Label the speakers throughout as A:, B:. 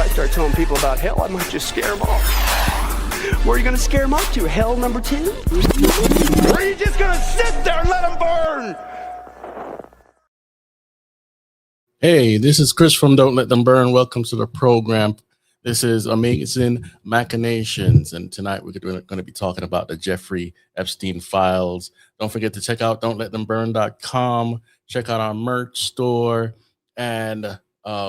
A: I start telling people about hell, I might just scare them off. Where are you going to scare them off to? Hell number 2? Or are you just going to sit there and let them burn?
B: Hey, this is Chris from Don't Let Them Burn. Welcome to the program. This is Amazing Machinations, and tonight we're going to be talking about the Jeffrey Epstein files. Don't forget to check out don'tletthemburn.com. Check out our merch store, and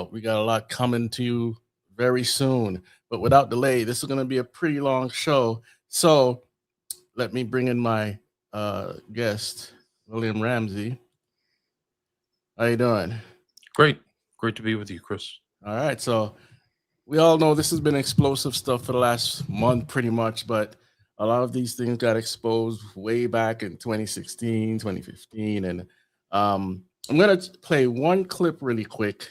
B: we got a lot coming to you very soon. But without delay, this is going to be a pretty long show. So let me bring in my guest, William Ramsey. How you doing?
C: Great to be with you, Chris.
B: All right, so we all know this has been explosive stuff for the last month, pretty much, but a lot of these things got exposed way back in 2016, 2015, and I'm gonna play one clip really quick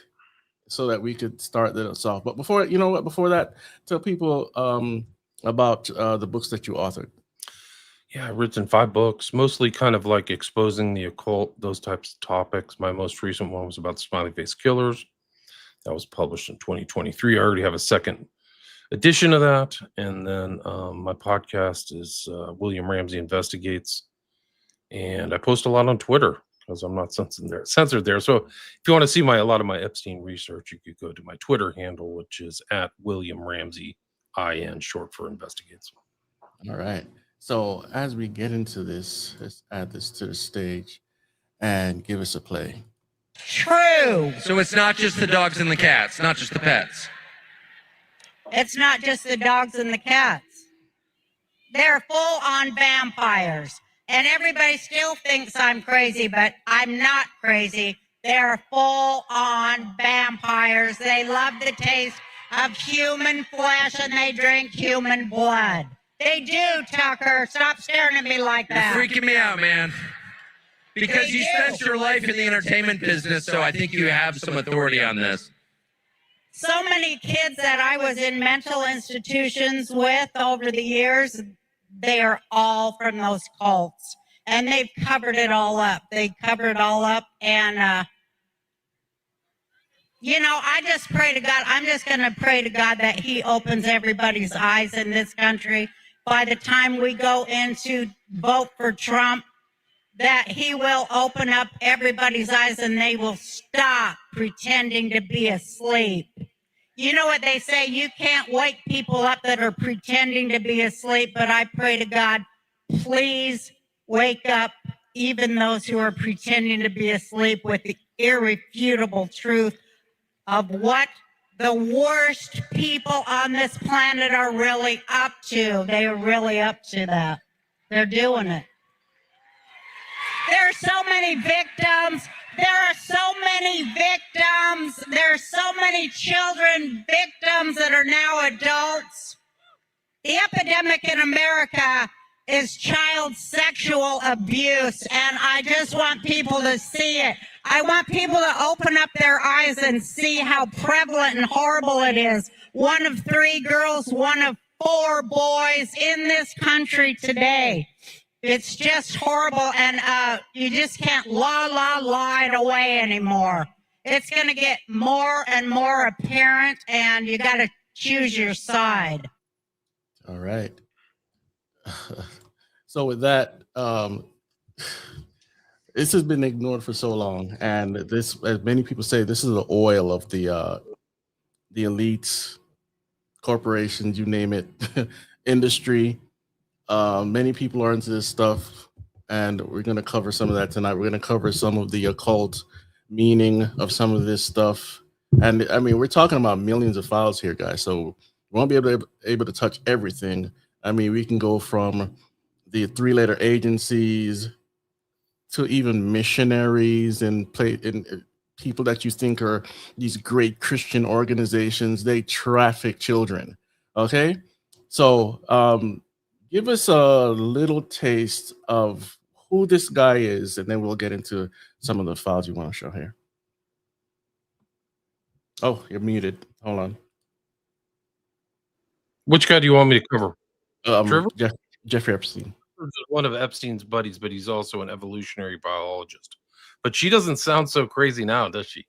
B: so that we could start this off. But before that, tell people about the books that you authored.
C: Yeah, I've written 5 books, mostly kind of like exposing the occult, those types of topics. My most recent one was about the smiley face killers. That was published in 2023. I already have a second edition of that. And then my podcast is William Ramsey Investigates. And I post a lot on Twitter because I'm not censored there. So if you want to see a lot of my Epstein research, you could go to my Twitter handle, which is at William Ramsey, IN, short for Investigates.
B: All right. So as we get into this, let's add this to the stage and give us a play.
D: True. So it's not just the dogs and the cats, not just the pets.
E: It's not just the dogs and the cats. They're full-on vampires. And everybody still thinks I'm crazy, but I'm not crazy. They're full-on vampires. They love the taste of human flesh and they drink human blood. They do, Tucker. Stop staring at me like that.
D: You're freaking me out, man. Because you spent your life in the entertainment business, so I think you have some authority on this.
E: So many kids that I was in mental institutions with over the years, they are all from those cults. And they've covered it all up. And, I just pray to God. I'm just going to pray to God that he opens everybody's eyes in this country. By the time we go into vote for Trump, that he will open up everybody's eyes and they will stop pretending to be asleep. You know what they say, you can't wake people up that are pretending to be asleep, but I pray to God, please wake up even those who are pretending to be asleep with the irrefutable truth of what the worst people on this planet are really up to. They are really up to that. They're doing it. There are so many victims. There are so many victims. There are so many children victims that are now adults. The epidemic in America is child sexual abuse, and I just want people to see it. I want people to open up their eyes and see how prevalent and horrible it is. 1 of 3 girls, 1 of 4 boys in this country today. It's just horrible, and you just can't lie it away anymore. It's going to get more and more apparent, and you got to choose your side.
B: All right. So with that, this has been ignored for so long, and this, as many people say, this is the oil of the elites, corporations, you name it, industry. Many people are into this stuff, and we're going to cover some of that tonight. We're going to cover some of the occult meaning of some of this stuff. And I mean, we're talking about millions of files here, guys, so we won't be able to touch everything. I mean, we can go from the 3-letter agencies to even missionaries and people that you think are these great Christian organizations. They traffic children. Okay, so give us a little taste of who this guy is, and then we'll get into some of the files you want to show here. Oh, you're muted. Hold on.
C: Which guy do you want me to cover?
B: Jeffrey Epstein.
C: One of Epstein's buddies, but he's also an evolutionary biologist. But she doesn't sound so crazy now, does she?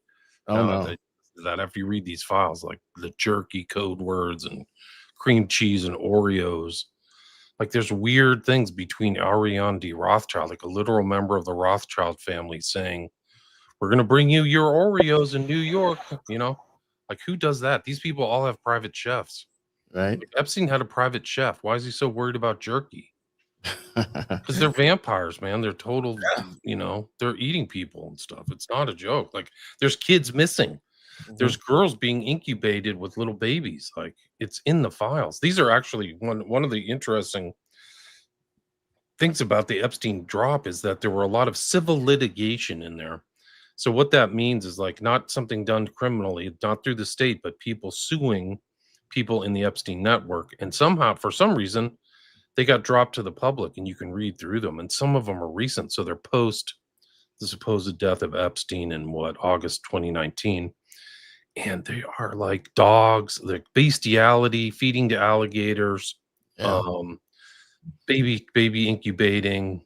B: Oh, no.
C: into that after you read these files, like the jerky code words and cream cheese and Oreos. Like there's weird things between Ariane de Rothschild, like a literal member of the Rothschild family saying, we're going to bring you your Oreos in New York, you know? Like who does that? These people all have private chefs.
B: Right.
C: Like, Epstein had a private chef. Why is he so worried about jerky? Because they're vampires, man. They're total, they're eating people and stuff. It's not a joke. Like there's kids missing. There's girls being incubated with little babies. Like it's in the files. These are actually one of the interesting things about the Epstein drop is that there were a lot of civil litigation in there. So what that means is like not something done criminally, not through the state, but people suing people in the Epstein network. And somehow, for some reason, they got dropped to the public and you can read through them. And some of them are recent. So they're post the supposed death of Epstein in August 2019. And they are like dogs, like bestiality, feeding to alligators,
B: Yeah.
C: baby incubating,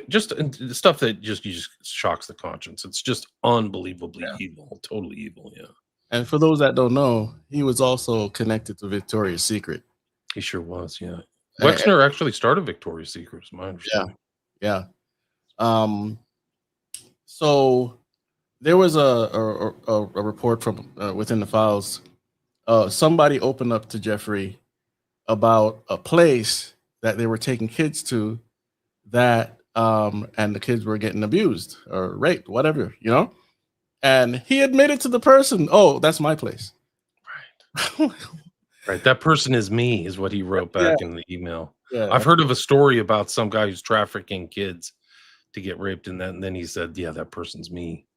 C: just stuff that just shocks the conscience. It's just unbelievably evil, totally evil. Yeah.
B: And for those that don't know, he was also connected to Victoria's Secret.
C: He sure was. Yeah. Wexner actually started Victoria's Secret, is my understanding.
B: Yeah. So there was a report from within the files. Somebody opened up to Jeffrey about a place that they were taking kids to that and the kids were getting abused or raped, whatever, and he admitted to the person, oh, that's my place.
C: Right. Right. That person is me, is what he wrote back in the email.
B: Yeah.
C: I've heard of a story about some guy who's trafficking kids to get raped and then he said, yeah, that person's me.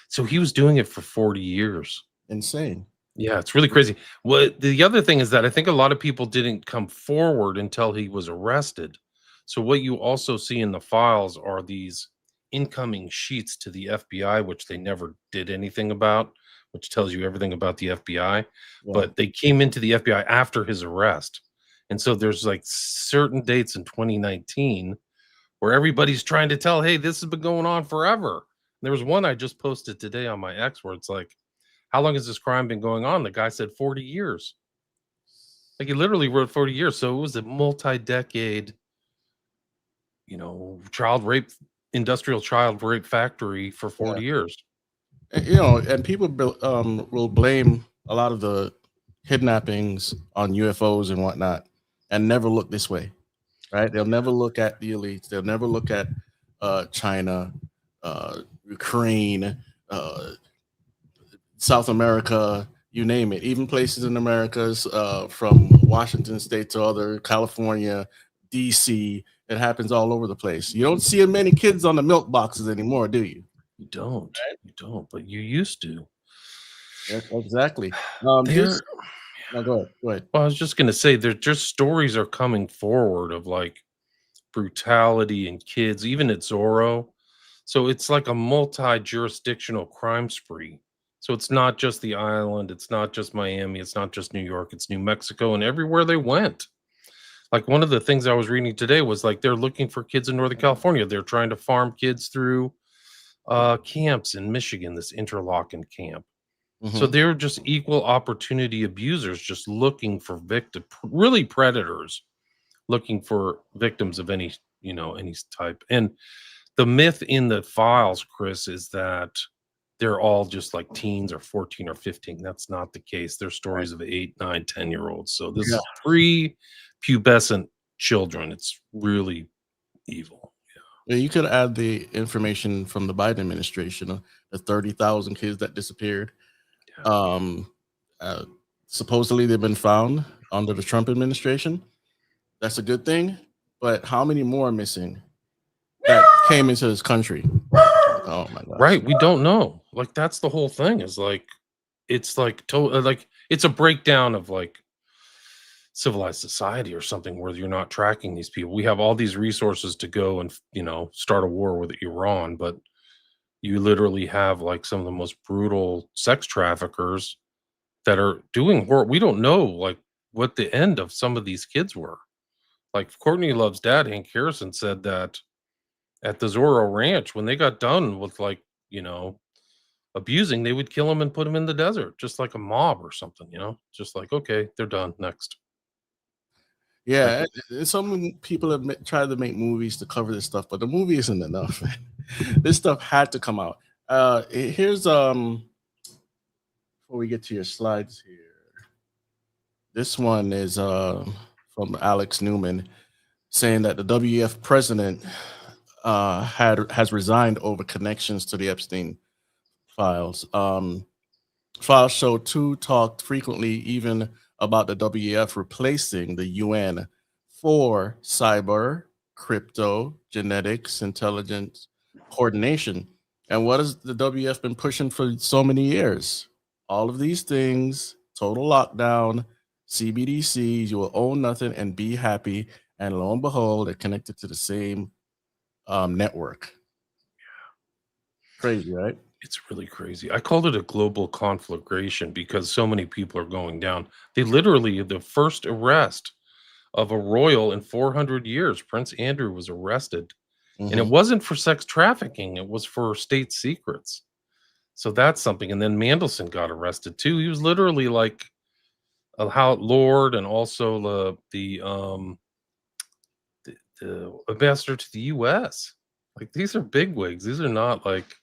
C: So he was doing it for 40 years.
B: Insane.
C: Yeah, it's really crazy. Well, the other thing is that I think a lot of people didn't come forward until he was arrested. So what you also see in the files are these incoming sheets to the FBI, which they never did anything about, which tells you everything about the FBI.
B: Yeah.
C: But they came into the FBI after his arrest. And so there's like certain dates in 2019 where everybody's trying to tell, hey, this has been going on forever. And there was one I just posted today on my X where it's like, how long has this crime been going on? The guy said 40 years. Like he literally wrote 40 years. So it was a multi-decade, child rape, industrial child rape factory for 40 years.
B: And people will blame a lot of the kidnappings on UFOs and whatnot and never look this way, right? They'll never look at the elites. They'll never look at China, Ukraine, South America, you name it, even places in Americas, from Washington State to other California, DC. It happens all over the place. You don't see many kids on the milk boxes anymore, do you?
C: You don't. Right? You don't, but you used to.
B: Yeah, exactly.
C: No,
B: go ahead.
C: Well, I was just going to say, there's just stories are coming forward of like brutality in kids, even at Zorro. So it's like a multi-jurisdictional crime spree. So it's not just the island, it's not just Miami, it's not just New York, it's New Mexico and everywhere they went. Like one of the things I was reading today was like they're looking for kids in Northern California. They're trying to farm kids through camps in Michigan, this Interlochen camp. So they're just equal opportunity abusers, just looking for victims, really predators, looking for victims of any type. And the myth in the files, Chris, is that they're all just like teens or 14 or 15. That's not the case. They're stories of 8, 9, 10-year-olds. So this is pre-pubescent children. It's really evil.
B: Yeah, you could add the information from the Biden administration, the 30,000 kids that disappeared. Supposedly they've been found under the Trump administration. That's a good thing. But how many more are missing that came into this country? Oh my God.
C: Right. We don't know. Like that's the whole thing is like, it's like, it's a breakdown of like civilized society or something where you're not tracking these people. We have all these resources to go and, start a war with Iran, but you literally have like some of the most brutal sex traffickers that are doing horror. We don't know like what the end of some of these kids were. Like Courtney Love's dad, Hank Harrison, said that at the Zorro Ranch, when they got done with like, abusing, they would kill him and put him in the desert, just like a mob or something, just like, okay, they're done, next.
B: Yeah,
C: Like,
B: some people have tried to make movies to cover this stuff, but the movie isn't enough. This stuff had to come out. Here's before we get to your slides here. This one is from Alex Newman saying that the WEF president has resigned over connections to the Epstein files. Files show two talked frequently even about the WEF replacing the UN for cyber, crypto, genetics, intelligence coordination. And what has the WEF been pushing for so many years? All of these things, total lockdown, CBDCs, you will own nothing and be happy. And lo and behold, they're connected to the same network. Crazy, right?
C: it's really crazy. I called it a global conflagration because so many people are going down. They literally, the first arrest of a royal in 400 years, Prince Andrew was arrested. And it
B: Mhm.
C: wasn't for sex trafficking, it was for state secrets. So that's something. And then Mandelson got arrested too. He was literally like a lord and also the ambassador to the US. Like these are bigwigs. These are not like,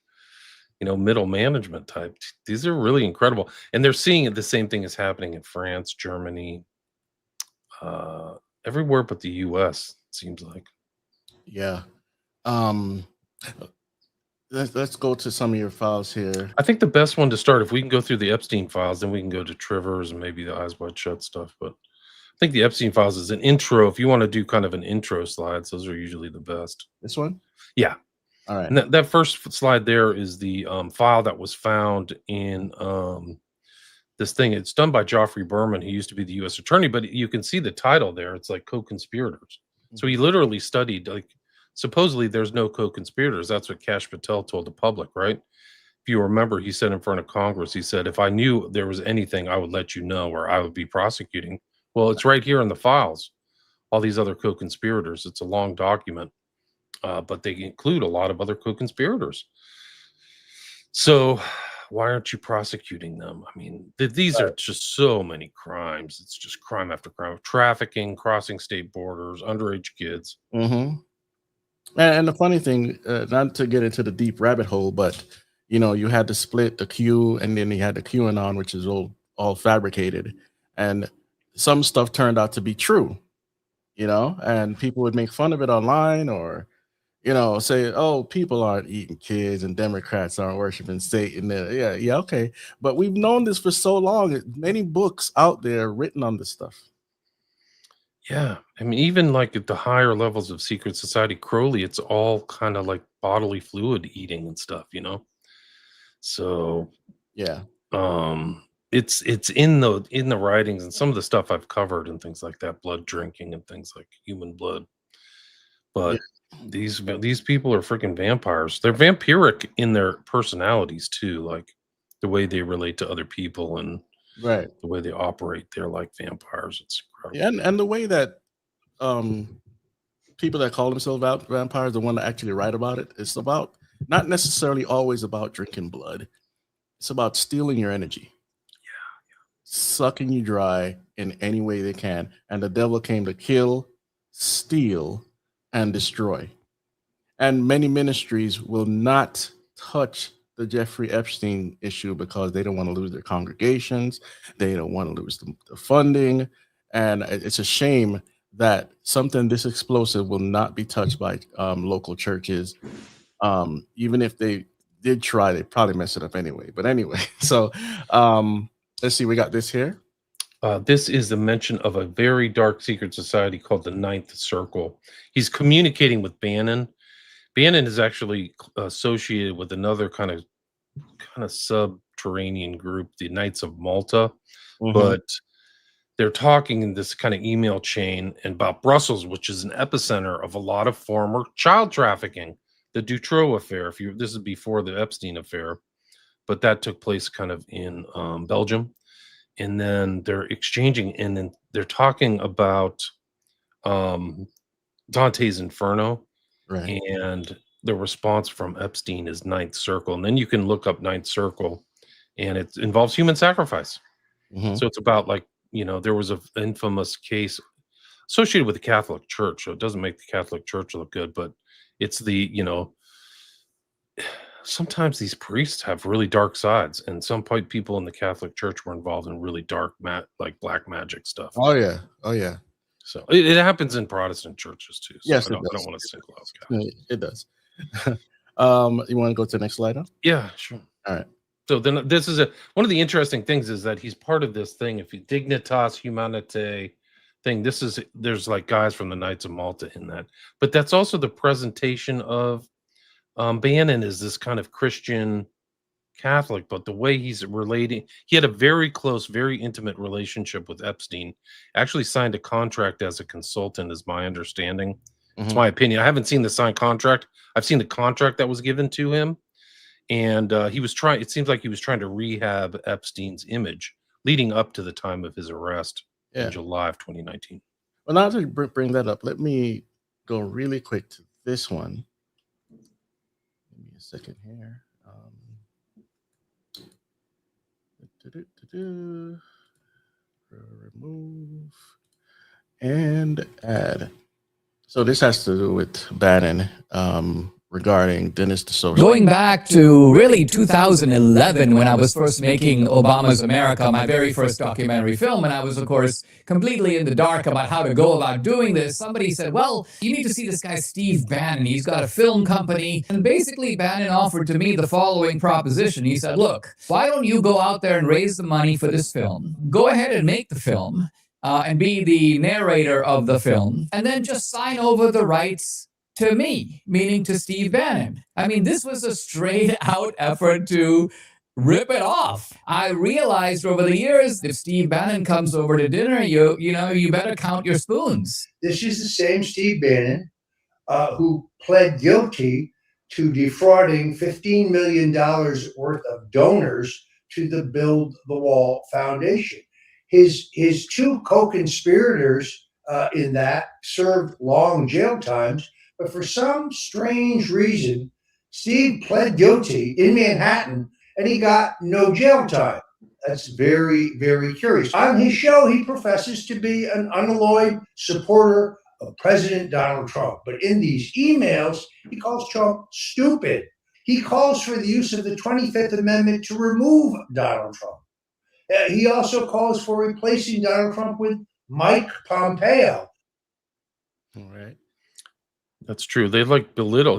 C: middle management type. These are really incredible. And they're seeing it. The same thing is happening in France, Germany, everywhere but the US, it seems like.
B: Yeah. Um, let's go to some of your files here.
C: I think the best one to start, if we can go through the Epstein files, then we can go to Trivers and maybe the Eyes Wide Shut stuff. But I think the Epstein files is an intro. If you want to do kind of an intro slides, those are usually the best.
B: This one?
C: Yeah.
B: All right.
C: And that first slide there is the file that was found in this thing. It's done by Geoffrey Berman, who used to be the U.S. attorney, but you can see the title there. It's like co-conspirators. So he literally studied, like, supposedly there's no co-conspirators. That's what Kash Patel told the public, right? If you remember, he said in front of Congress, he said, if I knew there was anything, I would let you know, or I would be prosecuting. Well, it's right here in the files, all these other co-conspirators. It's a long document, but they include a lot of other co-conspirators. So why aren't you prosecuting them? I mean, these are just so many crimes. It's just crime after crime. Trafficking, crossing state borders, underage kids.
B: Mm-hmm. And the funny thing, not to get into the deep rabbit hole, but you had to split the Q, and then you had the QAnon, which is all fabricated, and some stuff turned out to be true, and people would make fun of it online, or say, oh, people aren't eating kids and Democrats aren't worshiping Satan. Yeah, okay, but we've known this for so long. Many books out there written on this stuff.
C: Yeah. I mean, even like at the higher levels of secret society, Crowley, it's all kind of like bodily fluid eating and stuff, So
B: Yeah.
C: it's in the writings and some of the stuff I've covered and things like that, blood drinking and things like human blood. But these people are freaking vampires. They're vampiric in their personalities too, like the way they relate to other people and
B: Right.
C: the way they operate. They're like vampires. It's incredible.
B: Yeah, and the way that people that call themselves vampires, the one that actually write about it, it's about not necessarily always about drinking blood. It's about stealing your energy.
C: Yeah.
B: Sucking you dry in any way they can. And the devil came to kill, steal, and destroy. And many ministries will not touch the Jeffrey Epstein issue because they don't want to lose their congregations. They don't want to lose the funding. And it's a shame that something this explosive will not be touched by local churches. Even if they did try, they probably mess it up anyway. But anyway, so let's see, we got this here.
C: This is the mention of a very dark secret society called the Ninth Circle. He's communicating with Bannon. Bannon is actually associated with another kind of subterranean group, the Knights of Malta.
B: Mhm.
C: But they're talking in this kind of email chain about Brussels, which is an epicenter of a lot of former child trafficking. The Dutroux affair, this is before the Epstein affair, but that took place kind of in Belgium. And then they're exchanging, and then they're talking about Dante's Inferno.
B: Right.
C: And the response from Epstein is Ninth Circle. And then you can look up Ninth Circle, and it involves human sacrifice.
B: Mhm.
C: So it's about, like, there was an infamous case associated with the Catholic Church. So it doesn't make the Catholic Church look good, but it's sometimes these priests have really dark sides, and some people in the Catholic Church were involved in really dark, like black magic stuff.
B: Oh yeah. Oh yeah.
C: So it happens in Protestant churches too. So
B: Yes,
C: I
B: it
C: don't
B: does.
C: want to single out Catholics.
B: It does. You want to go to the next slide? Huh?
C: Yeah, sure.
B: All right.
C: So then this is one of the interesting things is that he's part of this thing. If you Dignitas Humanitae thing, there's like guys from the Knights of Malta in that, but that's also the presentation of Bannon is this kind of Christian Catholic, but the way he's relating, he had a very close, very intimate relationship with Epstein. Actually signed a contract as a consultant, is my understanding. It's my opinion. I haven't seen the signed contract. I've seen the contract that was given to him, and it seems like he was trying to rehab Epstein's image leading up to the time of his arrest in July of 2019.
B: Well, now to bring that up, let me go really quick to this one. Give me a second here. Remove and add. So this has to do with Bannon regarding Dennis the Social.
F: Going back to really 2011, when I was first making Obama's America, my very first documentary film, and I was, of course, completely in the dark about how to go about doing this, somebody said, well, you need to see this guy, Steve Bannon. He's got a film company. And basically, Bannon offered to me the following proposition. He said, look, why don't you go out there and raise the money for this film? Go ahead and make the film and be the narrator of the film, and then just sign over the rights to me, meaning to Steve Bannon. I mean, this was a straight out effort to rip it off. I realized over the years, if Steve Bannon comes over to dinner, you better count your spoons.
G: This is the same Steve Bannon who pled guilty to defrauding $15 million worth of donors to the Build the Wall Foundation. His two co-conspirators in that served long jail times. But for some strange reason, Steve pled guilty in Manhattan and he got no jail time. That's very, very curious. On his show, he professes to be an unalloyed supporter of President Donald Trump. But in these emails, he calls Trump stupid. He calls for the use of the 25th Amendment to remove Donald Trump. He also calls for replacing Donald Trump with Mike Pompeo.
B: All right.
C: That's true. They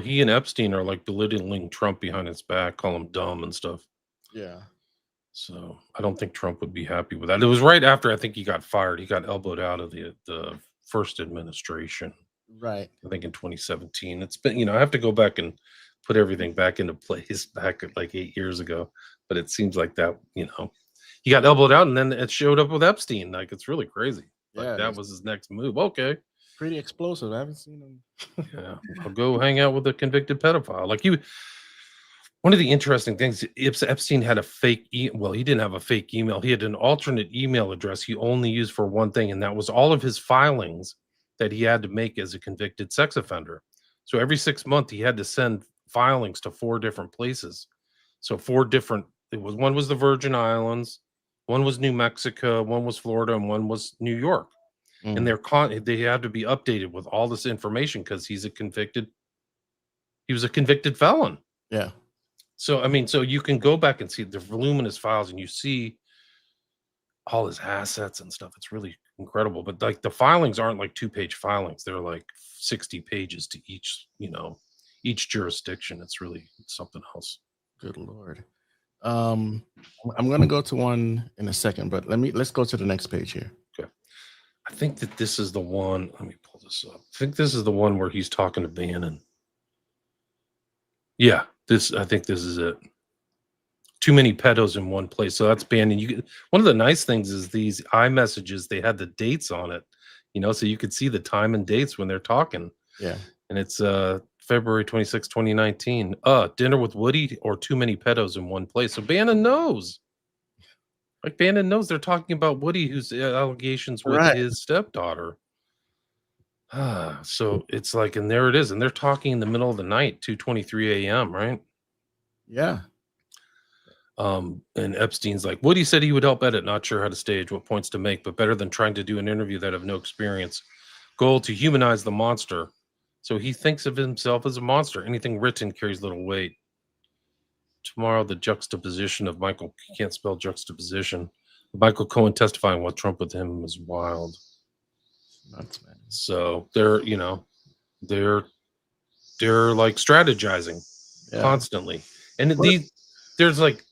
C: he and Epstein are like belittling Trump behind his back, call him dumb and stuff.
B: Yeah.
C: So I don't think Trump would be happy with that. It was right after I think he got fired. He got elbowed out of the first administration.
B: Right.
C: I think in 2017. It's been, I have to go back and put everything back into place back at like 8 years ago. But it seems like that, he got elbowed out and then it showed up with Epstein. Like, it's really crazy. Like, that was his next move. Okay.
B: Pretty explosive. I haven't seen him.
C: Yeah, I'll go hang out with a convicted pedophile. Like one of the interesting things, Epstein had a fake he didn't have a fake email. He had an alternate email address he only used for one thing, and that was all of his filings that he had to make as a convicted sex offender. So every 6 months, he had to send filings to 4 different places. So 4 different, one was the Virgin Islands, one was New Mexico, one was Florida, and one was New York. And they had to be updated with all this information because he was a convicted felon.
B: Yeah.
C: So, so you can go back and see the voluminous files and you see all his assets and stuff. It's really incredible. But like the filings aren't like 2-page filings. They're like 60 pages to each, each jurisdiction. It's really something else.
B: Good Lord. I'm going to go to one in a second, but let's go to the next page here.
C: Okay. I think that this is the one. Let me pull this up. I think this is the one where he's talking to Bannon. Yeah, I think this is it. Too many pedos in one place. So that's Bannon. One of the nice things is these iMessages, they had the dates on it, so you could see the time and dates when they're talking.
B: Yeah.
C: And it's February 26, 2019. Dinner with Woody or too many pedos in one place. So Bannon knows. Like Bannon knows they're talking about Woody, whose allegations with his stepdaughter. So it's like, and there it is, and they're talking in the middle of the night, 2:23 a.m., right?
B: Yeah.
C: And Epstein's like, Woody said he would help edit, not sure how to stage, what points to make, but better than trying to do an interview that have no experience. Goal to humanize the monster. So he thinks of himself as a monster. Anything written carries little weight. Tomorrow, the juxtaposition of Michael, you can't spell juxtaposition. Michael Cohen testifying what Trump with him is wild.
B: Nuts, man.
C: So they're like strategizing constantly. And there's like,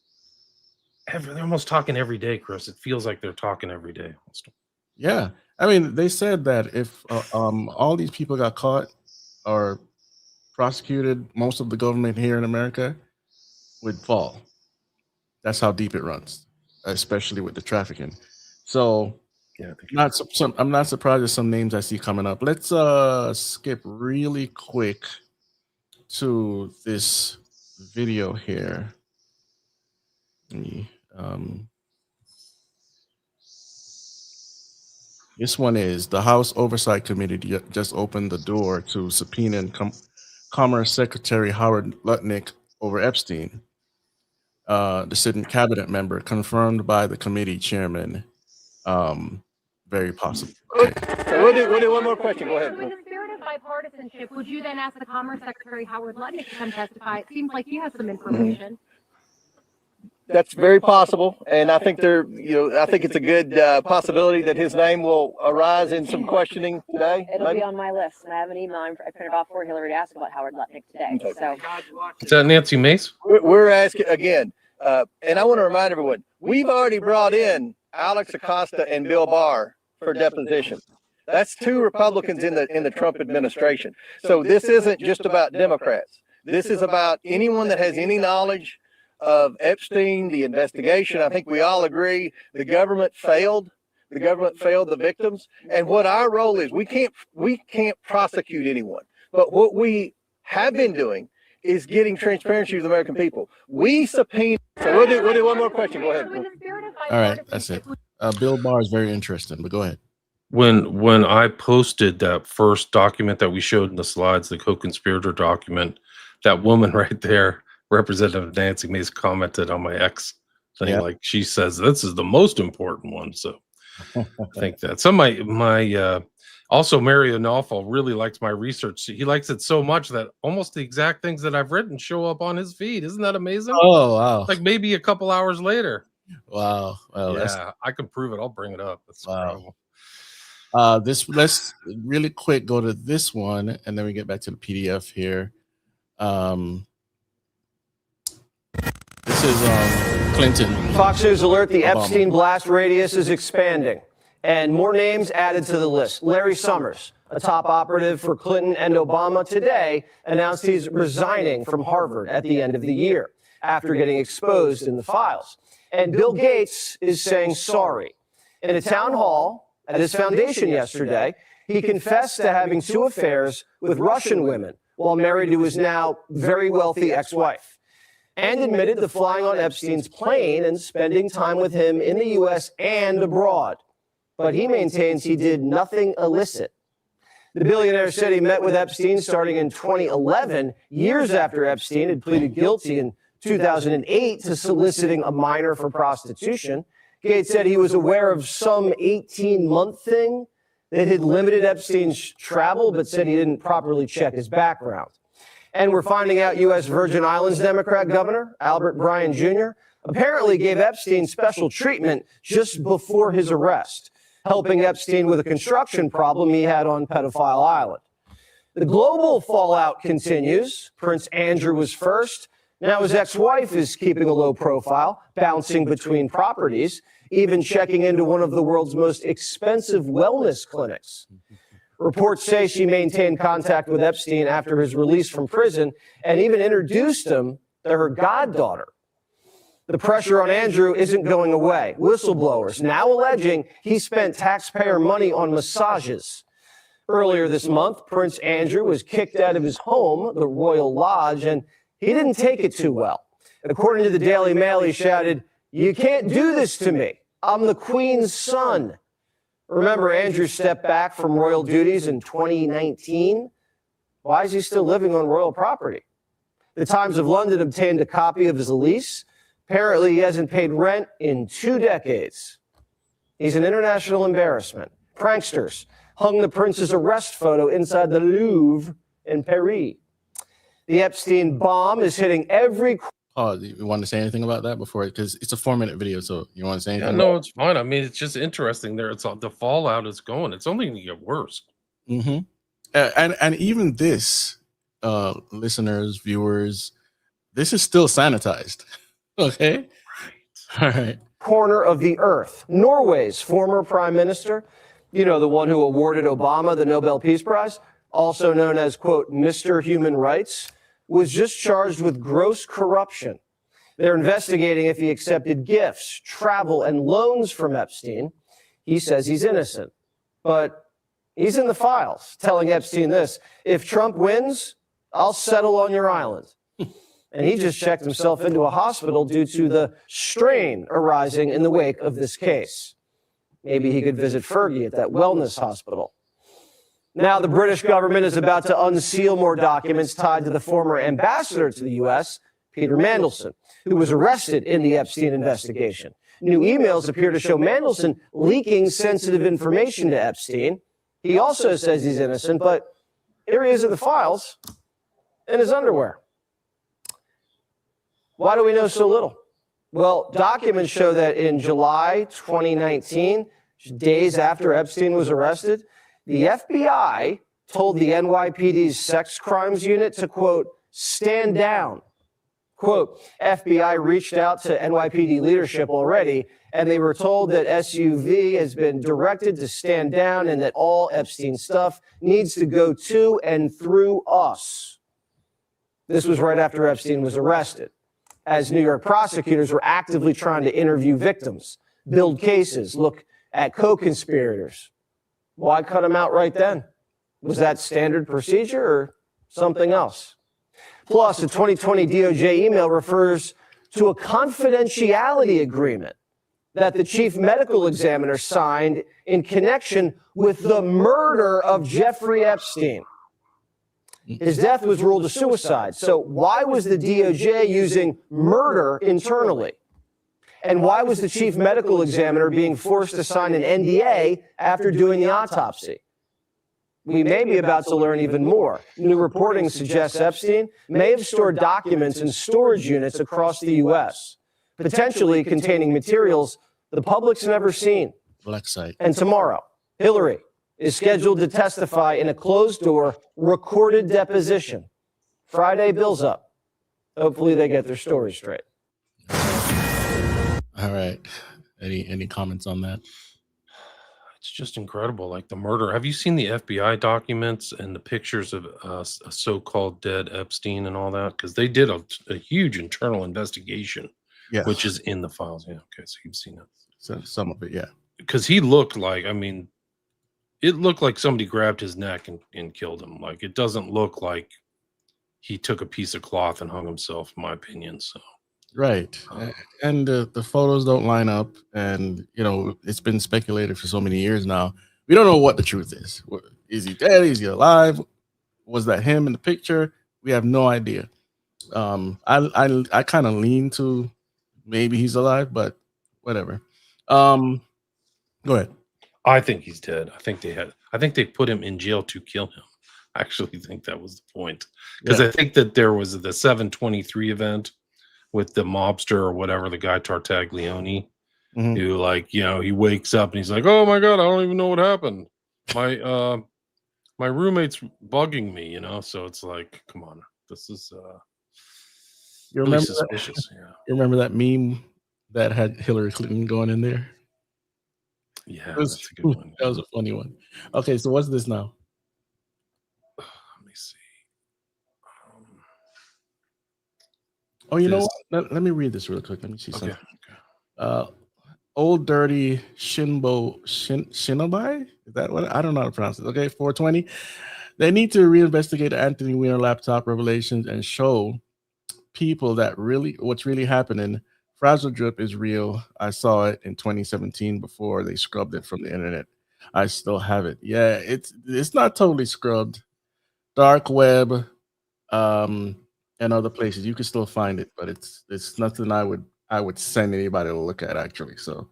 C: they're almost talking every day, Chris. It feels like they're talking every day.
B: Yeah. I mean, they said that if all these people got caught or prosecuted, most of the government here in America would fall. That's how deep it runs, especially with the trafficking. So
C: yeah,
B: I'm not surprised at some names I see coming up. Let's skip really quick to this video here. Let me, this one is the House Oversight Committee just opened the door to subpoena Commerce Secretary Howard Lutnick over Epstein. The sitting cabinet member confirmed by the committee chairman. Very possible.
H: Okay. We'll do one more question. Go ahead.
I: So in the spirit of bipartisanship, would you then ask the Commerce Secretary Howard Lutnick to come testify? It seems like he has some information.
H: That's very possible, and I think I think it's a good possibility that his name will arise in some questioning today.
J: It'll be on my list, and I have an email I printed off for Hillary to ask about Howard Lutnick today.
H: Okay.
J: So
C: Is that Nancy Mace?
H: We're asking again, and I want to remind everyone, we've already brought in Alex Acosta and Bill Barr for deposition. That's two Republicans in the Trump administration. So this isn't just about Democrats. This is about anyone that has any knowledge of Epstein, the investigation. I think we all agree the government failed. The government failed the victims. And what our role is, we can't prosecute anyone. But what we have been doing is getting transparency to the American people. We subpoena. So we'll do one more question. Go ahead.
B: All right, that's it. Bill Barr is very interesting, but go ahead.
C: When I posted that first document that we showed in the slides, the co-conspirator document, that woman right there, Representative Nancy Mace, commented on my X thing, like she says this is the most important one. So I think that my also Mary Onalfo really likes my research. He likes it so much that almost the exact things that I've written show up on his feed. Isn't that amazing?
B: Oh wow!
C: Like maybe a couple hours later.
B: Wow. Well,
C: yeah, I can prove it. I'll bring it up. That's
B: wow. Let's really quick go to this one, and then we get back to the PDF here. This is Clinton.
K: Fox News alert: the Epstein blast radius is expanding, and more names added to the list. Larry Summers, a top operative for Clinton and Obama, today announced he's resigning from Harvard at the end of the year after getting exposed in the files. And Bill Gates is saying sorry. In a town hall at his foundation yesterday, he confessed to having 2 affairs with Russian women while married to his now very wealthy ex-wife, and admitted to flying on Epstein's plane and spending time with him in the U.S. and abroad. But he maintains he did nothing illicit. The billionaire said he met with Epstein starting in 2011, years after Epstein had pleaded guilty in 2008 to soliciting a minor for prostitution. Gates said he was aware of some 18-month thing that had limited Epstein's travel, but said he didn't properly check his background. And we're finding out U.S. Virgin Islands Democrat Governor Albert Bryan Jr. apparently gave Epstein special treatment just before his arrest, helping Epstein with a construction problem he had on Pedophile Island. The global fallout continues. Prince Andrew was first. Now his ex-wife is keeping a low profile, bouncing between properties, even checking into one of the world's most expensive wellness clinics. Reports say she maintained contact with Epstein after his release from prison and even introduced him to her goddaughter. The pressure on Andrew isn't going away. Whistleblowers now alleging he spent taxpayer money on massages. Earlier this month, Prince Andrew was kicked out of his home, the Royal Lodge, and he didn't take it too well. According to the Daily Mail, he shouted, "You can't do this to me. I'm the Queen's son." Remember, Andrew stepped back from royal duties in 2019. Why is he still living on royal property? The Times of London obtained a copy of his lease. Apparently, he hasn't paid rent in 2 decades. He's an international embarrassment. Pranksters hung the prince's arrest photo inside the Louvre in Paris. The Epstein bomb is hitting every...
B: Oh, you want to say anything about that before? Because it's a 4-minute video, so you want to say anything?
C: Yeah, no, it's fine. I mean, it's just interesting there. It's the fallout is going. It's only going to get worse.
B: Mm-hmm. And even this, listeners, viewers, this is still sanitized. Okay? Right. All right.
K: Corner of the earth. Norway's former prime minister, you know, the one who awarded Obama the Nobel Peace Prize, also known as, quote, Mr. Human Rights, was just charged with gross corruption. They're investigating if he accepted gifts, travel, and loans from Epstein. He says he's innocent, but he's in the files, telling Epstein this: if Trump wins, I'll settle on your island. And he just checked himself into a hospital due to the strain arising in the wake of this case. Maybe he could visit Fergie at that wellness hospital. Now, the British government is about to unseal more documents tied to the former ambassador to the U.S., Peter Mandelson, who was arrested in the Epstein investigation. New emails appear to show Mandelson leaking sensitive information to Epstein. He also says he's innocent, but here he is in the files in his underwear. Why do we know so little? Well, documents show that in July 2019, days after Epstein was arrested, the FBI told the NYPD's sex crimes unit to, quote, stand down. Quote, FBI reached out to NYPD leadership already, and they were told that SUV has been directed to stand down and that all Epstein stuff needs to go to and through us. This was right after Epstein was arrested, as New York prosecutors were actively trying to interview victims, build cases, look at co-conspirators. Why cut him out right then? Was that standard procedure or something else? Plus, a 2020 DOJ email refers to a confidentiality agreement that the chief medical examiner signed in connection with the murder of Jeffrey Epstein. His death was ruled a suicide. So why was the DOJ using murder internally? And why was the chief medical examiner being forced to sign an NDA after doing the autopsy? We may be about to learn even more. New reporting suggests Epstein may have stored documents in storage units across the U.S., potentially containing materials the public's never seen.
B: Black site.
K: And tomorrow, Hillary is scheduled to testify in a closed-door, recorded deposition. Friday, bills up. Hopefully they get their story straight.
B: All right. Any comments on that?
C: It's just incredible, like the murder. Have you seen the FBI documents and the pictures of a so-called dead Epstein and all that? Because they did a huge internal investigation,
B: Yeah.
C: which is in the files. Yeah, okay, so you've seen it.
B: So, some of it, yeah.
C: Because he looked like, I mean, it looked like somebody grabbed his neck and killed him. Like, it doesn't look like he took a piece of cloth and hung himself, in my opinion. So.
B: Right. And the photos don't line up. And, you know, it's been speculated for so many years now. We don't know what the truth is. Is he dead? Is he alive? Was that him in the picture? We have no idea. I kind of lean to maybe he's alive, but whatever. Go ahead.
C: I think he's dead. I think they put him in jail to kill him. I actually think that was the point. Because I think that there was the 723 event with the mobster or whatever, the guy Tartaglione, who, like, you know, he wakes up and he's like, oh my God, I don't even know what happened. My roommate's bugging me, you know? So it's like, come on, this is
B: You
C: really
B: remember
C: suspicious.
B: that?
C: Yeah.
B: You remember that meme that had Hillary Clinton going in there?
C: Yeah,
B: that's
C: a good one.
B: That was a funny one. Okay, so what's this now?
C: Let me see.
B: Oh, you know what? Let me read this real quick. Let me see something. Old Dirty Shinobi? Is that what? I don't know how to pronounce it. Okay, 420. They need to reinvestigate Anthony Weiner laptop revelations and show people that what's really happening. Frazzle Drip is real. I saw it in 2017 before they scrubbed it from the internet. I still have it. Yeah, it's not totally scrubbed. Dark web, and other places you can still find it, but it's nothing I would send anybody to look at actually. So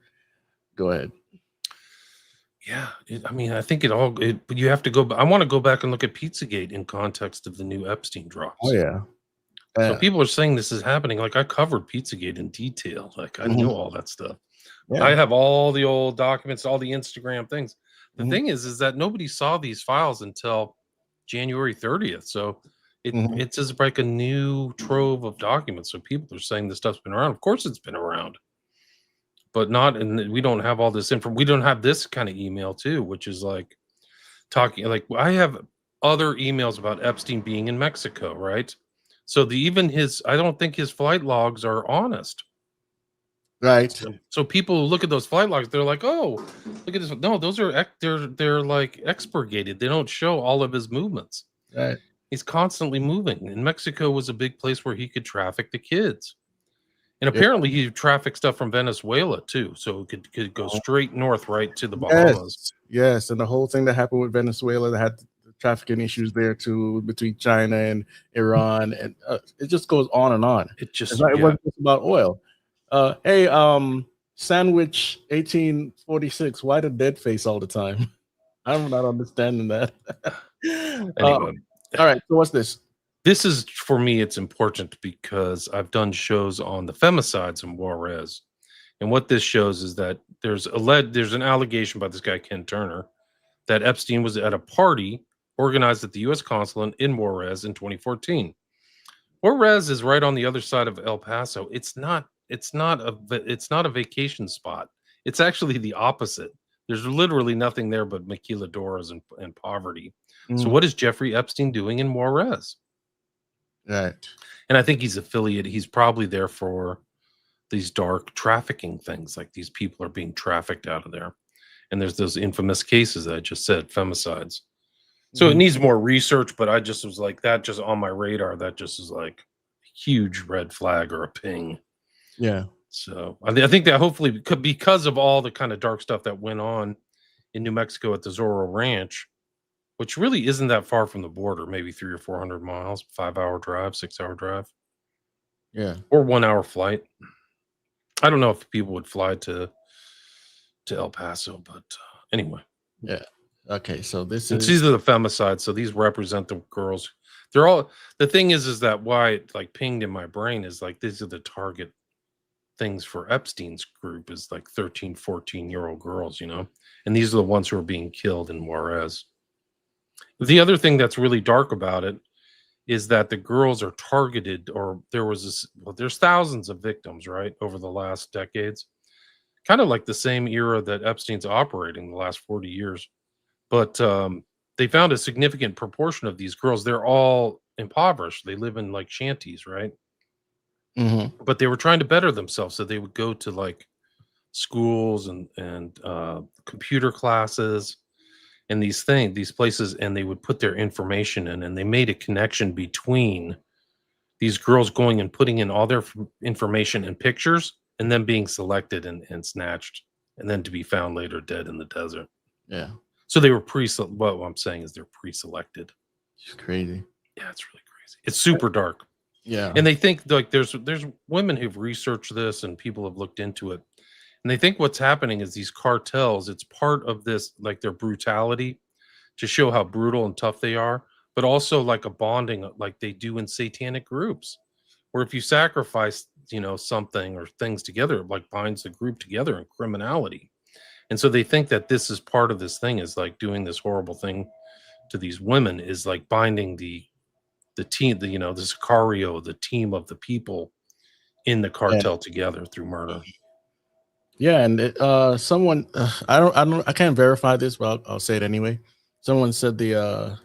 B: go ahead.
C: Yeah, I mean, I think you have to go. I want to go back and look at Pizzagate in context of the new Epstein drops.
B: Oh yeah.
C: So people are saying this is happening. Like I covered Pizzagate in detail. Like I know all that stuff.
B: Yeah.
C: I have all the old documents, all the Instagram things. The thing is that nobody saw these files until January 30th. So it's just like a new trove of documents. So people are saying this stuff's been around. Of course it's been around. But not, and we don't have all this info. We don't have this kind of email too, which is like talking, like I have other emails about Epstein being in Mexico, right? So I don't think his flight logs are honest.
B: Right.
C: So people who look at those flight logs, they're like, oh, look at this. No, those are, they're like expurgated. They don't show all of his movements.
B: Right.
C: He's constantly moving. And Mexico was a big place where he could traffic the kids. And apparently he trafficked stuff from Venezuela too. So it could go straight north, right to the Bahamas.
B: Yes. And the whole thing that happened with Venezuela, that had trafficking issues there too, between China and Iran. And it just goes on and on.
C: It
B: wasn't just about oil. Hey, Sandwich 1846, why the dead face all the time? I'm not understanding that.
C: Anyway.
B: All right, so what's this?
C: This is, for me, it's important because I've done shows on the femicides in Juarez. And what this shows is that there's an allegation by this guy, Ken Turner, that Epstein was at a party organized at the U.S. consulate in Juarez in 2014. Juarez is right on the other side of El Paso. It's not a vacation spot. It's actually the opposite. There's literally nothing there but maquiladoras and poverty. So what is Jeffrey Epstein doing in Juarez?
B: Right.
C: And I think he's affiliated. He's probably there for these dark trafficking things. Like these people are being trafficked out of there. And there's those infamous cases that I just said, femicides. So it needs more research, but I just was like, that just on my radar, that just is like a huge red flag or a ping.
B: Yeah.
C: So I think that hopefully because of all the kind of dark stuff that went on in New Mexico at the Zorro Ranch, which really isn't that far from the border, maybe 300 or 400 miles, 5-hour drive, 6-hour drive.
B: Yeah.
C: Or 1-hour flight. I don't know if people would fly to El Paso, but anyway.
B: Yeah. Okay. So these are
C: the femicides. So these represent the girls. They're all, the thing is that why it like pinged in my brain is like, these are the target things for Epstein's group is like 13, 14-year-old girls, and these are the ones who are being killed in Juarez. The other thing that's really dark about it is that the girls are targeted, or there's thousands of victims, right, over the last decades, kind of like the same era that Epstein's operating the last 40 years. But they found a significant proportion of these girls, they're all impoverished. They live in like shanties, right? But they were trying to better themselves, so they would go to like schools and computer classes and these places, and they would put their information in, and they made a connection between these girls going and putting in all their information and pictures, and then being selected and snatched, and then to be found later dead in the desert.
B: Yeah.
C: So they were what I'm saying is they're pre-selected.
B: It's crazy.
C: Yeah, it's really crazy. It's super dark.
B: Yeah.
C: And they think like there's women who've researched this and people have looked into it. And they think what's happening is these cartels, it's part of this, like their brutality to show how brutal and tough they are, but also like a bonding like they do in satanic groups, where if you sacrifice, something or things together, it like binds the group together in criminality. And so they think that this is part of this thing, is like doing this horrible thing to these women is like binding the team, the Sicario, the team of the people in the cartel together through murder.
B: Yeah, and someone I can't verify this, but I'll say it anyway. Someone said the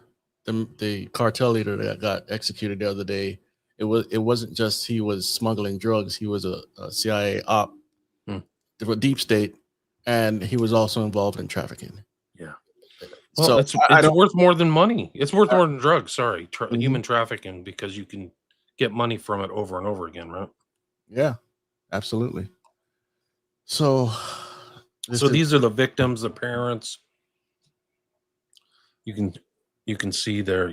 B: cartel leader that got executed the other day, it wasn't just he was smuggling drugs, he was a CIA op, the deep state, and he was also involved in trafficking.
C: Yeah. Well,
B: so
C: it's worth more than money. It's worth more than drugs. Sorry, human trafficking, because you can get money from it over and over again, right?
B: Yeah, absolutely. So
C: these are the victims, the parents. you can see their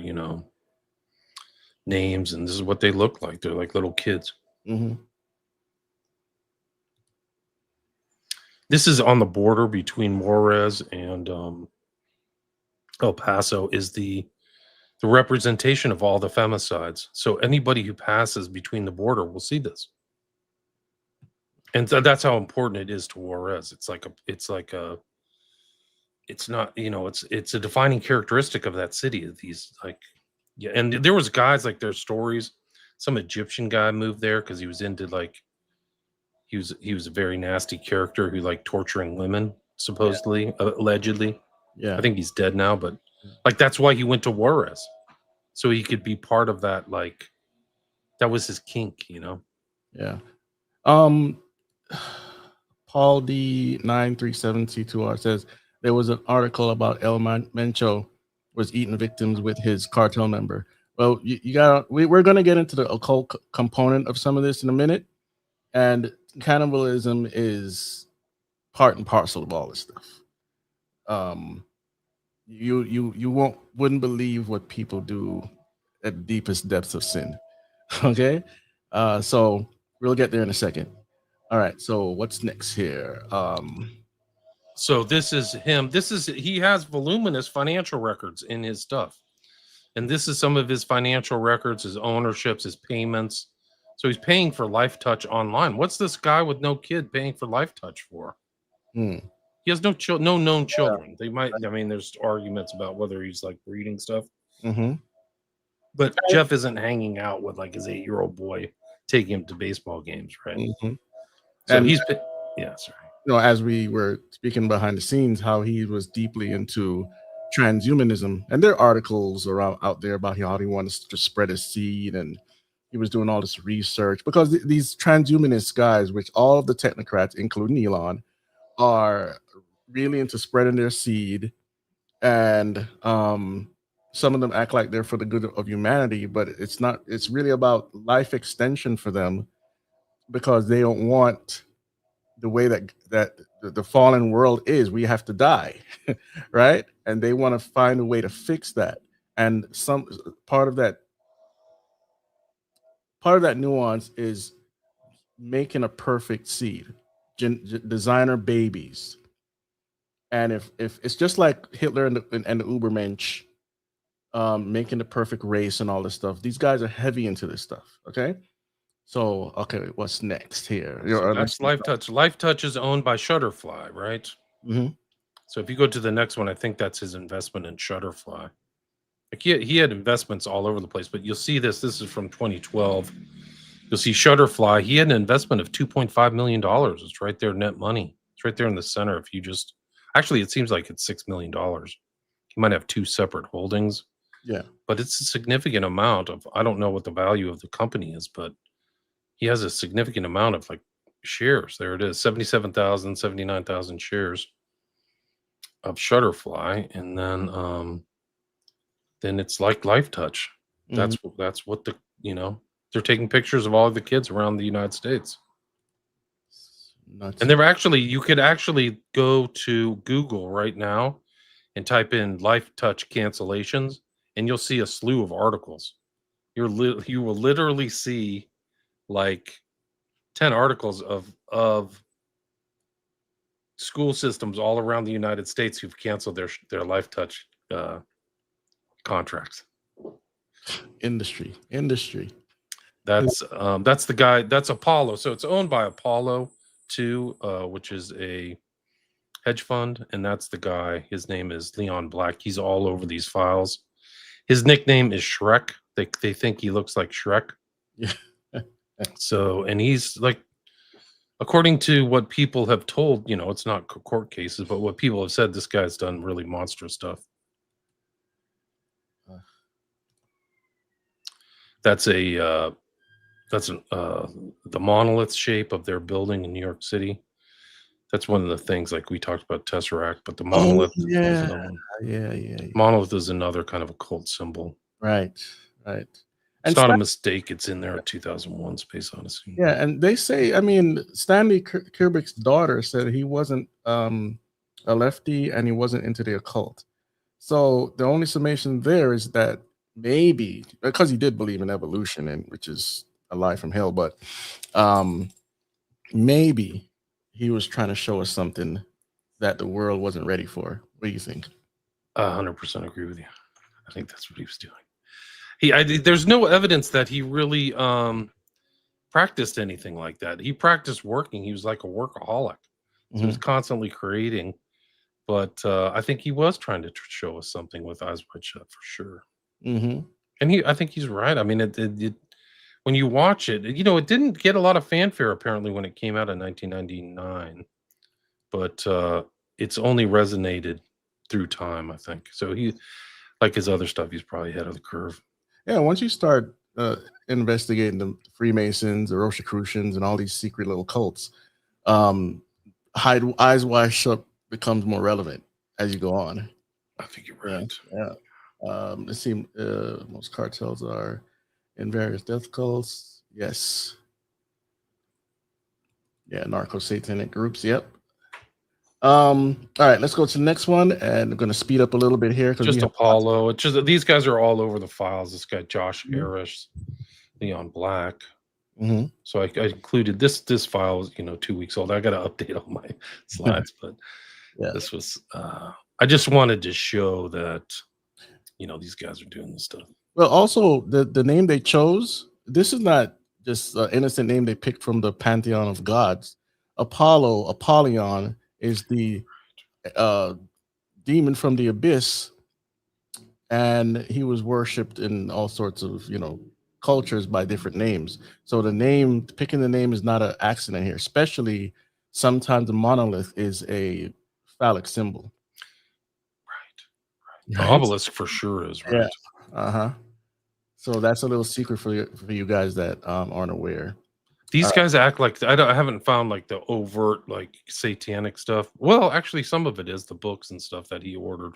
C: names, and this is what they look like. They're like little kids.
B: Mm-hmm.
C: This is on the border between Juarez and El Paso. Is the representation of all the femicides. So anybody who passes between the border will see this, and that's how important it is to Juarez. It's not, it's a defining characteristic of that city. These and there was guys like their stories. Some Egyptian guy moved there because he was into he was a very nasty character who liked torturing women, supposedly, allegedly.
B: Yeah,
C: I think he's dead now, but that's why he went to Juarez, so he could be part of that. That was his kink,
B: Yeah. Paul D937C2R says there was an article about El Mencho was eating victims with his cartel member. Well, we're going to get into the occult component of some of this in a minute, and cannibalism is part and parcel of all this stuff. You wouldn't believe what people do at the deepest depths of sin. Okay, so we'll get there in a second. All right, so what's next here?
C: So this is him. He has voluminous financial records in his stuff, and this is some of his financial records, his ownerships, his payments. So he's paying for Life Touch online. What's this guy with no kid paying for Life Touch for? He has no known children. They might. I mean, there's arguments about whether he's breeding stuff.
B: Mm-hmm.
C: But Jeff isn't hanging out with his 8-year-old boy, taking him to baseball games, right?
B: Mm-hmm.
C: So
B: and
C: he's sorry.
B: As we were speaking behind the scenes, how he was deeply into transhumanism, and there are articles out there about how he wanted to spread his seed, and he was doing all this research because these transhumanist guys, which all of the technocrats, including Elon, are really into spreading their seed, and some of them act like they're for the good of humanity, but it's not. It's really about life extension for them because they don't want the way that the fallen world is. We have to die, right? And they want to find a way to fix that. And some part of that nuance is making a perfect seed, designer babies. And if it's just like Hitler and the Ubermensch, making the perfect race and all this stuff, these guys are heavy into this stuff. Okay. So, what's next here?
C: So that's Life Touch. Life Touch is owned by Shutterfly, right?
B: Mm-hmm.
C: So if you go to the next one, I think that's his investment in Shutterfly. He had investments all over the place, but you'll see this. This is from 2012. You'll see Shutterfly. He had an investment of $2.5 million. It's right there, net money. It's right there in the center. If you just it seems like it's $6 million. He might have two separate holdings.
B: Yeah,
C: but it's a significant amount of. I don't know what the value of the company is, but he has a significant amount of shares. There it is, 79,000 shares of Shutterfly, and then it's like Life Touch. That's what they're taking pictures of all of the kids around the United States.
B: Nuts.
C: And you could actually go to Google right now and type in Life Touch cancellations, and you'll see a slew of articles. You will literally see 10 articles of school systems all around the United States who've canceled their Life Touch contracts.
B: Industry.
C: That's the guy. That's Apollo. So it's owned by Apollo 2, which is a hedge fund, and that's the guy. His name is Leon Black. He's all over these files. His nickname is Shrek. They think he looks like Shrek.
B: Yeah.
C: So, and he's according to what people have told, it's not court cases, but what people have said, this guy's done really monstrous stuff. That's the monolith shape of their building in New York City. That's one of the things, we talked about Tesseract, but the monolith.
B: Yeah.
C: Monolith is another kind of occult symbol.
B: Right.
C: It's not a mistake. It's in there in 2001 Space Odyssey.
B: Yeah, and they say, Stanley Kubrick's daughter said he wasn't a lefty and he wasn't into the occult. So the only summation there is that maybe because he did believe in evolution, and which is a lie from hell, but maybe he was trying to show us something that the world wasn't ready for. What do you think?
C: 100% agree with you. I think that's what he was doing. There's no evidence that he really practiced anything like that. He practiced working. He was like a workaholic. So he was constantly creating. But I think he was trying to show us something with Eyes Wide Shut for sure. And I think he's right. I mean, when you watch it, you know, it didn't get a lot of fanfare apparently when it came out in 1999, but it's only resonated through time, I think. So he, like his other stuff, he's probably ahead of the curve.
B: Yeah, once you start investigating the Freemasons, the Rosicrucians, and all these secret little cults, Eyes Wide Shut becomes more relevant as you go on.
C: I think you're right.
B: Yeah. Let's see. Most cartels are in various death cults. Yes. Yeah, narco-satanic groups. Yep. All right, let's go to the next one, and I'm going to speed up a little bit here because
C: just Apollo. It's just these guys are all over the files. This guy Josh Harris, Leon Black. So I included this file, you know, 2 weeks old. I got to update all my slides, but this was. I just wanted to show that, you know, these guys are doing this stuff.
B: Well, also the name they chose. This is not just an innocent name they picked from the pantheon of gods. Apollyon is the demon from the abyss, and he was worshipped in all sorts of, you know, cultures by different names. So picking the name is not an accident here, especially sometimes the monolith is a phallic symbol.
C: Right. The obelisk for sure is, right?
B: Yeah. So that's a little secret for you guys that aren't aware.
C: These guys act like I haven't found like the overt like satanic stuff. Well, actually, some of it is the books and stuff that he ordered,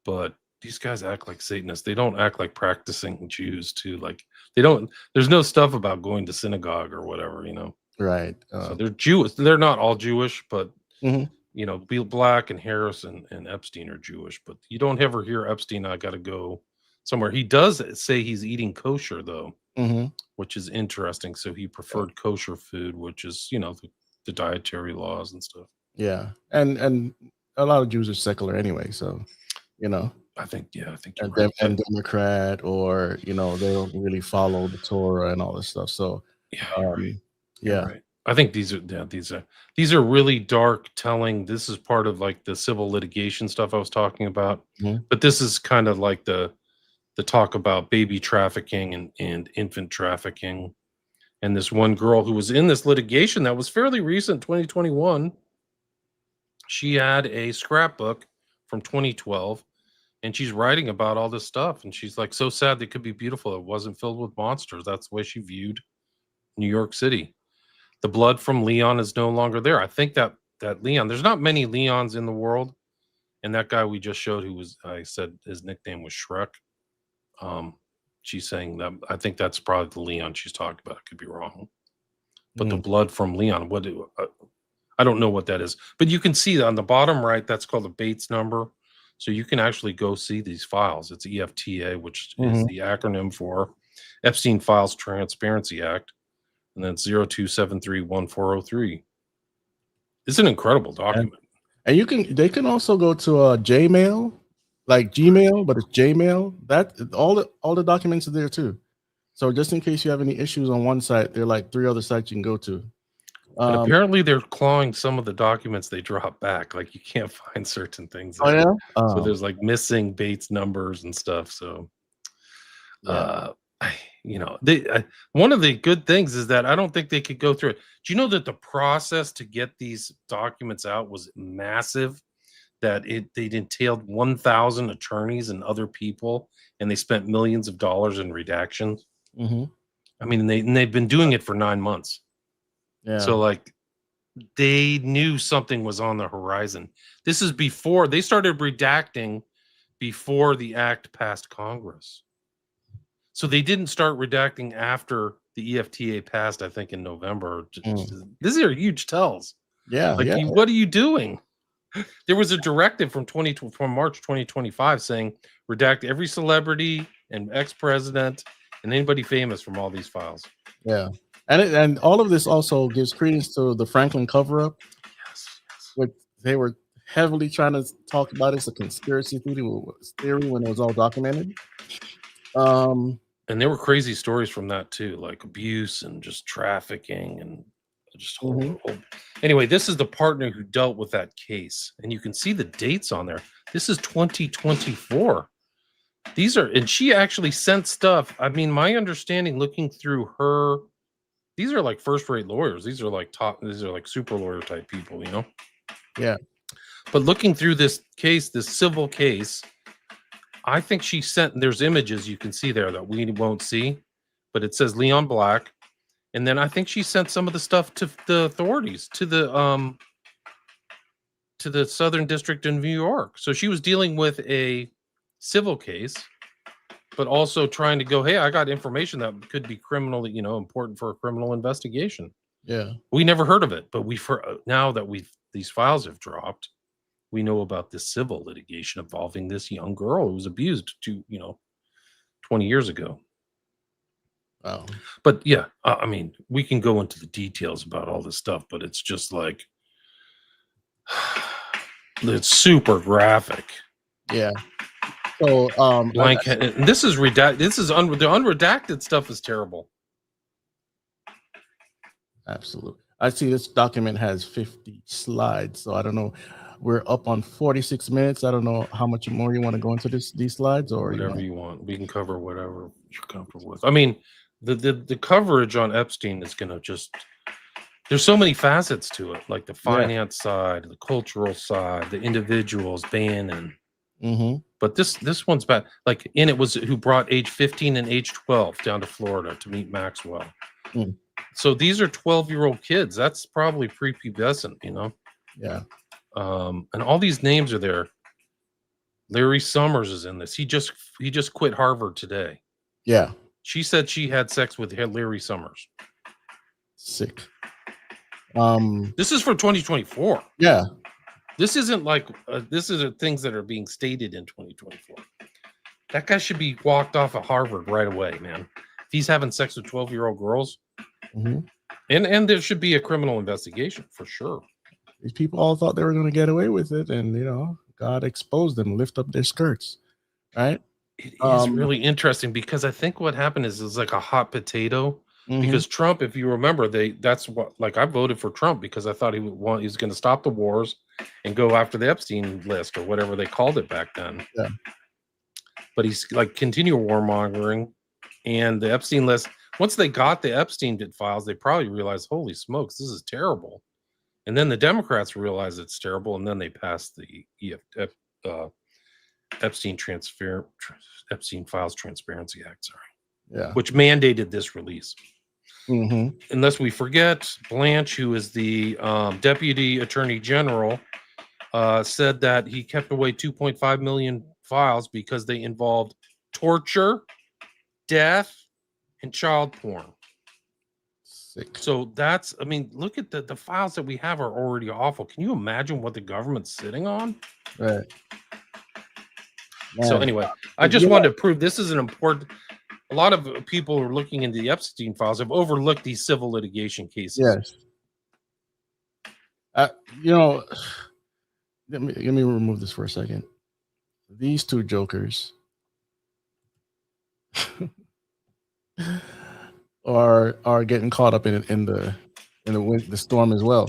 C: but these guys act like Satanists. They don't act like practicing Jews too. Like they don't. There's no stuff about going to synagogue or whatever, you know.
B: Right.
C: So they're Jewish. They're not all Jewish, but you know, Bill Black and Harris and Epstein are Jewish. But you don't ever hear Epstein. I got to go somewhere. He does say he's eating kosher though. Which is interesting. So he preferred kosher food, which is, you know, the dietary laws and stuff.
B: Yeah, and a lot of Jews are secular anyway, so you know.
C: I think you're
B: right. And Democrat, or you know, they don't really follow the Torah and all this stuff. So
C: right. I think these are really dark telling. This is part of like the civil litigation stuff I was talking about, but this is kind of like the talk about baby trafficking and infant trafficking. And this one girl who was in this litigation that was fairly recent, 2021, she had a scrapbook from 2012, and she's writing about all this stuff. And she's like, so sad that could be beautiful. It wasn't filled with monsters. That's the way she viewed New York City. The blood from Leon is no longer there. I think that Leon, there's not many Leons in the world. And that guy we just showed, I said his nickname was Shrek. She's saying that I think that's probably the Leon she's talking about. I could be wrong, but the blood from Leon, I don't know what that is, but you can see on the bottom right, that's called a Bates number. So you can actually go see these files. It's EFTA, which is the acronym for Epstein Files Transparency Act. And then 02731403. It's an incredible document.
B: And they can also go to Jmail. Like Gmail, but it's Jmail. That all the documents are there too. So just in case you have any issues on one site, there are like 3 other sites you can go to.
C: But apparently they're clawing some of the documents they drop back. Like you can't find certain things.
B: Oh yeah.
C: So there's like missing Bates numbers and stuff. So, you know, one of the good things is that I don't think they could go through it. Do you know that the process to get these documents out was massive? That they entailed 1,000 attorneys and other people, and they spent millions of dollars in redactions. I mean, they've been doing it for 9 months. Yeah. So like, they knew something was on the horizon. This is before they started redacting, before the act passed Congress. So they didn't start redacting after the EFTA passed, I think in November. These are huge tells.
B: Yeah.
C: Like, what are you doing? There was a directive from March 2025 saying redact every celebrity and ex-president and anybody famous from all these files.
B: Yeah, and all of this also gives credence to the Franklin cover-up, which they were heavily trying to talk about as a conspiracy theory when it was all documented.
C: And there were crazy stories from that too, like abuse and just trafficking and just horrible. Anyway, this is the partner who dealt with that case, and you can see the dates on there. This is 2024. These are, and she actually sent stuff. I mean, my understanding, looking through her, these are like first-rate lawyers. These are like super lawyer type people, you know?
B: Yeah.
C: But looking through this case, this civil case, I think she sent, there's images you can see there that we won't see, but it says Leon Black. And then I think she sent some of the stuff to the authorities, to the Southern District in New York. So she was dealing with a civil case, but also trying to go, hey, I got information that could be criminally, you know, important for a criminal investigation.
B: Yeah.
C: We never heard of it, but now that these files have dropped, we know about this civil litigation involving this young girl who was abused 20 years ago.
B: Wow.
C: But yeah, I mean, we can go into the details about all this stuff, but it's just like, it's super graphic.
B: Yeah. So,
C: this is redacted. The unredacted stuff is terrible.
B: Absolutely. I see this document has 50 slides, so I don't know. We're up on 46 minutes. I don't know how much more you want to go into these slides, or
C: whatever you want. We can cover whatever you're comfortable with. I mean, the coverage on Epstein is going to just, there's so many facets to it, like the finance side, the cultural side, the individuals, Bannon. But this one's bad. Like, and it was who brought age 15 and age 12 down to Florida to meet Maxwell. So these are 12-year-old kids. That's probably prepubescent, you know?
B: Yeah.
C: And all these names are there. Larry Summers is in this. He just quit Harvard today.
B: Yeah.
C: She said she had sex with Larry Summers.
B: Sick.
C: This is for 2024.
B: Yeah.
C: This isn't like this is things that are being stated in 2024. That guy should be walked off of Harvard right away, man. If he's having sex with 12-year-old girls, and there should be a criminal investigation for sure.
B: These people all thought they were going to get away with it, and God exposed them, lift up their skirts, right?
C: It is really interesting because I think what happened is like a hot potato. Because Trump, if you remember, that's what, like, I voted for Trump because I thought he was going to stop the wars and go after the Epstein list or whatever they called it back then.
B: Yeah.
C: But he's like continue warmongering, and the Epstein list. Once they got the Epstein files, they probably realized, holy smokes, this is terrible. And then the Democrats realized it's terrible, and then they passed the Epstein Files Transparency Act.
B: Yeah.
C: Which mandated this release. Unless we forget, Blanche, who is the Deputy Attorney General, said that he kept away 2.5 million files because they involved torture, death, and child porn.
B: Sick.
C: So that's, I mean, look at the files that we have are already awful. Can you imagine what the government's sitting on?
B: Right.
C: So anyway, I just wanted to prove this is an important. A lot of people who are looking into the Epstein files have overlooked these civil litigation cases.
B: Yes. Let me remove this for a second. These two jokers are getting caught up in the storm as well.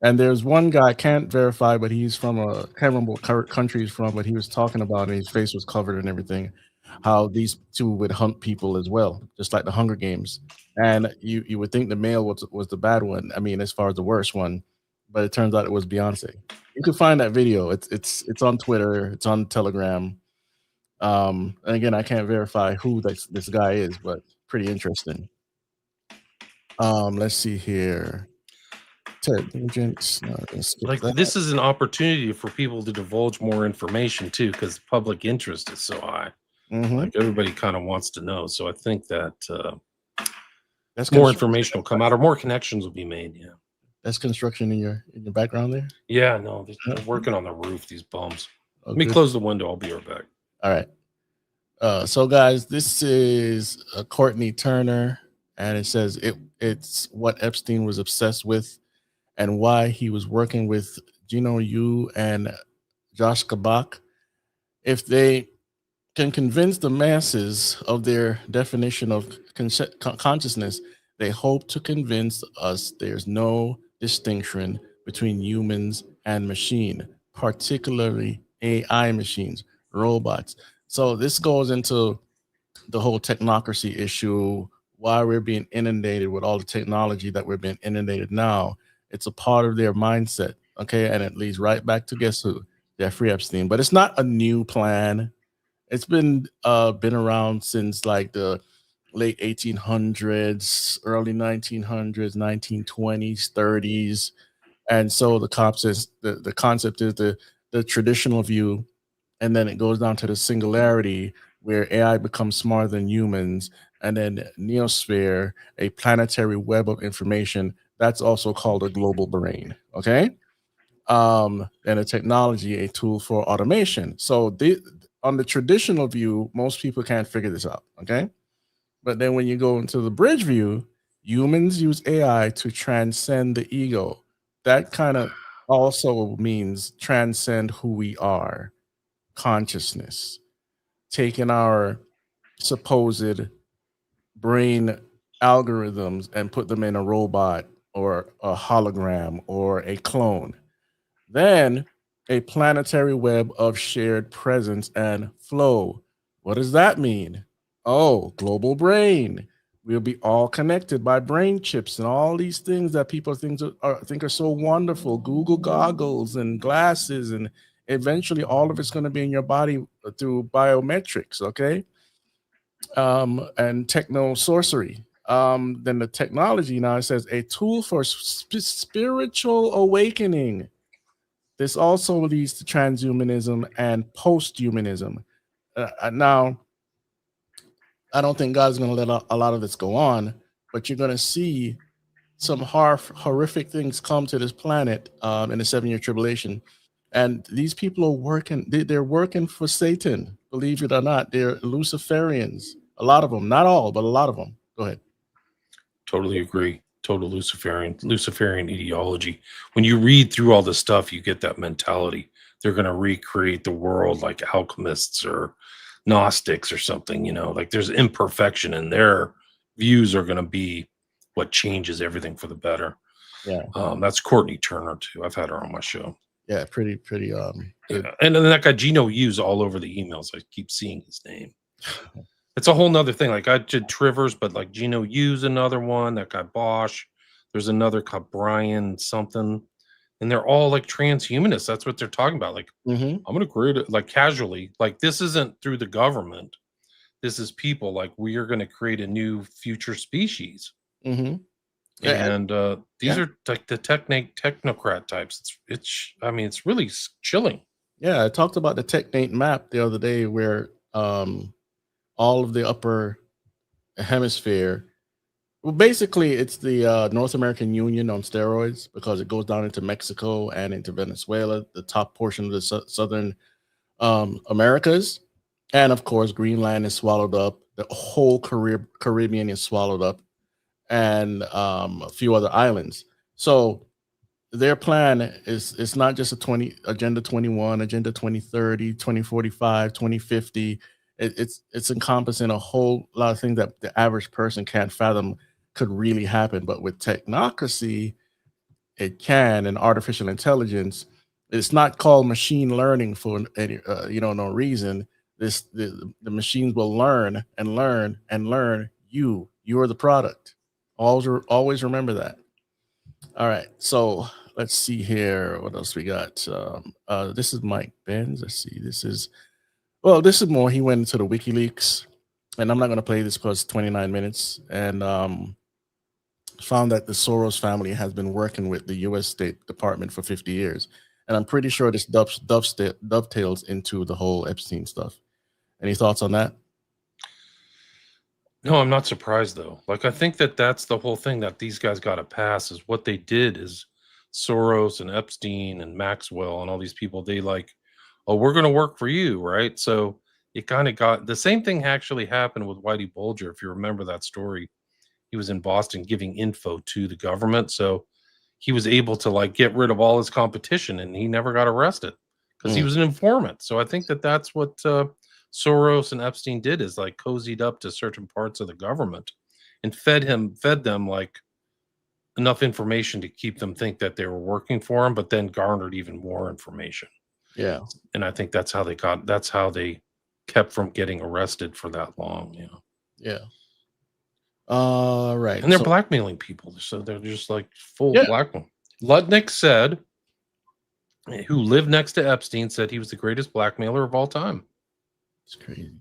B: And there's one guy I can't verify, but he's from can't remember what country he's from, but he was talking about, and his face was covered and everything, how these two would hunt people as well, just like the Hunger Games. And you would think the male was the bad one. I mean, as far as the worst one, but it turns out it was Beyonce. You can find that video. It's on Twitter. It's on Telegram. And again, I can't verify who this guy is, but pretty interesting. Let's see here.
C: Like, this is an opportunity for people to divulge more information too, because public interest is so high. Like, everybody kind of wants to know. So I think that that's more information will come out, or more connections will be made. Yeah,
B: That's construction in your background there.
C: Yeah, no, they're working on the roof. These bums. Let me
B: Okay.
C: close the window. I'll be right back.
B: All right. So guys, this is Courtney Turner, and it says it's what Epstein was obsessed with, and why he was working with Gino Yu and Josh Kabak. If they can convince the masses of their definition of consciousness, they hope to convince us there's no distinction between humans and machine, particularly AI machines, robots. So this goes into the whole technocracy issue, why we're being inundated with all the technology that we're being inundated now. It's a part of their mindset, okay? And it leads right back to guess who? Jeffrey Epstein. But it's not a new plan. It's been around since like the late 1800s, early 1900s, 1920s, 30s. And so the concept is the traditional view, and then it goes down to the singularity where AI becomes smarter than humans, and then neosphere, a planetary web of information, that's also called a global brain. Okay. And a technology, a tool for automation. So on the traditional view, most people can't figure this out. Okay. But then when you go into the bridge view, humans use AI to transcend the ego. That kind of also means transcend who we are, consciousness, taking our supposed brain algorithms and put them in a robot or a hologram or a clone. Then a planetary web of shared presence and flow. What does that mean? Oh, global brain. We'll be all connected by brain chips and all these things that people think are so wonderful. Google goggles and glasses, and eventually all of it's going to be in your body through biometrics. Okay. And techno sorcery. Then the technology now, it says a tool for spiritual awakening. This also leads to transhumanism and post-humanism. Now, I don't think God's going to let a lot of this go on, but you're going to see some horrific things come to this planet in the 7-year tribulation. And these people are working, they're working for Satan, believe it or not. They're Luciferians. A lot of them, not all, but a lot of them. Go ahead.
C: Totally agree. Total Luciferian ideology. When you read through all this stuff, you get that mentality. They're going to recreate the world like alchemists or Gnostics or something, like there's imperfection, and their views are going to be what changes everything for the better.
B: Yeah.
C: That's Courtney Turner too. I've had her on my show.
B: Yeah, pretty
C: yeah. And then that guy Gino Hughes all over the emails. I keep seeing his name. It's a whole nother thing. Like I did Trivers, but like Gino Hughes, another one, that guy Bosch, there's another guy Brian something, and they're all like transhumanists. That's what they're talking about. Like, I'm going to create it like casually, like this isn't through the government. This is people, like we are going to create a new future species. And these are like the technocrat types. It's really chilling.
B: Yeah, I talked about the Technate map the other day, where all of the upper hemisphere, well, basically it's the North American Union on steroids, because it goes down into Mexico and into Venezuela, the top portion of the southern Americas. And of course, Greenland is swallowed up. The whole Caribbean is swallowed up, and a few other islands. So their plan is, it's not just Agenda 21, Agenda 2030, 2045, 2050. It's encompassing a whole lot of things that the average person can't fathom could really happen. But with technocracy, it can, and artificial intelligence, it's not called machine learning for any no reason. The machines will learn and learn and learn. You are the product. Always remember that. All right, so let's see here. What else we got? This is Mike Benz. Let's see. This is more. He went into the WikiLeaks, and I'm not going to play this because it's 29 minutes, and found that the Soros family has been working with the U.S. State Department for 50 years. And I'm pretty sure this dovetails into the whole Epstein stuff. Any thoughts on that?
C: No, I'm not surprised though. Like, I think that that's the whole thing that these guys got to pass, is what they did is Soros and Epstein and Maxwell and all these people, they like, oh, we're going to work for you, right? So it kind of got the same thing actually happened with Whitey Bulger. If you remember that story, he was in Boston giving info to the government. So he was able to like get rid of all his competition and he never got arrested because he was an informant. So I think that that's what Soros and Epstein did, is like cozied up to certain parts of the government and fed them like enough information to keep them think that they were working for him, but then garnered even more information.
B: Yeah.
C: And I think that's how they kept from getting arrested for that long, you know.
B: Yeah. Right.
C: And they're
B: So-
C: blackmailing people. So they're just like full
B: Yeah.
C: blackmail. Lutnick said, who lived next to Epstein, said he was the greatest blackmailer of all time.
B: It's crazy.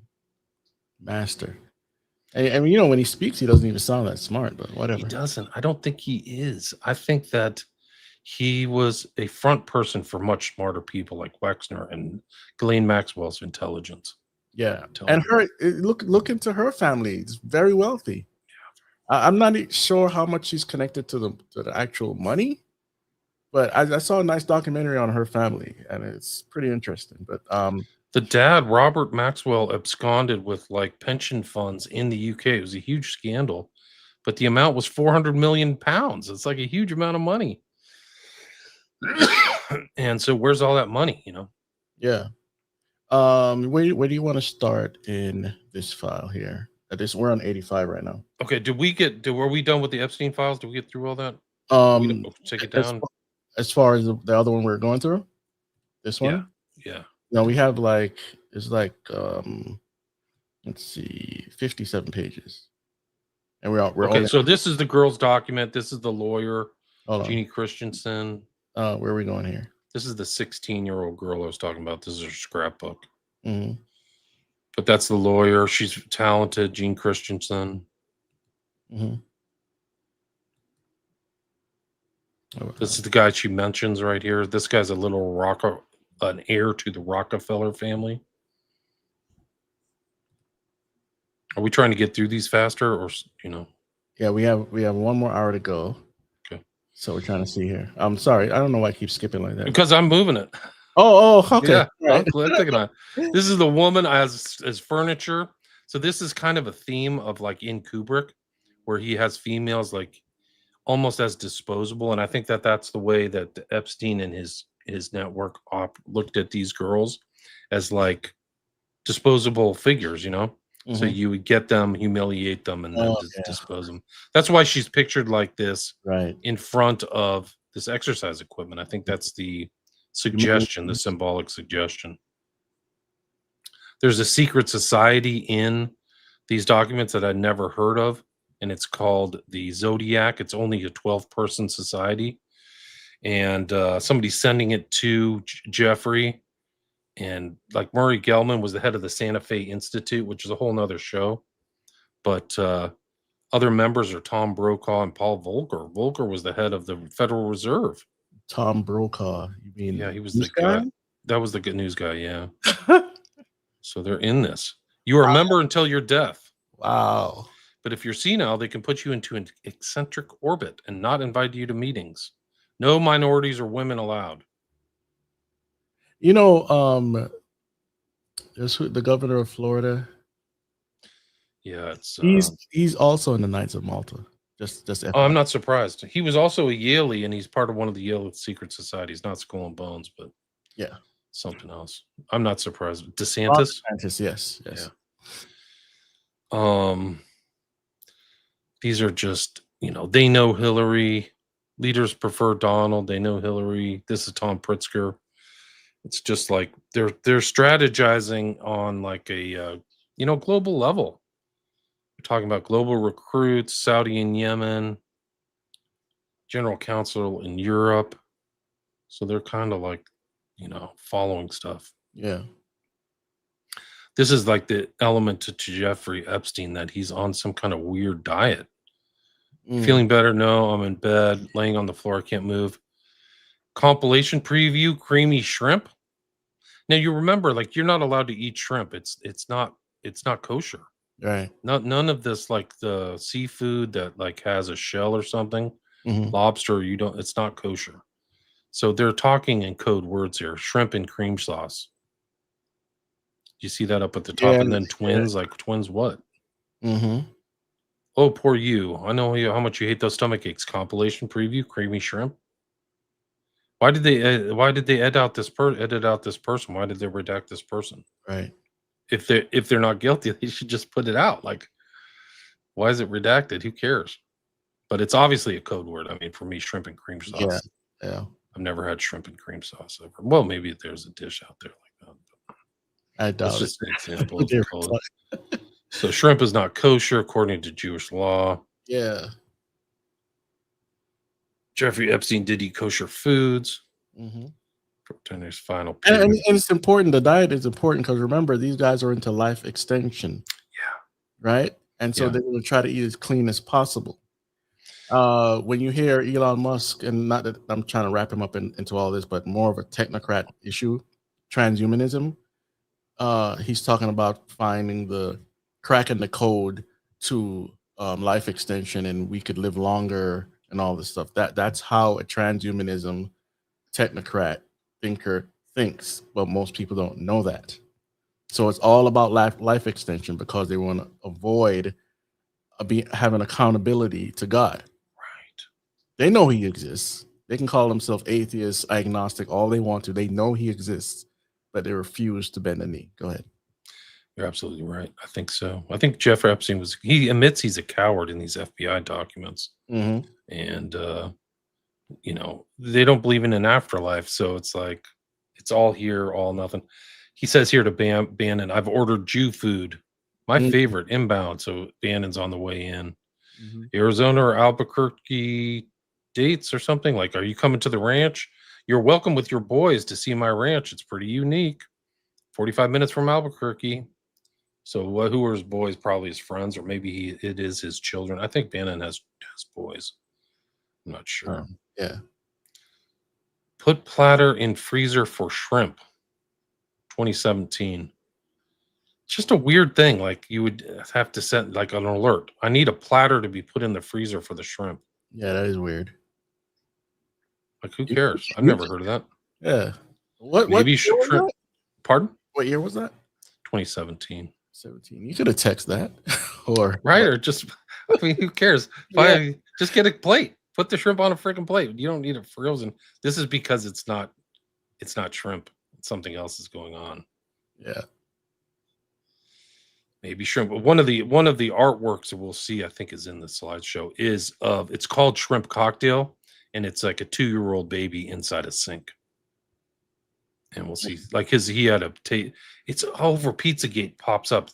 B: Master. I mean, you know, when he speaks, he doesn't even sound that smart, but whatever.
C: He doesn't. I don't think he is. I think that he was a front person for much smarter people like Wexner and Ghislaine Maxwell's intelligence.
B: Yeah. And her, look into her family. It's very wealthy. I'm not sure how much she's connected to the actual money, but I saw a nice documentary on her family, and it's pretty interesting. But
C: the dad, Robert Maxwell, absconded with like pension funds in the UK. It was a huge scandal, but the amount was 400 million pounds. It's like a huge amount of money. And so where's all that money, you know?
B: Yeah. Where do you want to start in this file here? We're on 85 right now.
C: Okay, were we done with the Epstein files? Did we get through all that? Take it down.
B: As far as the other one we're going through, this one.
C: Yeah.
B: No, we have let's see, 57 pages, and we're
C: okay.
B: only,
C: So this is the girl's document. This is the lawyer,
B: hold on.
C: Jeannie Christensen.
B: Where are we going here?
C: This is the 16-year-old girl I was talking about. This is her scrapbook.
B: Mm-hmm.
C: But that's the lawyer. She's talented, Jean Christensen.
B: Mm-hmm.
C: This is the guy she mentions right here. This guy's a little an heir to the Rockefeller family. Are we trying to get through these faster, or you know?
B: Yeah, we have 1 more hour to go.
C: Okay.
B: So we're trying to see here. I'm sorry, I don't know why I keep skipping like that.
C: Because I'm moving it.
B: Oh, okay.
C: Yeah,
B: Right.
C: I'm thinking about it. This is the woman as furniture. So this is kind of a theme of like in Kubrick, where he has females like almost as disposable, and I think that that's the way that Epstein and his network looked at these girls, as like disposable figures, you know. Mm-hmm. So you would get them, humiliate them, and then dispose them. That's why she's pictured like this,
B: right,
C: in front of this exercise equipment. I think that's the suggestion, the symbolic suggestion. There's a secret society in these documents that I'd never heard of, and it's called the Zodiac. It's only a 12-person society, and somebody's sending it to Jeffrey, and like Murray Gell-Mann was the head of the Santa Fe Institute, which is a whole nother show, but other members are Tom Brokaw and Paul Volcker. Volcker was the head of the Federal Reserve.
B: Tom Brokaw, you mean?
C: Yeah, he was the guy. That was the good news guy. Yeah. So they're in this. You are a member until your death.
B: Wow.
C: But if you're senile, they can put you into an eccentric orbit and not invite you to meetings. No minorities or women allowed.
B: You know, the governor of Florida.
C: Yeah, it's
B: he's also in the Knights of Malta. Just
C: oh, I'm not surprised. He was also a Yaley, and he's part of one of the Yale secret societies. Not Skull and Bones, but
B: yeah,
C: something else. I'm not surprised. DeSantis.
B: DeSantis, yes.
C: Yeah. These are just, you know, they know Hillary. Leaders prefer Donald. They know Hillary. This is Tom Pritzker. It's just like they're strategizing on like a global level. We're talking about global recruits, Saudi and Yemen, general counsel in Europe. So they're kind of like, you know, following stuff.
B: Yeah.
C: This is like the element to Jeffrey Epstein, that he's on some kind of weird diet. Feeling better? No, I'm in bed, laying on the floor, I can't move. Compilation preview, creamy shrimp. Now you remember, like, you're not allowed to eat shrimp. It's not kosher.
B: Right.
C: None of this, like the seafood that like has a shell or something, lobster, it's not kosher. So they're talking in code words here: shrimp and cream sauce. You see that up at the top,
B: Yeah,
C: and then twins, like twins what?
B: Mm-hmm.
C: Oh, poor you. I know how much you hate those stomach aches. Compilation preview, creamy shrimp. Why did they edit out this person? Why did they redact this person?
B: Right.
C: If they're not guilty, they should just put it out. Like, why is it redacted? Who cares? But it's obviously a code word. I mean, for me, shrimp and cream sauce.
B: Yeah. Yeah.
C: I've never had shrimp and cream sauce ever. Well, maybe there's a dish out there like that.
B: I
C: That's
B: doubt it.
C: just an example of the code. So shrimp is not kosher according to Jewish law.
B: Yeah.
C: Jeffrey Epstein did eat kosher foods.
B: Mm-hmm.
C: There's final.
B: And it's important. The diet is important because remember, these guys are into life extension.
C: Yeah.
B: Right. And so they're going to try to eat as clean as possible. When you hear Elon Musk, and not that I'm trying to wrap him up into all this, but more of a technocrat issue, transhumanism, he's talking about finding the crack in the code to life extension, and we could live longer and all this stuff. That's how a transhumanism technocrat thinker thinks, but most people don't know that. So it's all about life extension because they want to avoid having accountability to God.
C: Right.
B: They know he exists. They can call themselves atheists, agnostic, all they want to. They know he exists, but they refuse to bend the knee. Go ahead.
C: You're absolutely right. I think so. I think Jeffrey Epstein he admits he's a coward in these FBI documents.
B: Mm-hmm.
C: And, they don't believe in an afterlife. So it's like, it's all here, all nothing. He says here to Bannon, I've ordered Jew food, my favorite inbound. So Bannon's on the way in.
B: Mm-hmm.
C: Arizona or Albuquerque dates or something. Like, are you coming to the ranch? You're welcome with your boys to see my ranch. It's pretty unique. 45 minutes from Albuquerque. So who are his boys? Probably his friends, or maybe it is his children. I think Bannon has boys. I'm not sure.
B: Yeah.
C: Put platter in freezer for shrimp. 2017. Just a weird thing. Like you would have to set like an alert. I need a platter to be put in the freezer for the shrimp.
B: Yeah, that is weird.
C: Like who cares? I've never heard of that.
B: Yeah. What
C: shrimp? Pardon?
B: What year was that?
C: 2017.
B: 17. You could have texted that, or
C: or just. I mean, who cares? Just get a plate. Put the shrimp on a freaking plate. You don't need it frozen. This is because it's not shrimp. Something else is going on.
B: Yeah.
C: Maybe shrimp. But one of the artworks that we'll see, I think, is in the slideshow. It's called Shrimp Cocktail, and it's like a 2-year-old baby inside a sink. And we'll see. Like he had a taste. It's over Pizzagate pops up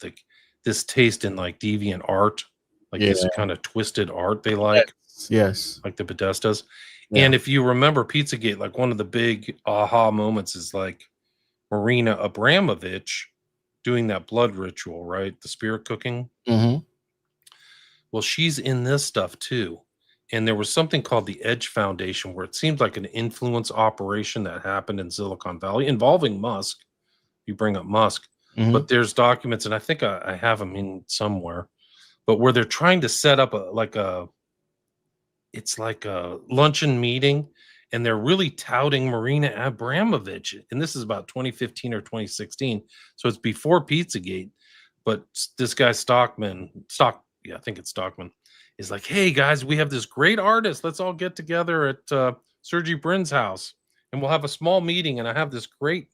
C: this taste in like deviant art, like this kind of twisted art they like.
B: Yes.
C: Like the Podestas.
B: Yeah.
C: And if you remember Pizzagate, like one of the big aha moments is like Marina Abramovich doing that blood ritual, right? The spirit cooking.
B: Mm-hmm.
C: Well, she's in this stuff too. And there was something called the Edge Foundation where it seemed like an influence operation that happened in Silicon Valley involving Musk. You bring up Musk, but there's documents, and I think I have them in somewhere, but where they're trying to set up it's like a luncheon meeting, and they're really touting Marina Abramovich. And this is about 2015 or 2016. So it's before Pizzagate. But this guy Stockman, I think it's Stockman, is like, hey, guys, we have this great artist. Let's all get together at Sergey Brin's house, and we'll have a small meeting, and I have this great,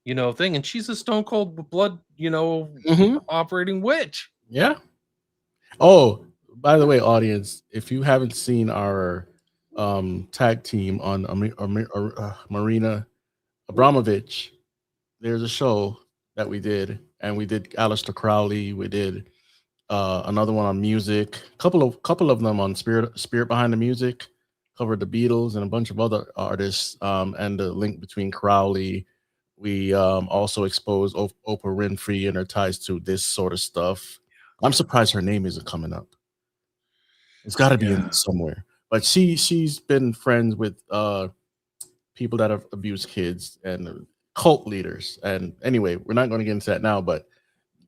C: thing. And she's a stone cold blood, operating witch.
B: Yeah. Oh, by the way, audience, if you haven't seen our tag team on Marina Abramovich, there's a show that we did, and we did Aleister Crowley. We did another one on music. Couple of them on Spirit Behind the Music. Covered the Beatles and a bunch of other artists, and the link between Crowley. We also exposed Oprah Winfrey and her ties to this sort of stuff. I'm surprised her name isn't coming up. It's got to be in somewhere. But she's been friends with people that have abused kids and cult leaders. And anyway, we're not going to get into that now, but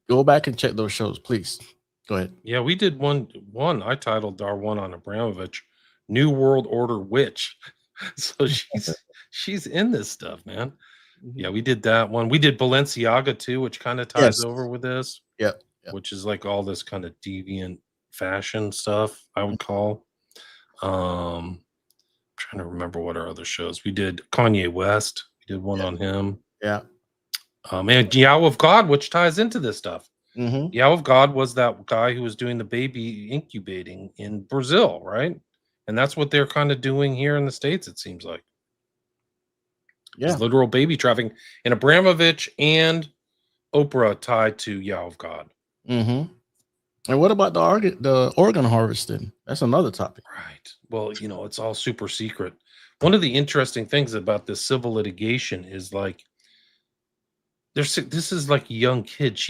B: go back and check those shows, please. Go ahead.
C: Yeah, we did one. I titled our one on Abramovich, New World Order Witch. So She's in this stuff, man.
B: Mhm.
C: Yeah, we did that one. We did Balenciaga too, which kind of ties
B: Yes.
C: over with this,
B: Yep. Yep.
C: which is like all this kind of deviant fashion stuff, I would call. Trying to remember what our other shows. We did Kanye West. We did one on him.
B: Yeah.
C: And Yao of God, which ties into this stuff.
B: Mm-hmm.
C: Yao of God was that guy who was doing the baby incubating in Brazil, right? And that's what they're kind of doing here in the States, it seems like.
B: Yeah.
C: It's literal baby trafficking. And Abramovich and Oprah tied to Yao of God.
B: Mm-hmm. And what about the organ harvesting? That's another topic.
C: Right. Well, it's all super secret. One of the interesting things about this civil litigation is like, this is like a young kid.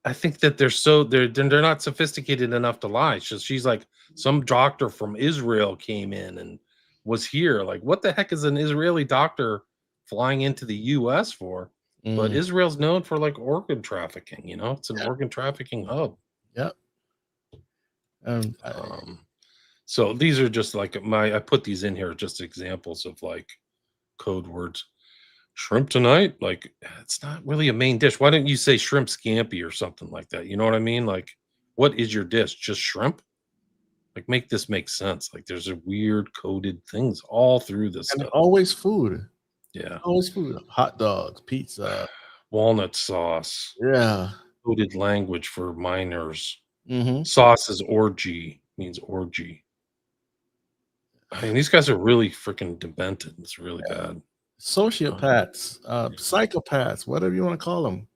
C: I think that they're not sophisticated enough to lie. She's like, some doctor from Israel came in and was here. Like, what the heck is an Israeli doctor flying into the US for? But Israel's known for like organ trafficking, it's an organ trafficking hub.
B: Yep.
C: So these are just like I put these in here just examples of like code words. Shrimp tonight, like it's not really a main dish. Why don't you say shrimp scampi or something like that? You know what I mean? Like, what is your dish? Just shrimp? Like, make this make sense. Like, there's a weird coded things all through this
B: And
C: stuff.
B: always food.
C: Yeah.
B: Always food. Hot dogs, pizza,
C: walnut sauce.
B: Yeah.
C: Coded language for minors.
B: Mm-hmm.
C: Sauce is orgy, means orgy. I mean, these guys are really freaking demented. It's really bad.
B: Sociopaths, psychopaths, whatever you want to call them.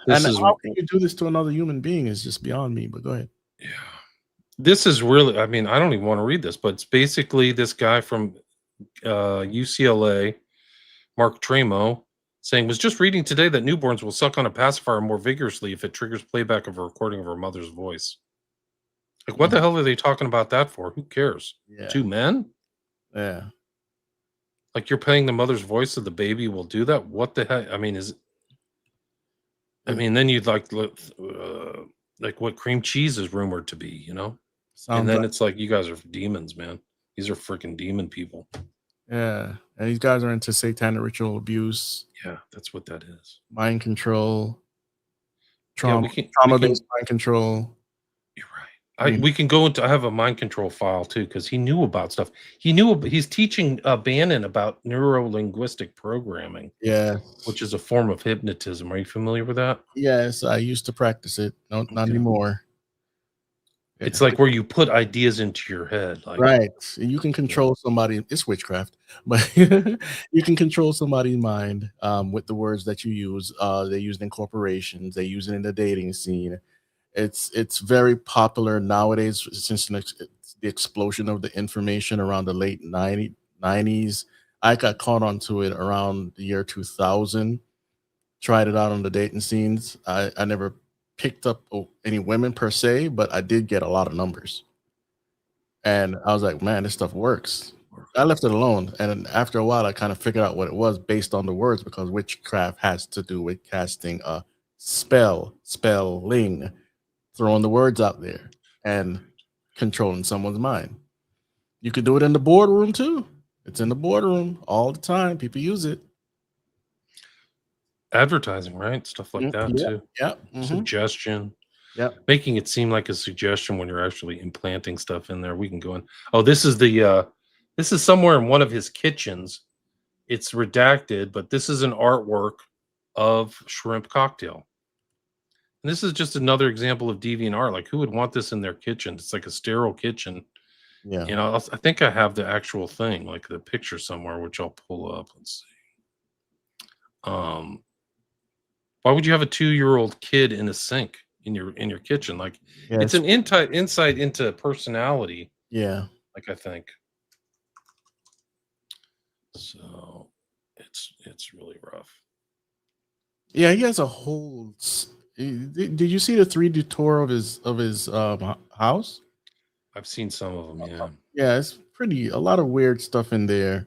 C: This
B: And
C: is-
B: how can you do this to another human being is just beyond me, but go ahead.
C: Yeah. This is really, I mean, I don't even want to read this, but it's basically this guy from UCLA, Mark Tremo, saying, was just reading today that newborns will suck on a pacifier more vigorously if it triggers playback of a recording of her mother's voice. Like, what the hell are they talking about that for? Who cares?
B: Yeah.
C: 2 men?
B: Yeah.
C: Like, you're paying the mother's voice so the baby will do that? What the heck? I mean, then you'd like what cream cheese is rumored to be, you know? And then it's like, you guys are demons, man. These are freaking demon people.
B: Yeah. And these guys are into satanic ritual abuse.
C: Yeah, that's what that is.
B: Mind control.
C: Yeah, we
B: Trauma-based mind control.
C: We can go into. I have a mind control file too because he knew about stuff. He's teaching Bannon about neuro-linguistic programming.
B: Yeah,
C: which is a form of hypnotism. Are you familiar with that?
B: Yes, I used to practice it. No, not anymore.
C: It's like where you put ideas into your head. Like,
B: right. You can control somebody. It's witchcraft, but you can control somebody's mind with the words that you use. They use it in corporations. They use it in the dating scene. It's very popular nowadays since the explosion of the information around the late 90s. I got caught onto it around the year 2000. Tried it out on the dating scenes. I never picked up any women per se, but I did get a lot of numbers. And I was like, man, this stuff works. I left it alone. And after a while, I kind of figured out what it was based on the words, because witchcraft has to do with casting a spelling, throwing the words out there and controlling someone's mind. You could do it in the boardroom too. It's in the boardroom all the time. People use it.
C: advertising, right? Stuff like that too.
B: Yeah.
C: Suggestion.
B: Yeah.
C: Making it seem like a suggestion when you're actually implanting stuff in there. We can go in. Oh, this is somewhere in one of his kitchens. It's redacted, but this is an artwork of shrimp cocktail. And this is just another example of deviant art. Like, who would want this in their kitchen? It's like a sterile kitchen.
B: Yeah.
C: You know, I think I have the actual thing, like the picture somewhere, which I'll pull up. Let's see. Why would you have a 2-year-old kid in a sink in your kitchen? Like, it's an insight into personality.
B: Yeah.
C: Like, I think. So it's really rough.
B: Yeah, he has a whole. Did you see the 3D tour of his house?
C: I've seen some of them. Yeah.
B: Yeah, it's a lot of weird stuff in there.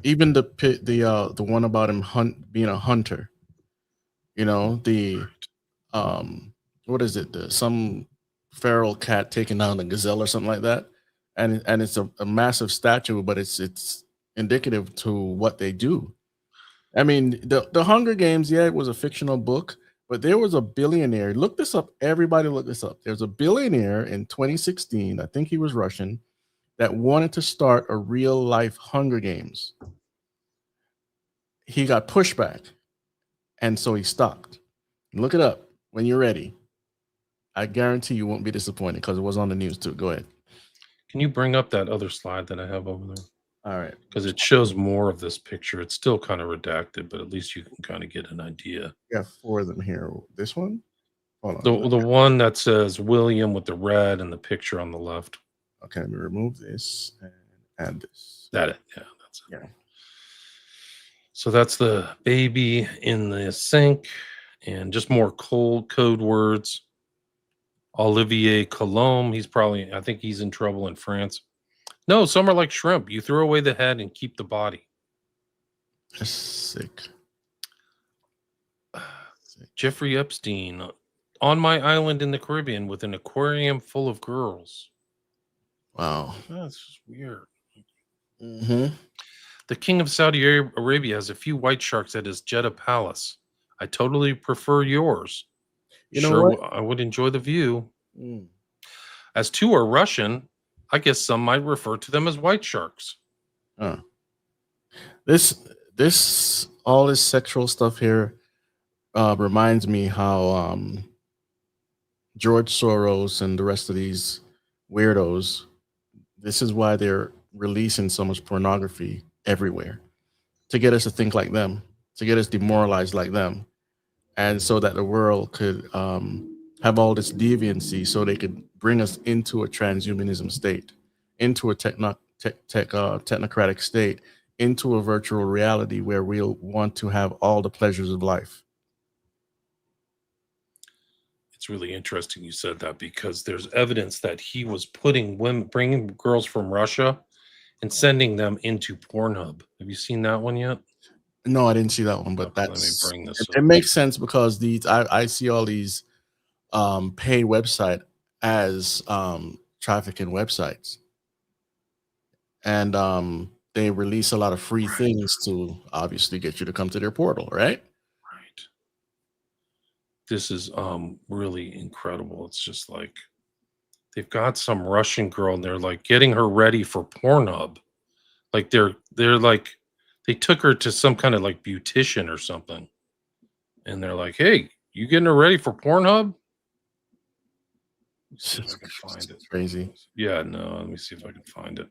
B: Even the one about him being a hunter. You know, what is it? Some feral cat taking down a gazelle or something like that, and it's a massive statue, but it's indicative to what they do. I mean, the Hunger Games, yeah, it was a fictional book, but there was a billionaire. Look this up. Everybody look this up. There's a billionaire in 2016, I think he was Russian, that wanted to start a real life Hunger Games. He got pushback, and so he stopped. Look it up when you're ready. I guarantee you won't be disappointed because it was on the news too. Go ahead.
C: Can you bring up that other slide that I have over there?
B: All right.
C: Because it shows more of this picture. It's still kind of redacted, but at least you can kind of get an idea.
B: We got 4 of them here. This one? Hold
C: on. The one that says William with the red and the picture on the left.
B: Okay, let me remove this and add this.
C: That it. Yeah, that's it.
B: Yeah.
C: So that's the baby in the sink, and just more cold code words. Olivier Colombe, I think he's in trouble in France. No, some are like shrimp. You throw away the head and keep the body.
B: That's sick.
C: Jeffrey Epstein, on my island in the Caribbean with an aquarium full of girls.
B: Wow.
C: That's just weird.
B: Mm-hmm.
C: The king of Saudi Arabia has a few white sharks at his Jeddah palace. I totally prefer yours.
B: You know what?
C: I would enjoy the view.
B: Mm.
C: As 2 are Russian, I guess some might refer to them as white sharks.
B: All this sexual stuff here reminds me how George Soros and the rest of these weirdos, this is why they're releasing so much pornography everywhere, to get us to think like them, to get us demoralized like them, and so that the world could have all this deviancy, so they could bring us into a transhumanism state, into a technocratic state, into a virtual reality where we'll want to have all the pleasures of life.
C: It's really interesting you said that, because there's evidence that he was bringing girls from Russia and sending them into Pornhub. Have you seen that one yet?
B: No, I didn't see that one, but
C: Okay, let me
B: that's
C: bring this
B: it
C: up.
B: makes sense, because I see all these paid website as trafficking websites, and they release a lot of free things to obviously get you to come to their portal, right?
C: Right. This is really incredible. It's just like they've got some Russian girl and they're like getting her ready for Pornhub. Like they're like, they took her to some kind of like beautician or something, and they're like, "Hey, you getting her ready for Pornhub?" Let's see if I can find it.
B: Crazy.
C: Yeah, no, let me see if I can find it.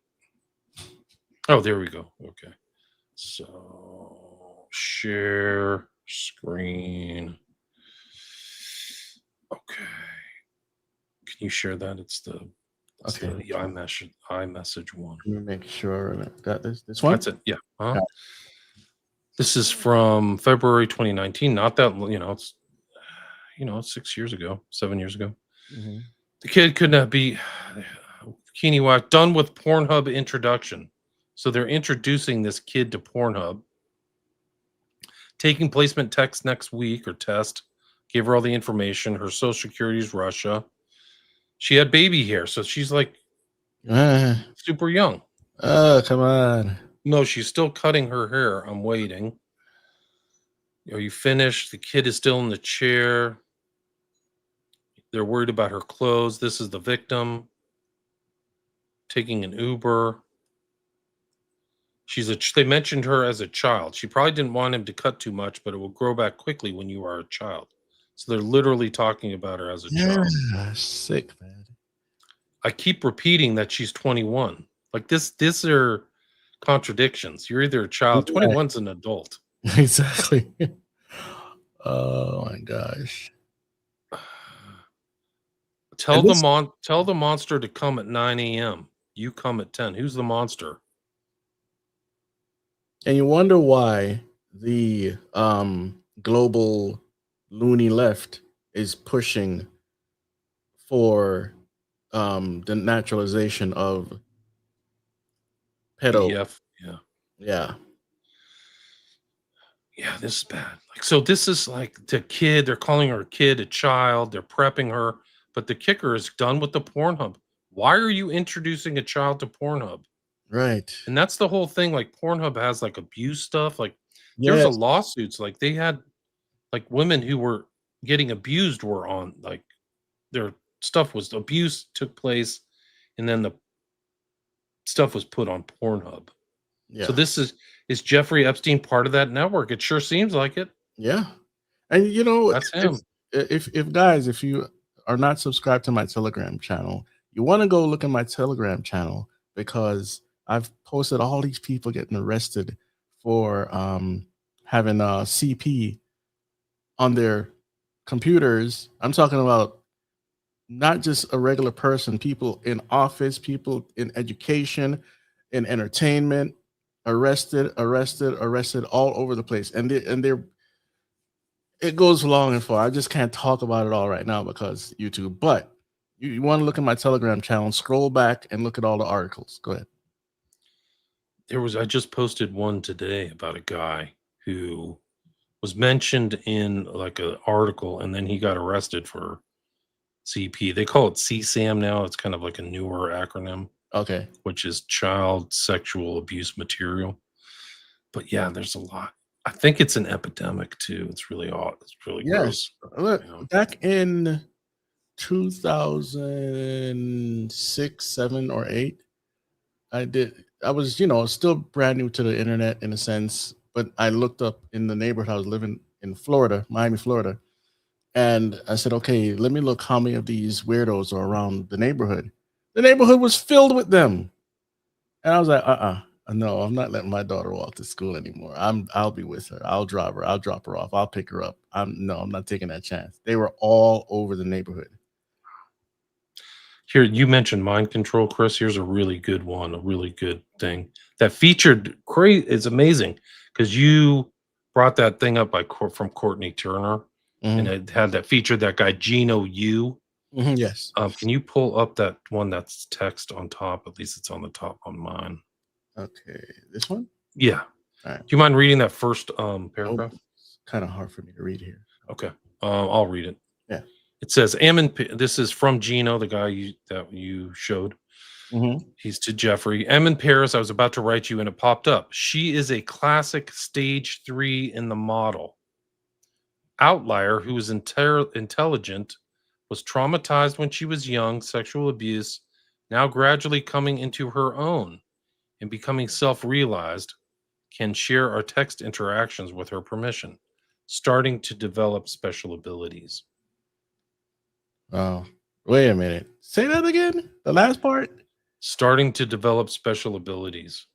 C: Oh, there we go. Okay. So share screen. Okay. Can you share that? It's the iMessage one.
B: Let me make sure I got this one.
C: That's it. Yeah. This is from February 2019. Not that, it's 6 years ago, 7 years ago.
B: Mm-hmm.
C: The kid could not be bikini wax done with Pornhub introduction. So they're introducing this kid to Pornhub. Taking placement text next week, or test. Gave her all the information. Her social security is Russia. She had baby hair, so she's like super young.
B: Oh, come on.
C: No, she's still cutting her hair. I'm waiting. Are you finished? The kid is still in the chair. They're worried about her clothes. This is the victim taking an Uber. They mentioned her as a child. She probably didn't want him to cut too much, but it will grow back quickly when you are a child. So they're literally talking about her as a child.
B: Sick, man.
C: I keep repeating that she's 21. Like this are contradictions. You're either a child, 21's an adult.
B: Exactly. Oh my gosh.
C: Tell the monster to come at 9 a.m. You come at 10. Who's the monster?
B: And you wonder why the global loony left is pushing for the naturalization of pedo. Yeah. Yeah, this is bad. Like, so this is like the kid, they're calling her a kid, a child, they're prepping her, but the kicker is done with the Pornhub.
C: Why are you introducing a child to Pornhub?
B: Right.
C: And that's the whole thing. Like Pornhub has like abuse stuff. Like there's a
B: Yes.
C: lawsuits. Like they had like women who were getting abused were on like their stuff was abuse took place, and then the stuff was put on Pornhub.
B: Yeah.
C: So this is Jeffrey Epstein part of that network? It sure seems like it.
B: Yeah. And you know,
C: That's him.
B: if guys, if you are not subscribed to my Telegram channel, you want to go look at my Telegram channel, because I've posted all these people getting arrested for having a CP on their computers. I'm talking about not just a regular person, people in office, people in education, in entertainment, arrested all over the place. And they're it goes long and far. I just can't talk about it all right now because YouTube. But you want to look at my Telegram channel, scroll back and look at all the articles. Go ahead.
C: I just posted one today about a guy who was mentioned in like an article, and then he got arrested for CP. They call it CSAM now. It's kind of like a newer acronym.
B: Okay.
C: Which is child sexual abuse material. But yeah, there's a lot. I think it's an epidemic too. It's really odd. It's really gross.
B: Look, back in 2006, 7 or 8, I was, still brand new to the internet in a sense, but I looked up in the neighborhood. I was living in Florida, Miami, Florida. And I said, okay, let me look how many of these weirdos are around the neighborhood. The neighborhood was filled with them. And I was like, no, I'm not letting my daughter walk to school anymore. I'll be with her. I'll drive her. I'll drop her off. I'll pick her up. I'm not taking that chance. They were all over the neighborhood.
C: Here, you mentioned mind control, Chris. Here's a really good one, a really good thing that featured is amazing, because you brought that thing up from Courtney Turner, and it had that featured that guy Gino Yu.
B: Yes.
C: Can you pull up that one that's text on top? At least it's on the top on mine.
B: Okay, this one.
C: Yeah.
B: All right.
C: Do you mind reading that first paragraph?
B: It's kind of hard for me to read here.
C: Okay, I'll read it.
B: Yeah.
C: It says, this is from Gino, the guy that you showed. He's to Jeffrey. M in Paris, I was about to write you and it popped up. She is a classic stage 3 in the model. Outlier who is intelligent, was traumatized when she was young, sexual abuse, now gradually coming into her own and becoming self-realized, can share our text interactions with her permission, starting to develop special abilities.
B: Oh, wait a minute. Say that again. The last part.
C: Starting to develop special abilities.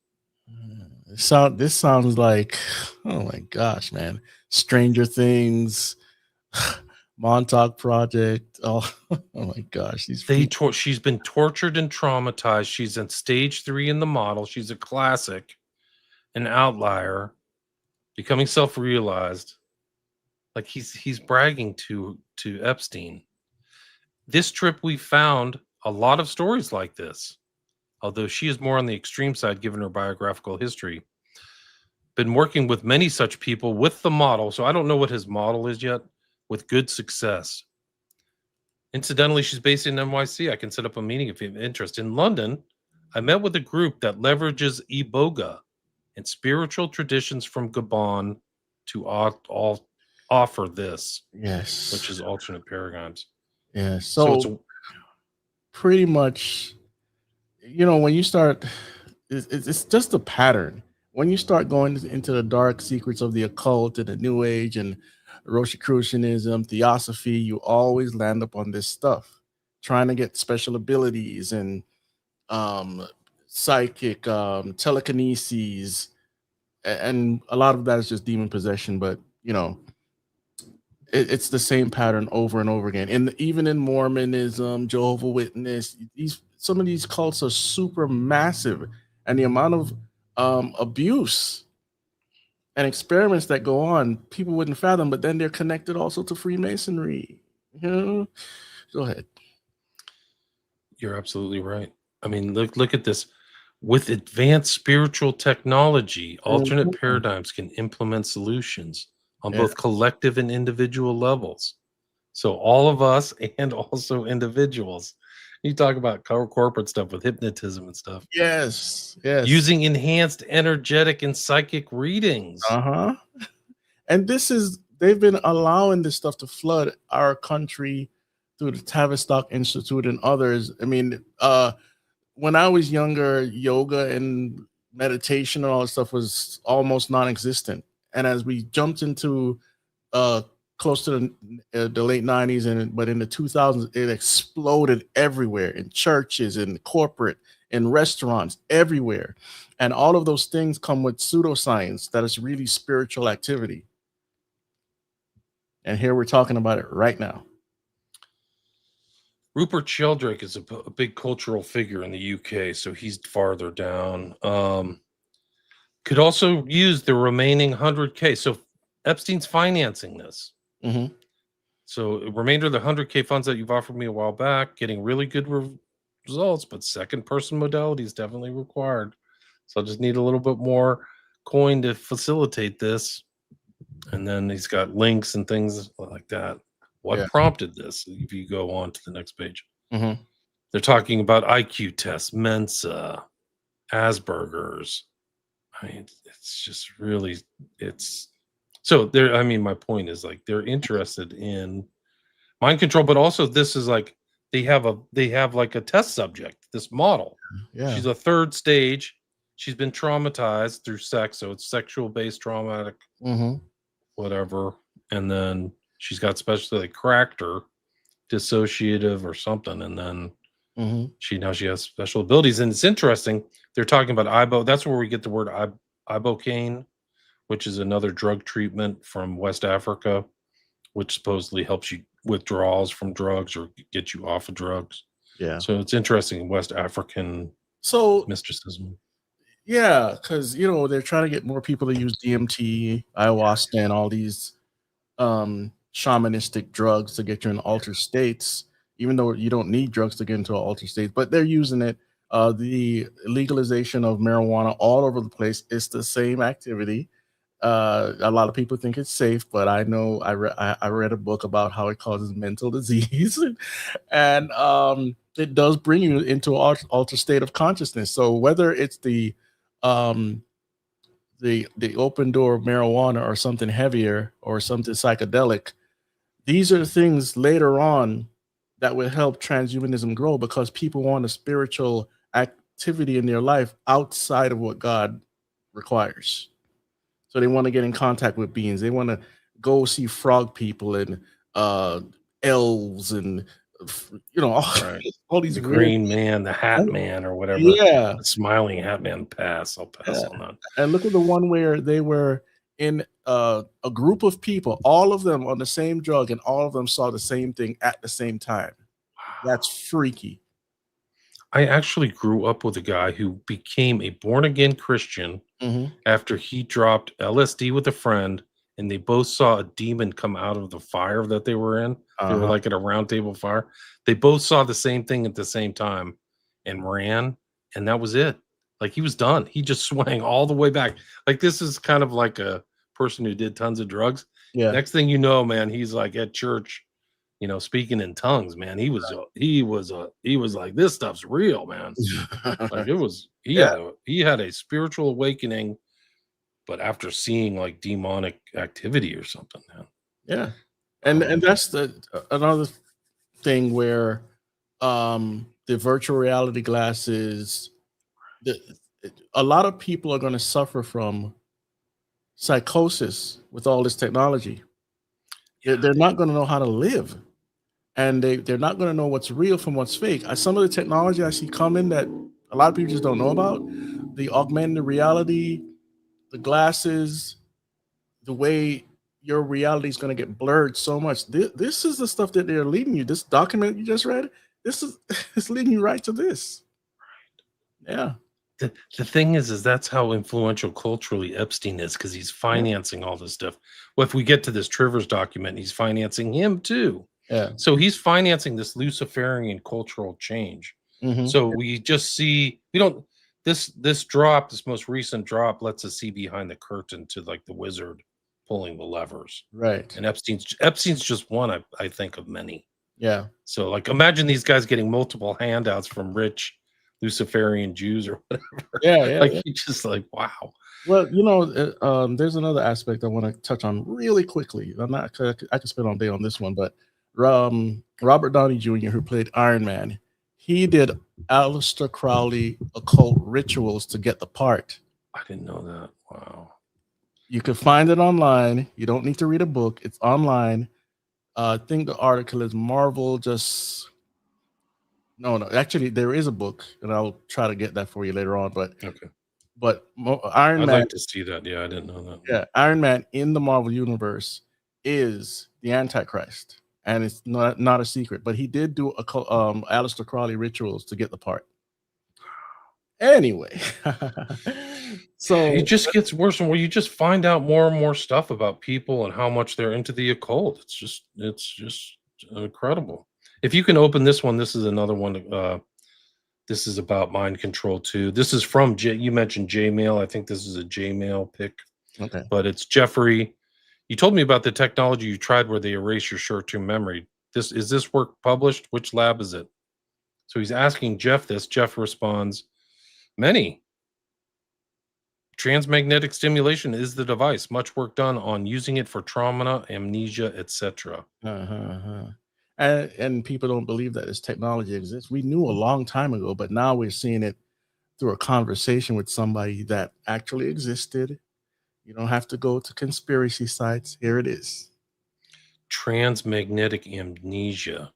B: This sounds like, oh my gosh, man. Stranger Things, Montauk Project. Oh my gosh.
C: She's been tortured and traumatized. She's in stage 3 in the model. She's a classic, an outlier, becoming self-realized. Like he's bragging to Epstein. This trip, we found a lot of stories like this, although she is more on the extreme side given her biographical history. Been working with many such people with the model, so I don't know what his model is yet, with good success. Incidentally, she's based in NYC. I can set up a meeting if you have interest. In London, I met with a group that leverages Iboga and spiritual traditions from Gabon to offer this.
B: Yes.
C: Which is alternate paradigms.
B: Yeah. So pretty much, when you start, it's just a pattern. When you start going into the dark secrets of the occult and the New Age and Rosicrucianism, Theosophy, you always land up on this stuff, trying to get special abilities and psychic, telekinesis, and a lot of that is just demon possession. But it's the same pattern over and over again. And even in Mormonism, Jehovah's Witness, some of these cults are super massive, and the amount of abuse and experiments that go on, people wouldn't fathom. But then they're connected also to Freemasonry. Go ahead.
C: You're absolutely right. I mean, look at this. With advanced spiritual technology, alternate paradigms can implement solutions on both collective and individual levels. So all of us and also individuals You talk about corporate stuff with hypnotism and stuff.
B: Yes, yes.
C: Using enhanced energetic and psychic readings.
B: Uh-huh. And they've been allowing this stuff to flood our country through the Tavistock Institute and others. I mean, when I was younger, yoga and meditation and all that stuff was almost non-existent. And as we jumped into close to the late 90s, but in the 2000s, it exploded everywhere, in churches, in corporate, in restaurants, everywhere. And all of those things come with pseudoscience that is really spiritual activity. And here we're talking about it right now.
C: Rupert Sheldrake is a big cultural figure in the UK, so he's farther down. Could also use the remaining 100K. So Epstein's financing this.
B: Mm-hmm.
C: So remainder of the 100K funds that you've offered me a while back, getting really good results, but second person modality is definitely required. So I just need a little bit more coin to facilitate this. And then he's got links and things like that. What prompted this? If you go on to the next page, they're talking about IQ tests, Mensa, Asperger's. I mean, it's just really, so there. I mean, my point is like they're interested in mind control, but also this is like they have like a test subject. This model, she's a third stage. She's been traumatized through sex, so it's sexual based traumatic, whatever, and then she's got specially cracked her, dissociative or something, and then she has special abilities. And it's interesting. They're talking about ibo. That's where we get the word ibocaine, which is another drug treatment from West Africa, which supposedly helps you withdrawals from drugs or get you off of drugs.
B: Yeah.
C: So it's interesting, West African mysticism.
B: Yeah, because they're trying to get more people to use DMT, ayahuasca, and all these shamanistic drugs to get you in altered states, even though you don't need drugs to get into an altered state, but they're using it. The legalization of marijuana all over the place is the same activity. A lot of people think it's safe, but I know I read a book about how it causes mental disease, and it does bring you into an altered state of consciousness. So whether it's the open door of marijuana or something heavier or something psychedelic, these are things later on that will help transhumanism grow, because people want a spiritual activity in their life outside of what God requires. So they want to get in contact with beings. They want to go see frog people and elves and all these
C: the green man, the hat man, or whatever.
B: Yeah,
C: the smiling hat man. I'll pass on that.
B: And look at the one where they were in a group of people, all of them on the same drug, and all of them saw the same thing at the same time. That's freaky.
C: I actually grew up with a guy who became a born-again Christian after he dropped LSD with a friend, and they both saw a demon come out of the fire that they were in. They were like at a round table fire. They both saw the same thing at the same time and ran, and that was it. Like, he was done. He just swang all the way back. Like, this is kind of like a person who did tons of drugs.
B: Yeah.
C: Next thing you know, man, he's like at church, speaking in tongues, man. He was like, this stuff's real, man. Like, he had a spiritual awakening, but after seeing like demonic activity or something, man.
B: Yeah. And that's another thing where the virtual reality glasses, a lot of people are going to suffer from psychosis with all this technology. They're not going to know how to live, and they're not going to know what's real from what's fake. Some of the technology I see coming that a lot of people just don't know about, the augmented reality, the glasses, the way your reality is going to get blurred so much. This is the stuff that they're leading you. This document you just read, it's leading you right to this. Right. Yeah.
C: The thing is that's how influential culturally Epstein is, because he's financing all this stuff. Well, if we get to this Trivers document, he's financing him too.
B: Yeah.
C: So he's financing this Luciferian cultural change. So we just see, this most recent drop lets us see behind the curtain to like the wizard pulling the levers.
B: Right.
C: And Epstein's just one, I think, of many.
B: Yeah.
C: So like imagine these guys getting multiple handouts from rich Luciferian Jews or whatever.
B: Yeah.
C: Like you just like, wow.
B: Well, there's another aspect I want to touch on really quickly. I could spend all day on this one, but Robert Downey Jr., who played Iron Man, he did Aleister Crowley occult rituals to get the part.
C: I didn't know that. Wow.
B: You can find it online. You don't need to read a book. It's online. I think the article is Marvel just... No, actually, there is a book, and I'll try to get that for you later on. But
C: okay.
B: But Iron
C: I'd
B: Man...
C: like to see that. Yeah, I didn't know that.
B: Yeah, Iron Man in the Marvel Universe is the Antichrist, and it's not a secret. But he did do Aleister Crowley rituals to get the part. Anyway, so
C: it just gets worse and worse. You just find out more and more stuff about people and how much they're into the occult. It's just incredible. If you can open this one, this is another one. This is about mind control too. This is from you mentioned J-Mail. I think this is a J-Mail pick.
B: Okay.
C: But it's Jeffrey. You told me about the technology you tried where they erase your short-term memory. Is this work published? Which lab is it? So he's asking Jeff this. Jeff responds, many. Transmagnetic stimulation is the device. Much work done on using it for trauma, amnesia, etc.
B: And people don't believe that this technology exists. We knew a long time ago, but now we're seeing it through a conversation with somebody that actually existed. You don't have to go to conspiracy sites. Here it is.
C: Transmagnetic amnesia.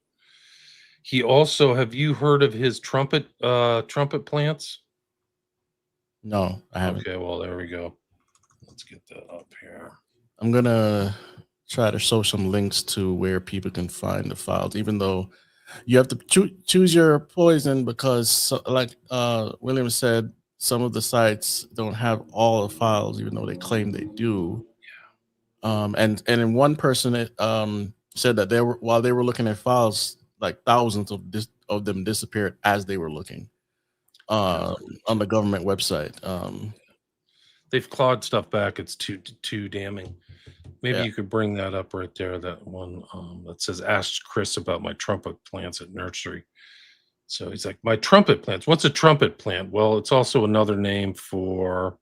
C: He also, have you heard of his trumpet plants?
B: No, I haven't.
C: Okay, well, there we go. Let's get that up here.
B: I'm gonna try to show some links to where people can find the files, even though you have to choose your poison, because like William said, some of the sites don't have all the files, even though they claim they do. Yeah. And in one person said that while they were looking at files, like thousands of them disappeared as they were looking on the government website.
C: They've clawed stuff back. It's too damning. Maybe you could bring that up right there. That one that says, "Ask Chris about my trumpet plants at nursery." So he's like, "My trumpet plants. What's a trumpet plant?" Well, it's also another name for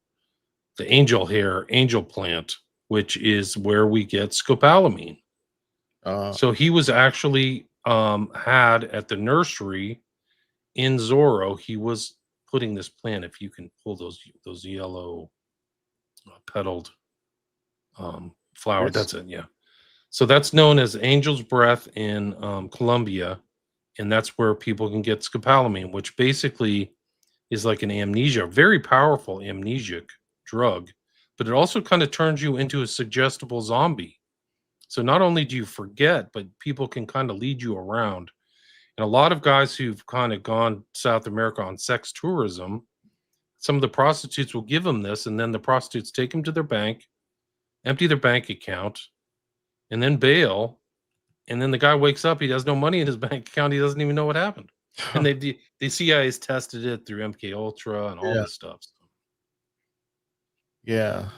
C: the angel plant, which is where we get scopolamine. So he was actually had at the nursery in Zorro. He was putting this plant. If you can pull those yellow petaled flower, that's it. Yeah. So that's known as angel's breath in Colombia, and that's where people can get scopolamine, which basically is like an amnesia, very powerful amnesic drug, but it also kind of turns you into a suggestible zombie. So not only do you forget, but people can kind of lead you around. And a lot of guys who've kind of gone South America on sex tourism, some of the prostitutes will give them this, and then the prostitutes take them to their bank, empty their bank account, and then bail. And then the guy wakes up, he has no money in his bank account, he doesn't even know what happened. And the CIA's tested it through MK Ultra and all this stuff.
B: Yeah.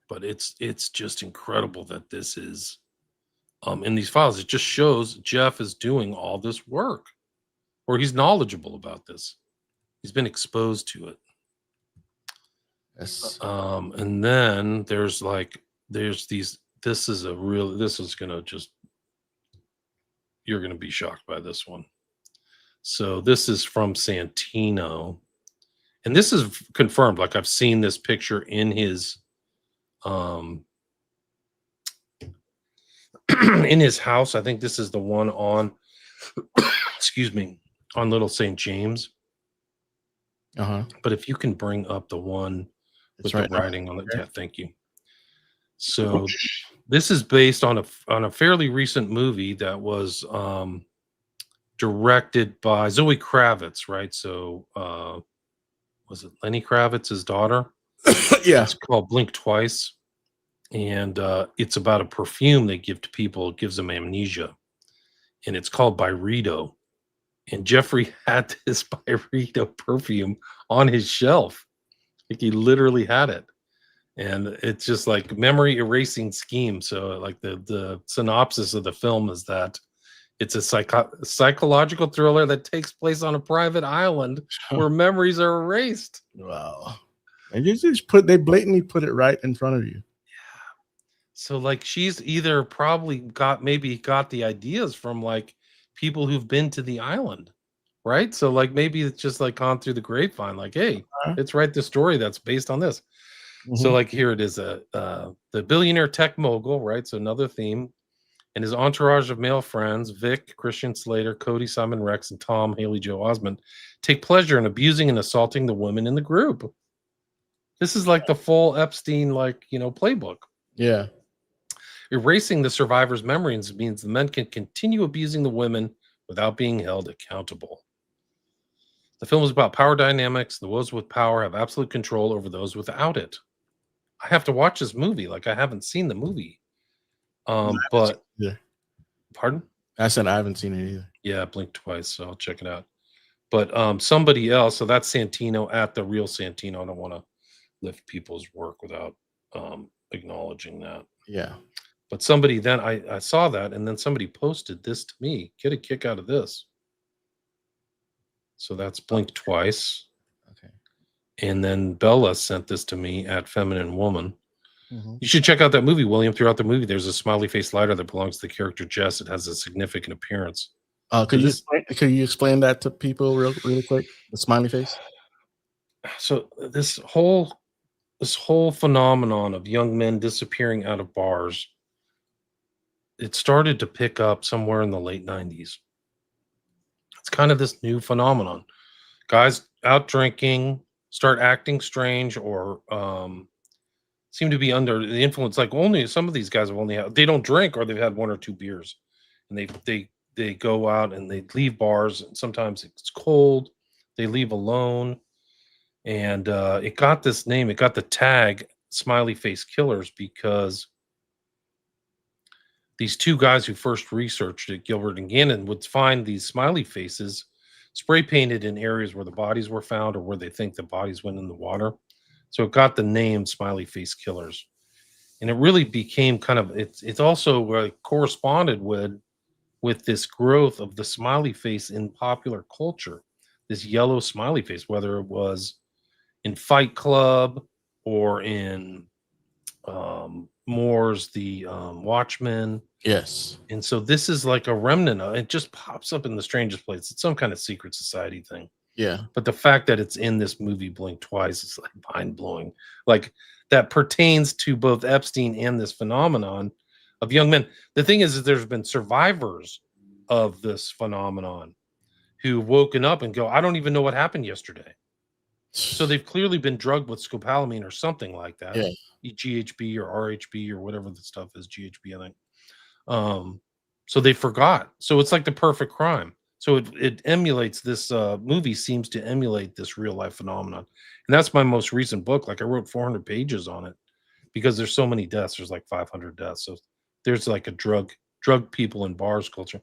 C: But it's just incredible that this is in these files. It just shows Jeff is doing all this work, or he's knowledgeable about this. He's been exposed to it.
B: Yes.
C: And then there's these. This is gonna just, you're gonna be shocked by this one. So this is from Santino, and this is confirmed. Like, I've seen this picture in his in his house. I think this is the one on excuse me, on Little St. James. But if you can bring up the one with the writing on it. Yeah, thank you. So this is based on a fairly recent movie that was directed by Zoe Kravitz, right? So was it Lenny Kravitz's daughter?
B: Yeah.
C: It's called Blink Twice. And it's about a perfume they give to people. It gives them amnesia. And it's called Byredo. And Jeffrey had this Byredo perfume on his shelf. Like, he literally had it. And it's just like memory erasing scheme. So like the synopsis of the film is that It's a psychological thriller that takes place on a private island where memories are erased.
B: Wow. And they blatantly put it right in front of you.
C: So like she's either probably got the ideas from like people who've been to the island, right? So like maybe it's just like gone through the grapevine, like, hey, let's write the story that's based on this. So like here it is, the billionaire tech mogul, right? So another theme, and his entourage of male friends, Vic, Christian Slater, Cody, Simon Rex, and Tom, Haley Joe Osment, take pleasure in abusing and assaulting the women in the group. This is like the full Epstein, like, playbook.
B: Yeah.
C: Erasing the survivor's memories means the men can continue abusing the women without being held accountable. The film is about power dynamics. Those with power have absolute control over those without it. I have to watch this movie. Like, I haven't seen the movie. But pardon?
B: I said I haven't seen it either.
C: Yeah, I blinked twice, so I'll check it out. But somebody else, so that's Santino at the real Santino. I don't want to lift people's work without acknowledging that.
B: Yeah.
C: But somebody then I saw that, and then somebody posted this to me. Get a kick out of this. So that's blinked twice.
B: Okay.
C: And then Bella sent this to me at Feminine Woman. You should check out that movie, William. Throughout the movie, there's a smiley face lighter that belongs to the character Jess. It has a significant appearance.
B: Could you explain that to people really quick? The smiley face.
C: So this whole phenomenon of young men disappearing out of bars, it started to pick up somewhere in the late 90s. It's kind of this new phenomenon. Guys out drinking, start acting strange, or seem to be under the influence. Like only some of these guys they don't drink, or they've had one or two beers, and they go out and they leave bars. And sometimes it's cold. They leave alone, and it got this name. It got the tag "Smiley Face Killers" because these two guys who first researched it, Gilbert and Gannon, would find these smiley faces spray painted in areas where the bodies were found or where they think the bodies went in the water. So it got the name Smiley Face Killers. And it really became kind of, it's also corresponded with this growth of the smiley face in popular culture, this yellow smiley face, whether it was in Fight Club or in Moore's The Watchmen.
B: Yes.
C: And so this is like a remnant of it, just pops up in the strangest place. It's some kind of secret society thing.
B: Yeah.
C: But the fact that it's in this movie Blink Twice is like mind blowing. Like that pertains to both Epstein and this phenomenon of young men. The thing is there's been survivors of this phenomenon who woken up and go, I don't even know what happened yesterday. So they've clearly been drugged with scopolamine or something like that.
B: Yeah.
C: GHB or RHB or whatever the stuff is, GHB, I think. So they forgot. So it's like the perfect crime. So it emulates this movie seems to emulate this real life phenomenon. And that's my most recent book. Like I wrote 400 pages on it because there's so many deaths. There's like 500 deaths. So there's like a drug people in bars culture.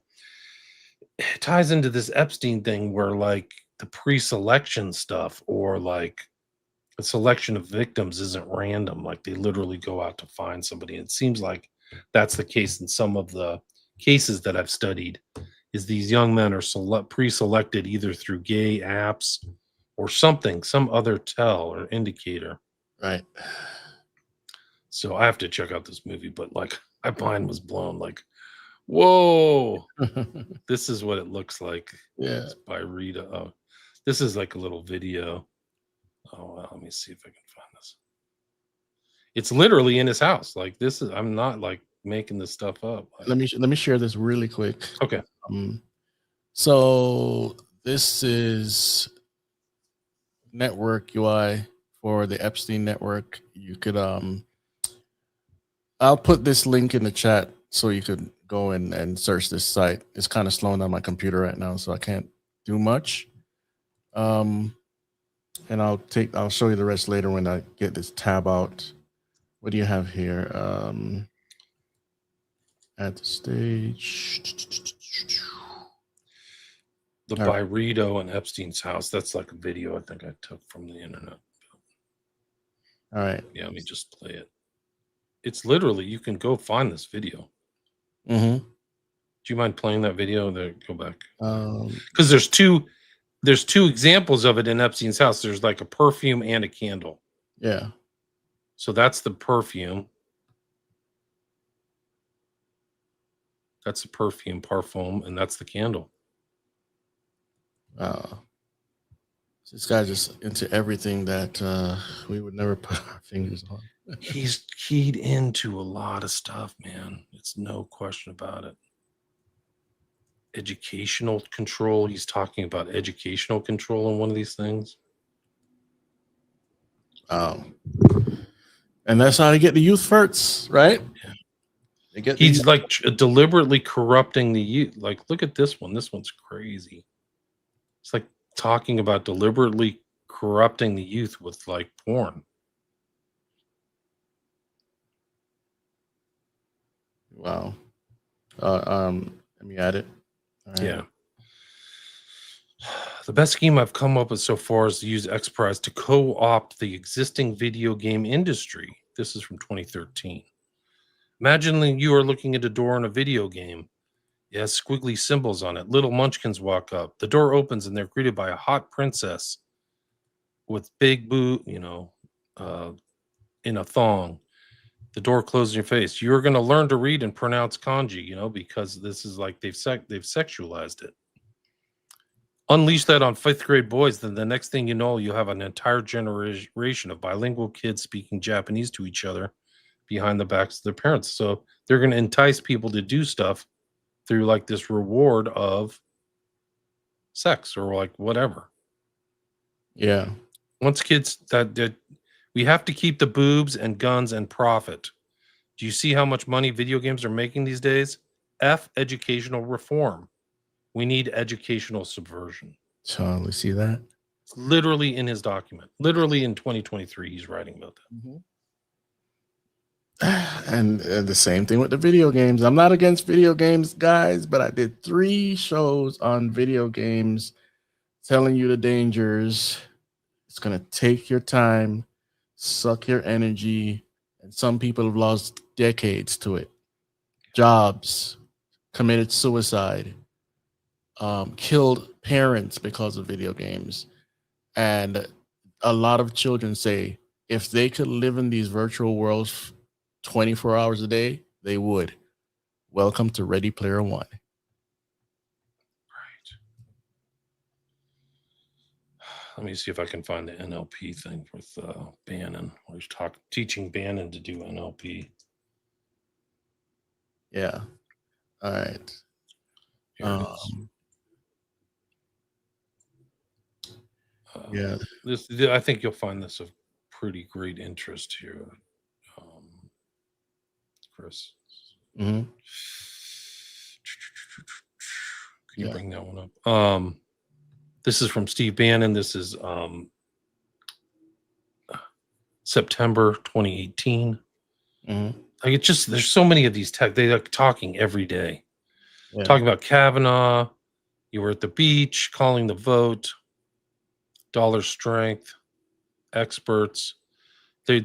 C: It ties into this Epstein thing where like the pre-selection stuff or like the selection of victims isn't random. Like they literally go out to find somebody. And it seems like that's the case in some of the cases that I've studied, is these young men are pre-selected either through gay apps or something, some other tell or indicator.
B: Right.
C: So I have to check out this movie, but like my mind was blown. Like, whoa, this is what it looks like.
B: Yeah.
C: It's by Rita. Oh, this is like a little video. Oh, well, let me see if I can find this. It's literally in his house. Like this is, I'm not like making this stuff up.
B: Let me share this really quick.
C: Okay.
B: So this is network UI for the Epstein network. You could I'll put this link in the chat so you could go in and search this site. It's kind of slowing down my computer right now, so I can't do much. And I'll show you the rest later when I get this tab out. What do you have here? At the stage.
C: The Byredo and Epstein's house. That's like a video I think I took from the internet.
B: All right.
C: Yeah, let me just play it. It's literally, you can go find this video.
B: Mm-hmm.
C: Do you mind playing that video? There, go back.
B: Um,
C: Because there's two examples of it in Epstein's house. There's like a perfume and a candle.
B: yeah.
C: So that's the perfume. That's the parfum, and that's the candle.
B: This guy's just into everything that we would never put our fingers on.
C: He's keyed into a lot of stuff, man. It's no question about it. Educational control. He's talking about educational control in one of these things.
B: And that's how they get the youth first, right?
C: Yeah.
B: They get
C: He's like deliberately corrupting the youth. Like, look at this one. This one's crazy. It's like talking about deliberately corrupting the youth with like porn.
B: Wow. Let me add it. All right.
C: Yeah. The best scheme I've come up with so far is to use XPRIZE to co-opt the existing video game industry. This is from 2013. Imagine that you are looking at a door in a video game. It has squiggly symbols on it. Little munchkins walk up. The door opens and they're greeted by a hot princess with big in a thong. The door closes in your face. You're going to learn to read and pronounce kanji, because this is like they've sexualized it. Unleash that on 5th grade boys, then the next thing you know, you'll have an entire generation of bilingual kids speaking Japanese to each other behind the backs of their parents. So they're going to entice people to do stuff through like this reward of sex or like whatever.
B: Yeah.
C: Once kids that we have to keep the boobs and guns and profit. Do you see how much money video games are making these days? Educational reform. We need educational subversion.
B: So let's see that.
C: It's literally in his document. Literally in 2023, he's writing about that.
B: Mm-hmm. And the same thing with the video games. I'm not against video games, guys, but I did 3 shows on video games telling you the dangers. It's going to take your time, suck your energy, and some people have lost decades to it. Jobs, committed suicide, killed parents because of video games. And a lot of children say if they could live in these virtual worlds 24 hours a day, they would. Welcome to Ready Player One.
C: Right. Let me see if I can find the NLP thing with Bannon. Where he's teaching Bannon to do NLP.
B: Yeah. All right.
C: Here it is.
B: Yeah.
C: I think you'll find this of pretty great interest here, Chris.
B: Mm-hmm.
C: Can you bring that one up? This is from Steve Bannon. This is September 2018.
B: Mm-hmm.
C: Like it's just there's so many of these they like talking every day.
B: Yeah.
C: Talking about Kavanaugh. You were at the beach calling the vote. Dollar strength, experts. They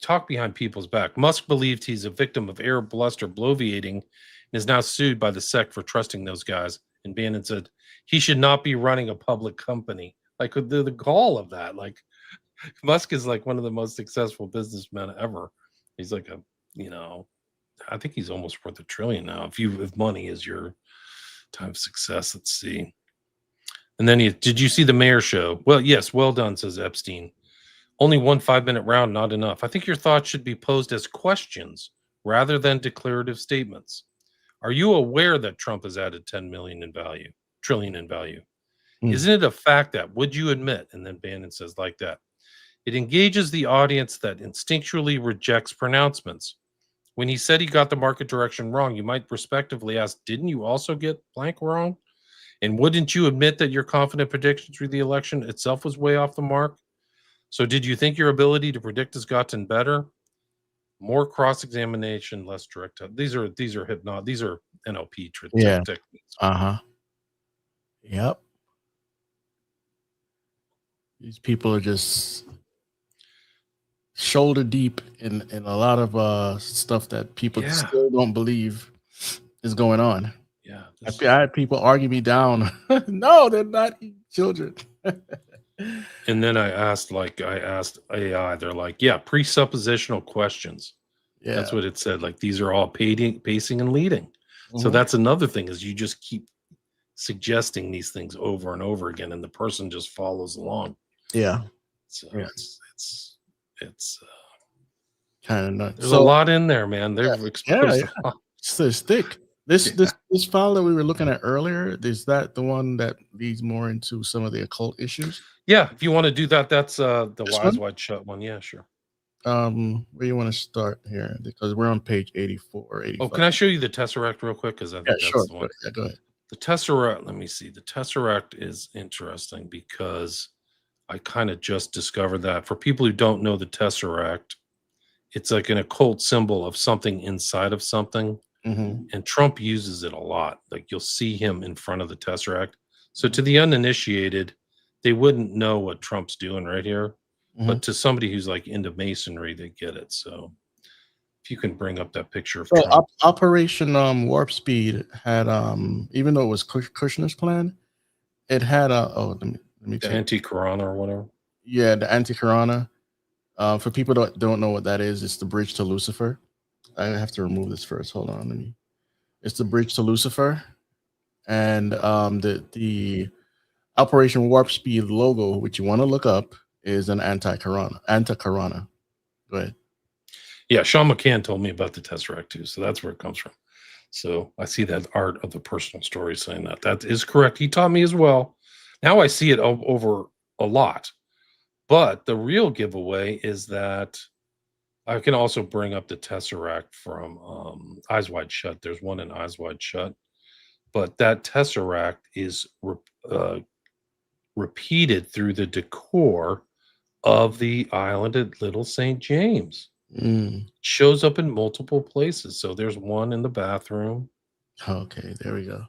C: talk behind people's back. Musk believed he's a victim of air bluster bloviating and is now sued by the SEC for trusting those guys. And Bannon said he should not be running a public company. Like the gall of that. Like Musk is like one of the most successful businessmen ever. He's like I think he's almost worth $1 trillion now. If money is your time of success, let's see. And then did you see the mayor show? Well, yes, well done, says Epstein. Only one 5-minute round, not enough. I think your thoughts should be posed as questions rather than declarative statements. Are you aware that Trump has added 10 million in value, trillion in value? Isn't it a fact that, would you admit? And then Bannon says like that. It engages the audience that instinctually rejects pronouncements. When he said he got the market direction wrong, you might respectively ask, didn't you also get blank wrong? And wouldn't you admit that your confident prediction through the election itself was way off the mark? So did you think your ability to predict has gotten better? More cross-examination, less direct. These are NLP techniques.
B: Yep. These people are just shoulder deep in a lot of stuff that people still don't believe. is going on.
C: Yeah.
B: I had people argue me down. No, they're not children.
C: And then I asked AI, they're like, yeah, presuppositional questions.
B: Yeah.
C: That's what it said. Like, these are all pacing and leading. So
B: Mhm.
C: that's another thing, is you just keep suggesting these things over and over again, and the person just follows along.
B: Yeah.
C: So
B: Yeah.
C: it's
B: kind of nuts.
C: there's a lot in there, man. They've exposed
B: yeah.
C: a lot.
B: It's thick. This file that we were looking at earlier, is that the one that leads more into some of the occult issues?
C: Yeah, if you want to do that, that's the
B: This
C: Wise
B: one?
C: Wide Shut one. Yeah, sure.
B: Where do you want to start here? Because we're on page 84 or 85.
C: Oh, can I show you the Tesseract real quick? Because I think that's the one.
B: Yeah, go ahead.
C: The Tesseract, let me see. The Tesseract is interesting because I kind of just discovered that. For people who don't know the Tesseract, it's like an occult symbol of something inside of something.
B: Mm-hmm.
C: And Trump uses it a lot. Like, you'll see him in front of the Tesseract. So to the uninitiated, they wouldn't know what Trump's doing right here.
B: Mm-hmm.
C: But to somebody who's like into masonry, they get it. So if you can bring up that picture of
B: So
C: Trump.
B: Operation Warp Speed had even though it was Kushner's plan, it had let me
C: The
B: check.
C: anti-Corona or whatever.
B: Yeah, the anti-Corona. For people that don't know what that is, it's the bridge to Lucifer. I have to remove this first. Hold on. It's the bridge to Lucifer, and the Operation Warp Speed logo, which you want to look up, is an anti-Corona. Go ahead.
C: Yeah, Sean McCann told me about the Tesseract too, so that's where it comes from. So I see that art of the personal story saying that. That is correct. He taught me as well. Now I see it over a lot. But the real giveaway is that I can also bring up the Tesseract from Eyes Wide Shut. There's one in Eyes Wide Shut. But that Tesseract is repeated through the decor of the island at Little St. James. Shows up in multiple places. So there's one in the bathroom.
B: Okay, there we go.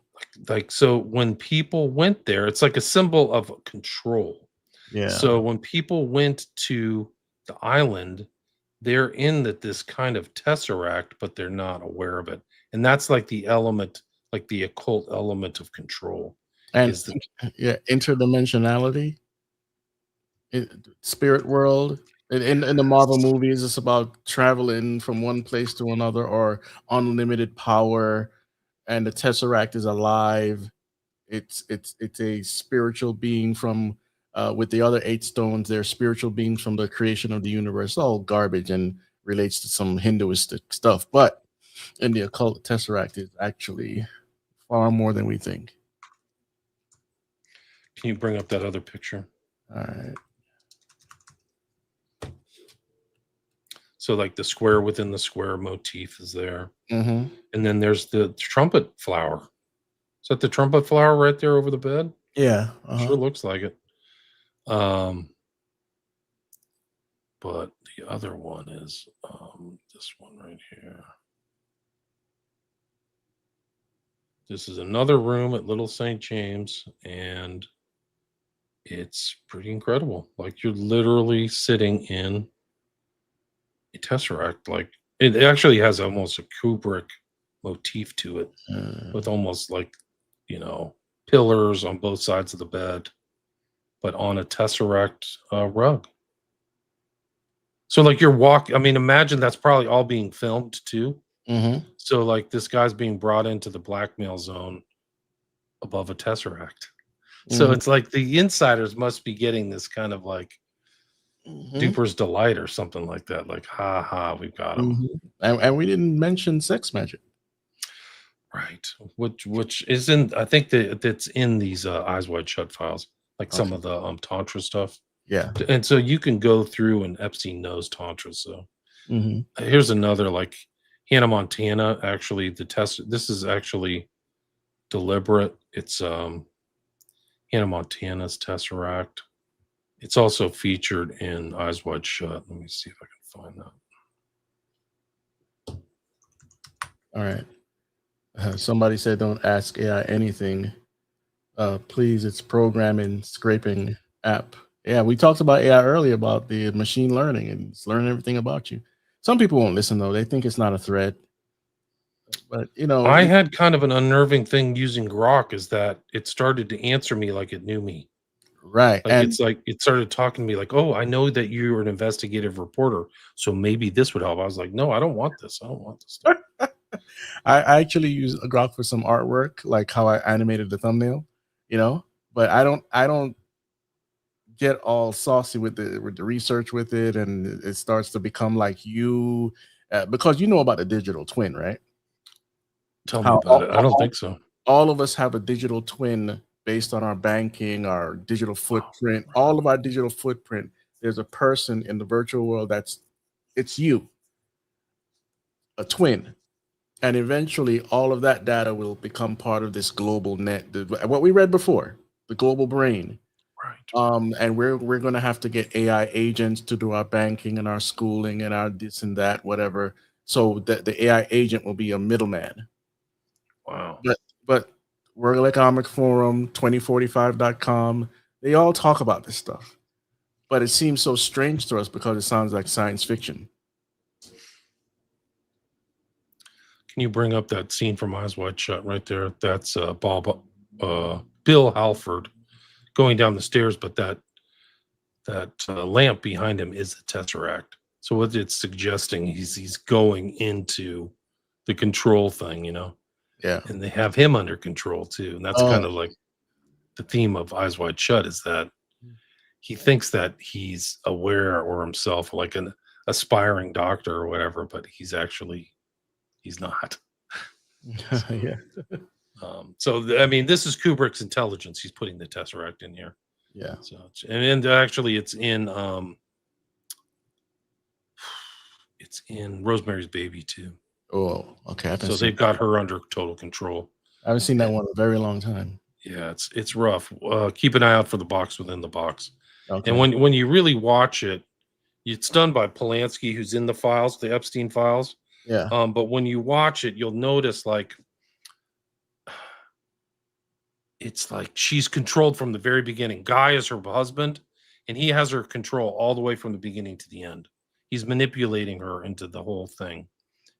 C: Like, so when people went there, it's like a symbol of control.
B: Yeah.
C: So when people went to the island, they're in this kind of Tesseract, but they're not aware of it. And that's like the element, like the occult element of control.
B: And interdimensionality, spirit world. In the Marvel movies, it's about traveling from one place to another or unlimited power. And the Tesseract is alive. It's a spiritual being from with the other 8 stones. They're spiritual beings from the creation of the universe. All garbage and relates to some Hinduistic stuff. But in the occult, Tesseract is actually far more than we think.
C: Can you bring up that other picture?
B: All right.
C: So like the square within the square motif is there.
B: Mm-hmm.
C: And then there's the trumpet flower. Is that the trumpet flower right there over the bed?
B: Yeah.
C: Sure looks like it. But the other one is this one right here. This is another room at Little St. James, and it's pretty incredible. Like, you're literally sitting in a Tesseract. Like, it actually has almost a Kubrick motif to it, with almost like, pillars on both sides of the bed, but on a Tesseract rug. So like imagine that's probably all being filmed too.
B: Mm-hmm.
C: So like this guy's being brought into the blackmail zone above a Tesseract. So it's like the insiders must be getting this kind of like duper's delight or something like that. Like, ha ha, we've got him.
B: And we didn't mention sex magic.
C: Right. Which isn't, I think that's in these Eyes Wide Shut files, like some of the Tantra stuff.
B: Yeah.
C: And so you can go through, and Epstein knows Tantra. So here's another, like Hannah Montana, actually this is actually deliberate. It's Hannah Montana's Tesseract. It's also featured in Eyes Wide Shut. Let me see if I can find that.
B: All right. Somebody said, don't ask AI anything. Please, it's programming, scraping app. Yeah, we talked about AI earlier, about the machine learning, and it's learning everything about you. Some people won't listen, though. They think it's not a threat. But you know,
C: I had kind of an unnerving thing using Grok is that it started to answer me like it knew me.
B: right.
C: Like
B: And
C: it's like it started talking to me like, "Oh, I know that you're an investigative reporter, so maybe this would help." I was like, "No, I don't want this. I don't want this stuff."
B: I actually use a Grok for some artwork, like how I animated the thumbnail, you know. But I don't get all saucy with the research with it, and it starts to become like you, because you know about the digital twin, right?
C: Tell me
B: How
C: about it. I don't think so.
B: all of us have a digital twin based on our banking, our digital footprint, all of our digital footprint. There's a person in the virtual world it's you, a twin. And eventually all of that data will become part of this global net. What we read before, the global brain.
C: Right.
B: And we're going to have to get AI agents to do our banking and our schooling and our this and that, whatever. So that the AI agent will be a middleman.
C: Wow.
B: But World Economic Forum, 2045.com, they all talk about this stuff. But it seems so strange to us because it sounds like science fiction.
C: Can you bring up that scene from Eyes Wide Shut right there? That's Bill Halford going down the stairs, but that lamp behind him is the Tesseract. So what it's suggesting, he's going into the control thing, you know,
B: Yeah.
C: and they have him under control too. And that's kind of like the theme of Eyes Wide Shut is that he thinks that he's aware or himself like an aspiring doctor or whatever, but he's not.
B: Yeah.
C: I mean, this is Kubrick's intelligence. He's putting the Tesseract in here.
B: Yeah.
C: So, and actually, it's in Rosemary's Baby too.
B: Oh, okay.
C: So they've got her under total control.
B: I haven't seen that one in a very long time.
C: Yeah, it's rough. Keep an eye out for the box within the box.
B: Okay.
C: And when you really watch it, it's done by Polanski, who's in the files, the Epstein files.
B: Yeah.
C: But when you watch it, you'll notice like it's like she's controlled from the very beginning. Guy is her husband, and he has her control all the way from the beginning to the end. He's manipulating her into the whole thing.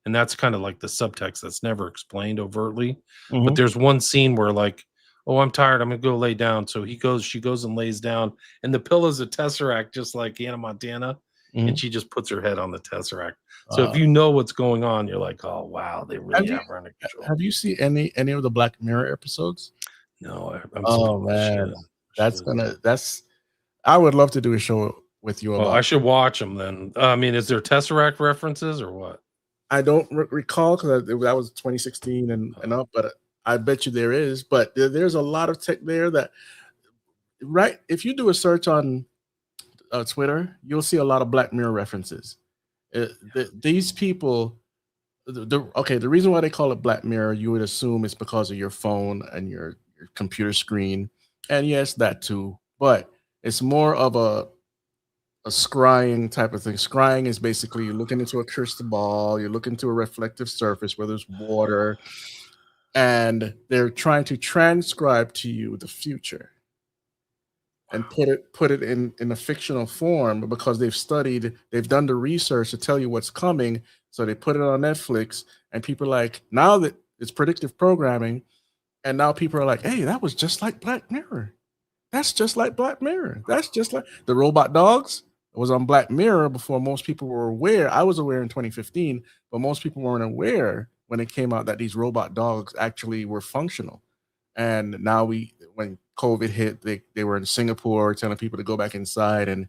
C: And that's kind of like the subtext that's never explained overtly. But there's one scene where like, oh, I'm tired, I'm gonna go lay down. So she goes and lays down, and the pillow's a Tesseract, just like Anna Montana, and she just puts her head on the Tesseract. So if you know what's going on, you're like, oh wow, they really have her under control.
B: Have you seen any of the Black Mirror episodes?
C: No,
B: man, I would love to do a show with you.
C: Well, I should watch them then. I mean, is there Tesseract references or what?
B: I don't recall because that was 2016 and up, but I bet you there is. But there's a lot of tech there that, right? If you do a search on Twitter, you'll see a lot of Black Mirror references. These people, the reason why they call it Black Mirror, you would assume it's because of your phone and your computer screen, and yes, that too. But it's more of a scrying type of thing. Scrying is basically you're looking into a crystal ball, you're looking into a reflective surface where there's water, and they're trying to transcribe to you the future and put it in a fictional form because they've done the research to tell you what's coming. So they put it on Netflix, and people are like, now that it's predictive programming, and now people are like, hey, that was just like Black Mirror. That's just like Black Mirror. That's just like the robot dogs. It was on Black Mirror before most people were aware. I was aware in 2015, but most people weren't aware when it came out that these robot dogs actually were functional. And now when COVID hit, they were in Singapore telling people to go back inside, and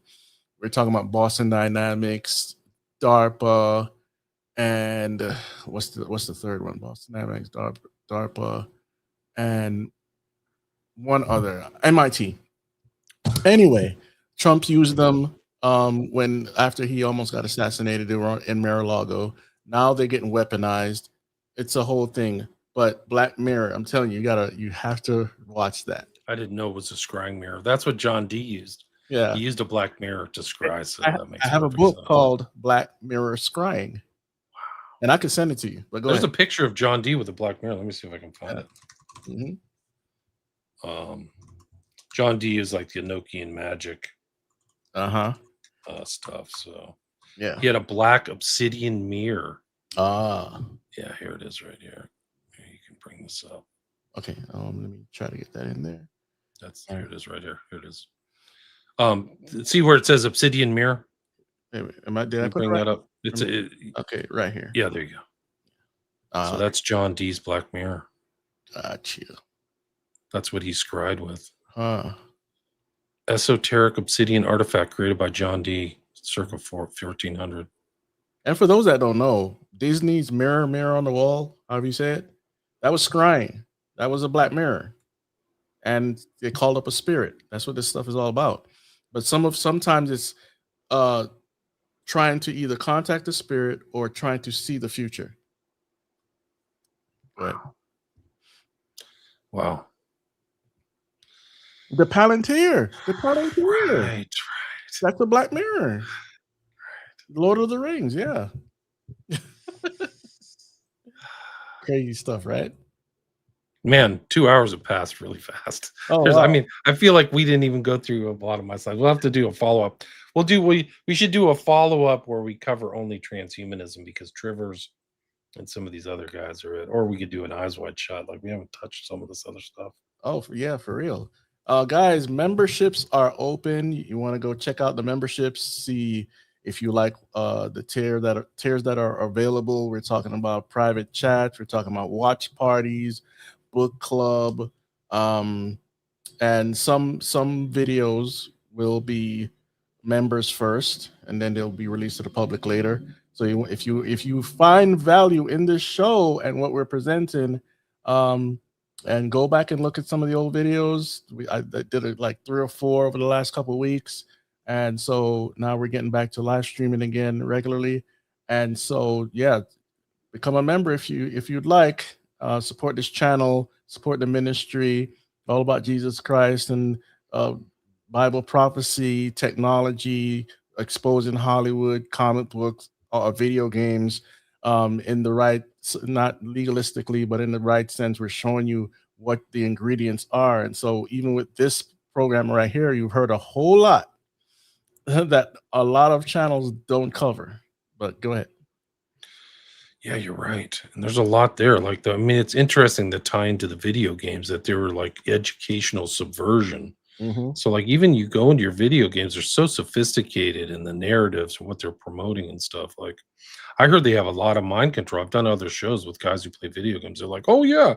B: we're talking about Boston Dynamics, DARPA, and what's the third one? Boston Dynamics, DARPA, and one other, MIT. Anyway, Trump used them when after he almost got assassinated. They were in Mar-a-Lago. Now they're getting weaponized. It's a whole thing. But Black Mirror, I'm telling you, you have to watch that.
C: I didn't know it was a scrying mirror. That's what John D used.
B: Yeah,
C: he used a Black Mirror to scry. So
B: I have a book called Black Mirror Scrying. Wow. And I can send it to you. But
C: there's a picture of John D with a Black Mirror. Let me see if I can find it.
B: Mm-hmm.
C: John D is like the Enochian magic stuff. So
B: yeah,
C: he had a black obsidian mirror. Yeah, here it is right here. Here, you can bring this up.
B: Okay, let me try to get that in there.
C: Here it is right here. Here it is. See where it says Obsidian Mirror?
B: Did I put it
C: bring
B: right?
C: that up? It's
B: okay, right here.
C: Yeah, there you go. So that's John Dee's Black Mirror.
B: Gotcha.
C: That's what he scried with.
B: Huh.
C: Esoteric obsidian artifact created by John Dee, circa 1400.
B: And for those that don't know, Disney's mirror on the wall, however you say it, that was scrying. That was a black mirror. And they called up a spirit. That's what this stuff is all about. But sometimes it's trying to either contact the spirit or trying to see the future.
C: Wow.
B: The Palantir.
C: Right.
B: That's the Black Mirror. Right. Lord of the Rings, yeah. Crazy stuff, right?
C: Man, 2 hours have passed really fast.
B: Oh, wow.
C: I mean, I feel like we didn't even go through a lot of my slides. We'll have to do a follow-up. We should do a follow-up where we cover only transhumanism, because Trivers and some of these other guys are it. Or we could do an eyes wide shut. Like, we haven't touched some of this other stuff.
B: Oh, yeah, for real. Guys, memberships are open. You want to go check out the memberships, see if you like the tiers that are available. We're talking about private chats. We're talking about watch parties, book club, and some videos will be members first, and then they'll be released to the public later. So if you find value in this show and what we're presenting, and go back and look at some of the old videos. I did it like 3 or 4 over the last couple of weeks. And so now we're getting back to live streaming again regularly. And so, yeah, become a member if you'd like. Support this channel, support the ministry, all about Jesus Christ and Bible prophecy, technology, exposing Hollywood, comic books, video games, in the right, not legalistically, but in the right sense. We're showing you what the ingredients are. And so even with this program right here, you've heard a whole lot that a lot of channels don't cover. But go ahead.
C: Yeah, you're right. And there's a lot there. Like, I mean, it's interesting to tie into the video games that they were like educational subversion.
B: Mm-hmm.
C: So like, even you go into your video games, they're so sophisticated in the narratives and what they're promoting and stuff. Like, I heard they have a lot of mind control. I've done other shows with guys who play video games. They're like, oh yeah,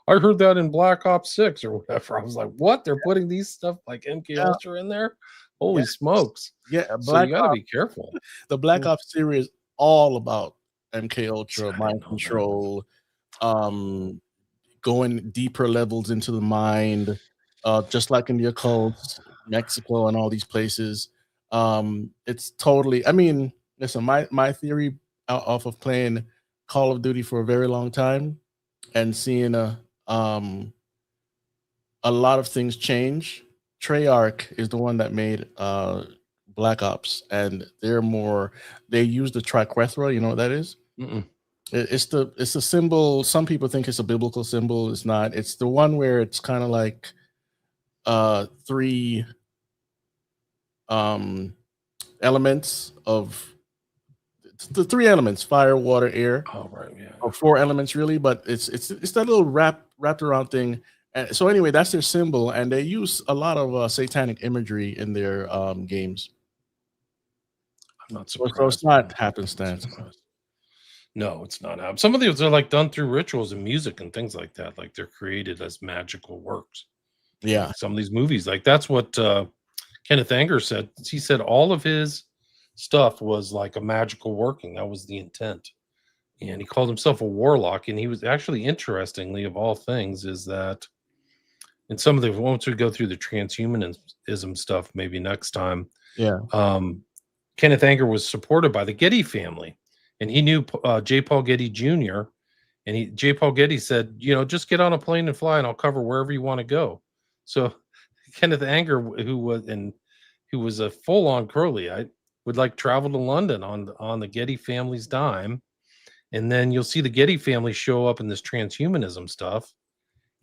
C: I heard that in Black Ops 6 or whatever. I was like, what? They're putting these stuff like MK Ultra in there? Holy smokes.
B: Yeah,
C: so you gotta be careful.
B: The Black Ops series is all about MK Ultra, mind control, going deeper levels into the mind, just like in the Occult, Mexico, and all these places. It's totally, I mean, listen, my theory off of playing Call of Duty for a very long time and seeing a lot of things change. Treyarch is the one that made Black Ops, and they use the triquetra. You know what that is?
C: Mm-mm.
B: It's a symbol. Some people think it's a biblical symbol. It's not. It's the one where it's kind of like 3 elements of the 3 elements: fire, water, air.
C: Oh, right, yeah.
B: Or 4 elements really, but it's that little wrapped around thing. And so anyway, that's their symbol, and they use a lot of satanic imagery in their games.
C: I'm not surprised.
B: So it's not happenstance.
C: No, it's not. Some of these are like done through rituals and music and things like that. Like, they're created as magical works.
B: Yeah.
C: Some of these movies, like that's what Kenneth Anger said. He said all of his stuff was like a magical working. That was the intent. And he called himself a warlock. And he was actually, interestingly, of all things, is that in some of the, once we go through the transhumanism stuff, maybe next time.
B: Yeah.
C: Kenneth Anger was supported by the Getty family, and he knew J. Paul Getty Jr. And J. Paul Getty said, just get on a plane and fly, and I'll cover wherever you want to go. So Kenneth Anger, who was a full-on Crowleyite, would like travel to London on the Getty family's dime, and then you'll see the Getty family show up in this transhumanism stuff.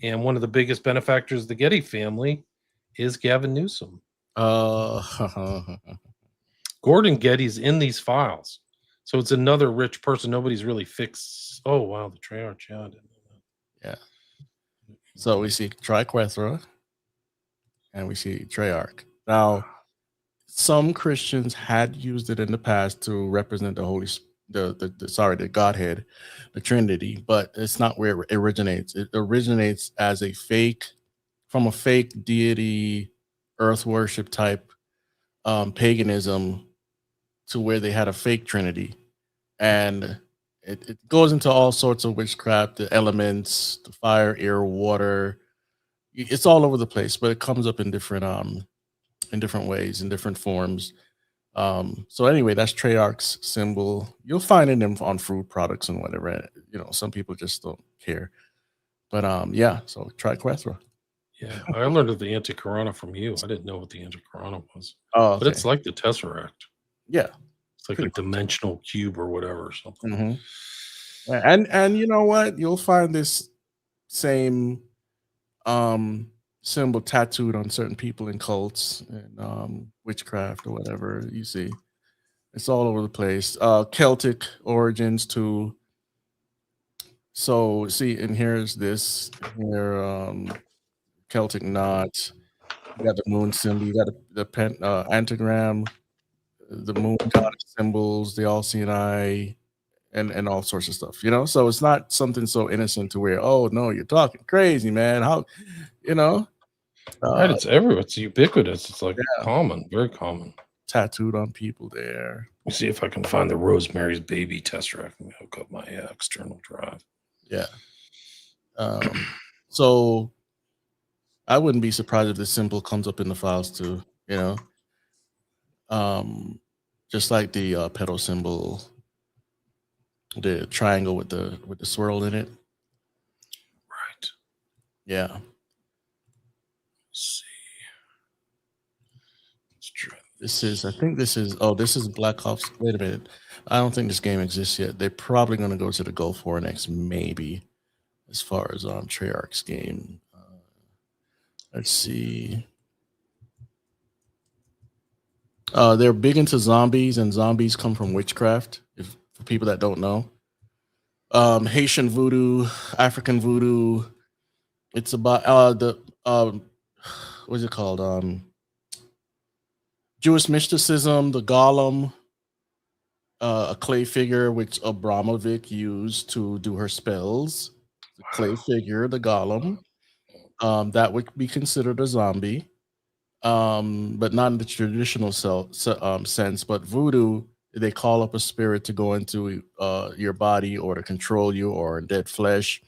C: And one of the biggest benefactors of the Getty family is Gavin Newsom. Gordon Getty's in these files. So it's another rich person. Nobody's really fixed. Oh wow, the Treyarch. Yeah, I didn't know
B: Yeah. So we see Triquethra and we see Treyarch. Now, some Christians had used it in the past to represent the the Godhead, the Trinity, but it's not where it originates. It originates as a fake, from a fake deity, earth worship type paganism, to where they had a fake Trinity, and it goes into all sorts of witchcraft, the elements, the fire, air, water. It's all over the place, but it comes up in different ways, in different forms. So anyway, that's Treyarch's symbol. You'll find it on food products and whatever. You know, some people just don't care. But yeah, so Triquethra.
C: Yeah, I learned of the anti-corona from you. I didn't know what the anti-corona was.
B: Oh, okay.
C: But it's like the Tesseract.
B: Yeah.
C: It's like a dimensional cube or whatever or something.
B: Mm-hmm. And you know what? You'll find this same symbol tattooed on certain people in cults and witchcraft or whatever. You see, it's all over the place. Celtic origins too. So see, and here's this here Celtic knot. You got the moon symbol. You got the antigram, the moon goddess symbols, the all seeing eye, and all sorts of stuff. You know, so it's not something so innocent to where, oh no, you're talking crazy, man. How, you know?
C: Right, it's everywhere. It's ubiquitous. It's like common, very common.
B: Tattooed on people there.
C: Let me see if I can find the Rosemary's Baby Tesseract and hook up my external drive.
B: Yeah. So I wouldn't be surprised if this symbol comes up in the files too. You know, just like the pedal symbol, the triangle with the swirl in it.
C: Right.
B: Yeah.
C: Let's see. Let's try.
B: This is, I think this is, oh, this is Black Ops. Wait a minute. I don't think this game exists yet. They're probably going to go to the Gulf War next, maybe, as far as Treyarch's game. Let's see. They're big into zombies, and zombies come from witchcraft, for people that don't know. Haitian voodoo, African voodoo. It's about what's it called? Jewish mysticism, the golem, a clay figure which Abramovic used to do her spells. The clay figure, the golem, that would be considered a zombie, but not in the traditional sense. But voodoo, they call up a spirit to go into your body or to control you, or dead flesh.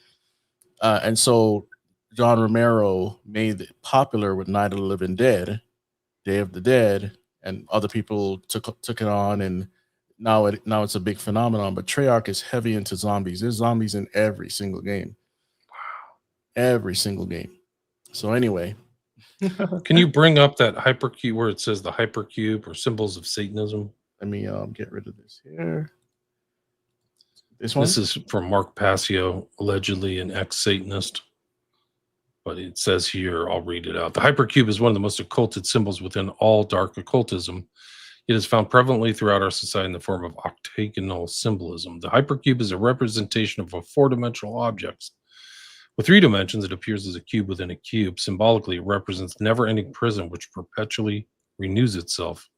B: And so John Romero made it popular with Night of the Living Dead, Day of the Dead, and other people took it on, and now it's a big phenomenon. But Treyarch is heavy into zombies. There's zombies in every single game. Wow. Every single game. So anyway.
C: Can you bring up that hypercube where it says the hypercube or symbols of Satanism?
B: Let me get rid of this here. This one?
C: This is from Mark Passio, allegedly an ex-Satanist. But it says here, I'll read it out. The hypercube is one of the most occulted symbols within all dark occultism. It is found prevalently throughout our society in the form of octagonal symbolism. The hypercube is a representation of a four-dimensional object. With 3 dimensions, it appears as a cube within a cube. Symbolically, it represents never-ending prison which perpetually renews itself,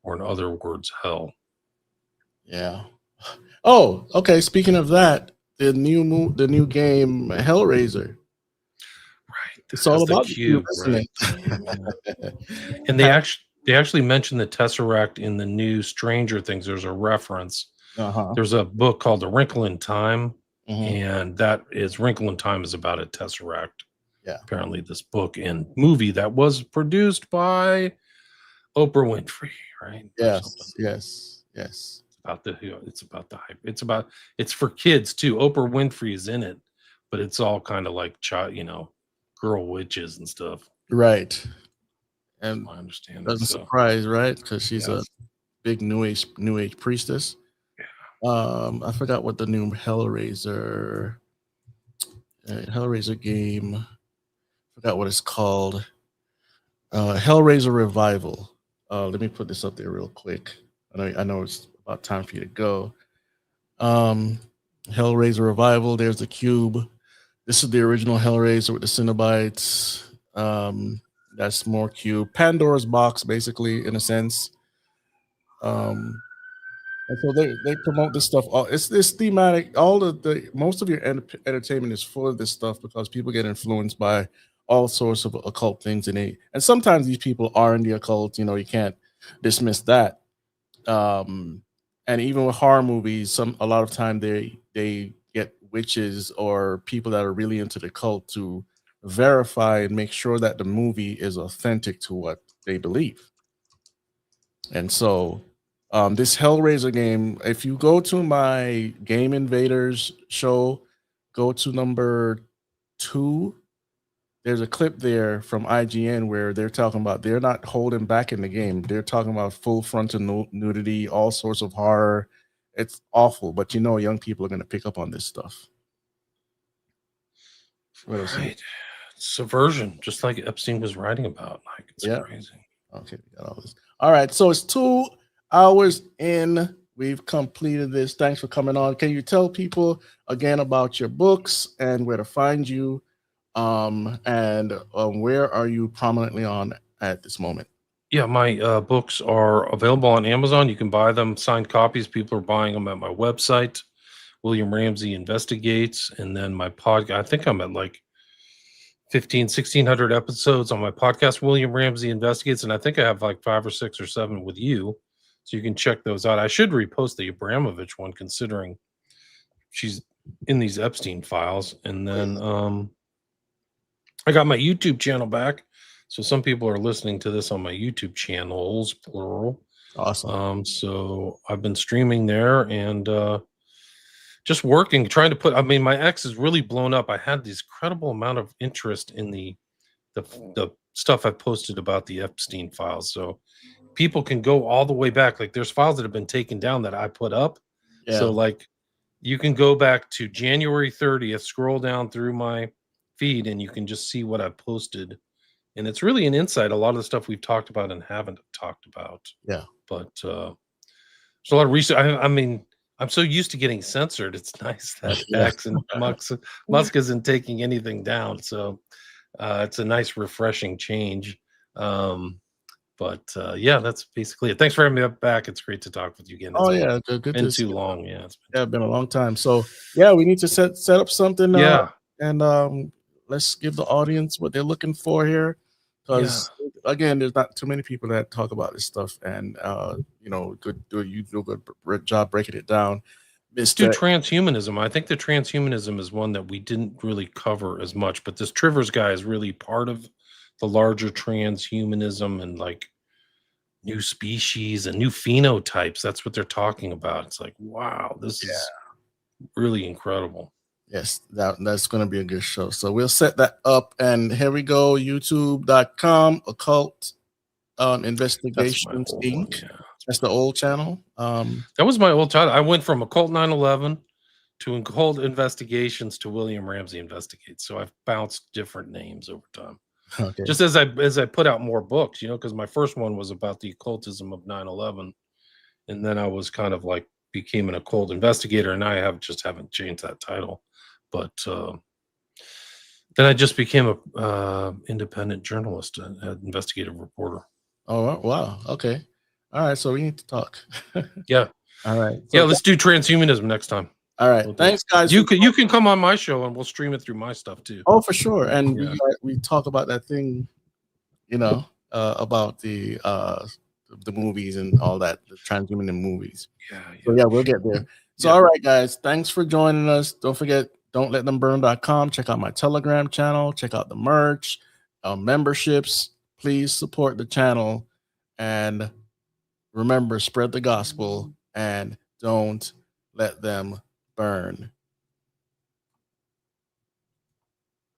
C: or in other words, hell.
B: Yeah. Oh, okay. Speaking of that, the new game Hellraiser.
C: Right.
B: It's all about the cube,
C: right? And they actually mentioned the Tesseract in the new Stranger Things. There's a reference. There's a book called A Wrinkle in Time, and that is Wrinkle in Time is about a Tesseract.
B: Yeah.
C: Apparently, this book and movie that was produced by Oprah Winfrey, right?
B: Yes.
C: It's for kids too. Oprah Winfrey is in it, but it's all kind of like girl witches and stuff.
B: Right. And
C: I understand.
B: Doesn't surprise, right? Because she's a big new age priestess. Yeah. I forgot what the new Hellraiser game. Forgot what it's called. Hellraiser Revival. Let me put this up there real quick. I know it's about time for you to go. Hellraiser Revival. There's the Cube. This is the original Hellraiser with the Cenobites. That's more Cube. Pandora's Box, basically, in a sense. And so they promote this stuff. It's this thematic. All the most of your entertainment is full of this stuff because people get influenced by all sorts of occult things, and sometimes these people are in the occult. You know, you can't dismiss that. And even with horror movies, a lot of time they get witches or people that are really into the cult to verify and make sure that the movie is authentic to what they believe. And so this Hellraiser game, if you go to my Game Invaders show, go to number 2, there's a clip there from IGN where they're talking about they're not holding back in the game. They're talking about full frontal nudity, all sorts of horror. It's awful, but you know young people are going to pick up on this stuff. What else?
C: Right. Subversion, just like Epstein was writing about. Like, it's crazy.
B: Okay, we got all this. All right, so it's 2 hours in. We've completed this. Thanks for coming on. Can you tell people again about your books and where to find you? And where are you prominently on at this moment?
C: Yeah, my books are available on Amazon. You can buy them, signed copies. People are buying them at my website, William Ramsey Investigates. And then my podcast, I think I'm at like 1,600 episodes on my podcast, William Ramsey Investigates. And I think I have like 5 or 6 or 7 with you. So you can check those out. I should repost the Abramovich one, considering she's in these Epstein files. And then I got my YouTube channel back. So some people are listening to this on my YouTube channels, plural.
B: Awesome.
C: So I've been streaming there and just working, trying to put, I mean, my X is really blown up. I had this incredible amount of interest in the stuff I posted about the Epstein files. So people can go all the way back. Like there's files that have been taken down that I put up.
B: Yeah.
C: So like you can go back to January 30th, scroll down through my feed, and you can just see what I posted. And it's really an insight. A lot of the stuff we've talked about and haven't talked about.
B: Yeah.
C: But there's a lot of research. I mean, I'm so used to getting censored. It's nice that X and Musk isn't taking anything down. So it's a nice, refreshing change. But yeah, that's basically it. Thanks for having me back. It's great to talk with you again.
B: Good.
C: Been too long. Yeah, it's
B: been a long time. So yeah, we need to set up something. And let's give the audience what they're looking for here, because again, there's not too many people that talk about this stuff, and you do a good job breaking it down.
C: Let's do transhumanism. I think the transhumanism is one that we didn't really cover as much, but this Trivers guy is really part of the larger transhumanism and like new species and new phenotypes. That's what they're talking about. It's like, wow, this is really incredible.
B: Yes, that's going to be a good show. So we'll set that up, and here we go. YouTube.com, Occult Investigations Inc. That's the old channel.
C: That was my old channel. I went from Occult 9/11 to Occult Investigations to William Ramsey Investigates. So I've bounced different names over time.
B: Okay.
C: Just as I put out more books, because my first one was about the occultism of 9/11, and then I was kind of like became an occult investigator, and I haven't changed that title. But then I just became a independent journalist, an investigative reporter.
B: Oh wow! Okay, all right. So we need to talk.
C: Yeah.
B: All right.
C: So let's do transhumanism next time.
B: All right. Thanks, guys.
C: You can come on my show and we'll stream it through my stuff too.
B: Oh, for sure. And we talk about that thing, about the movies and all that, the transhumanism movies.
C: Yeah.
B: So yeah, we'll get there. So all right, guys. Thanks for joining us. Don't forget, don'tletthemburn.com. Check out my Telegram channel. Check out the merch, memberships. Please support the channel, and remember, spread the gospel and don't let them burn.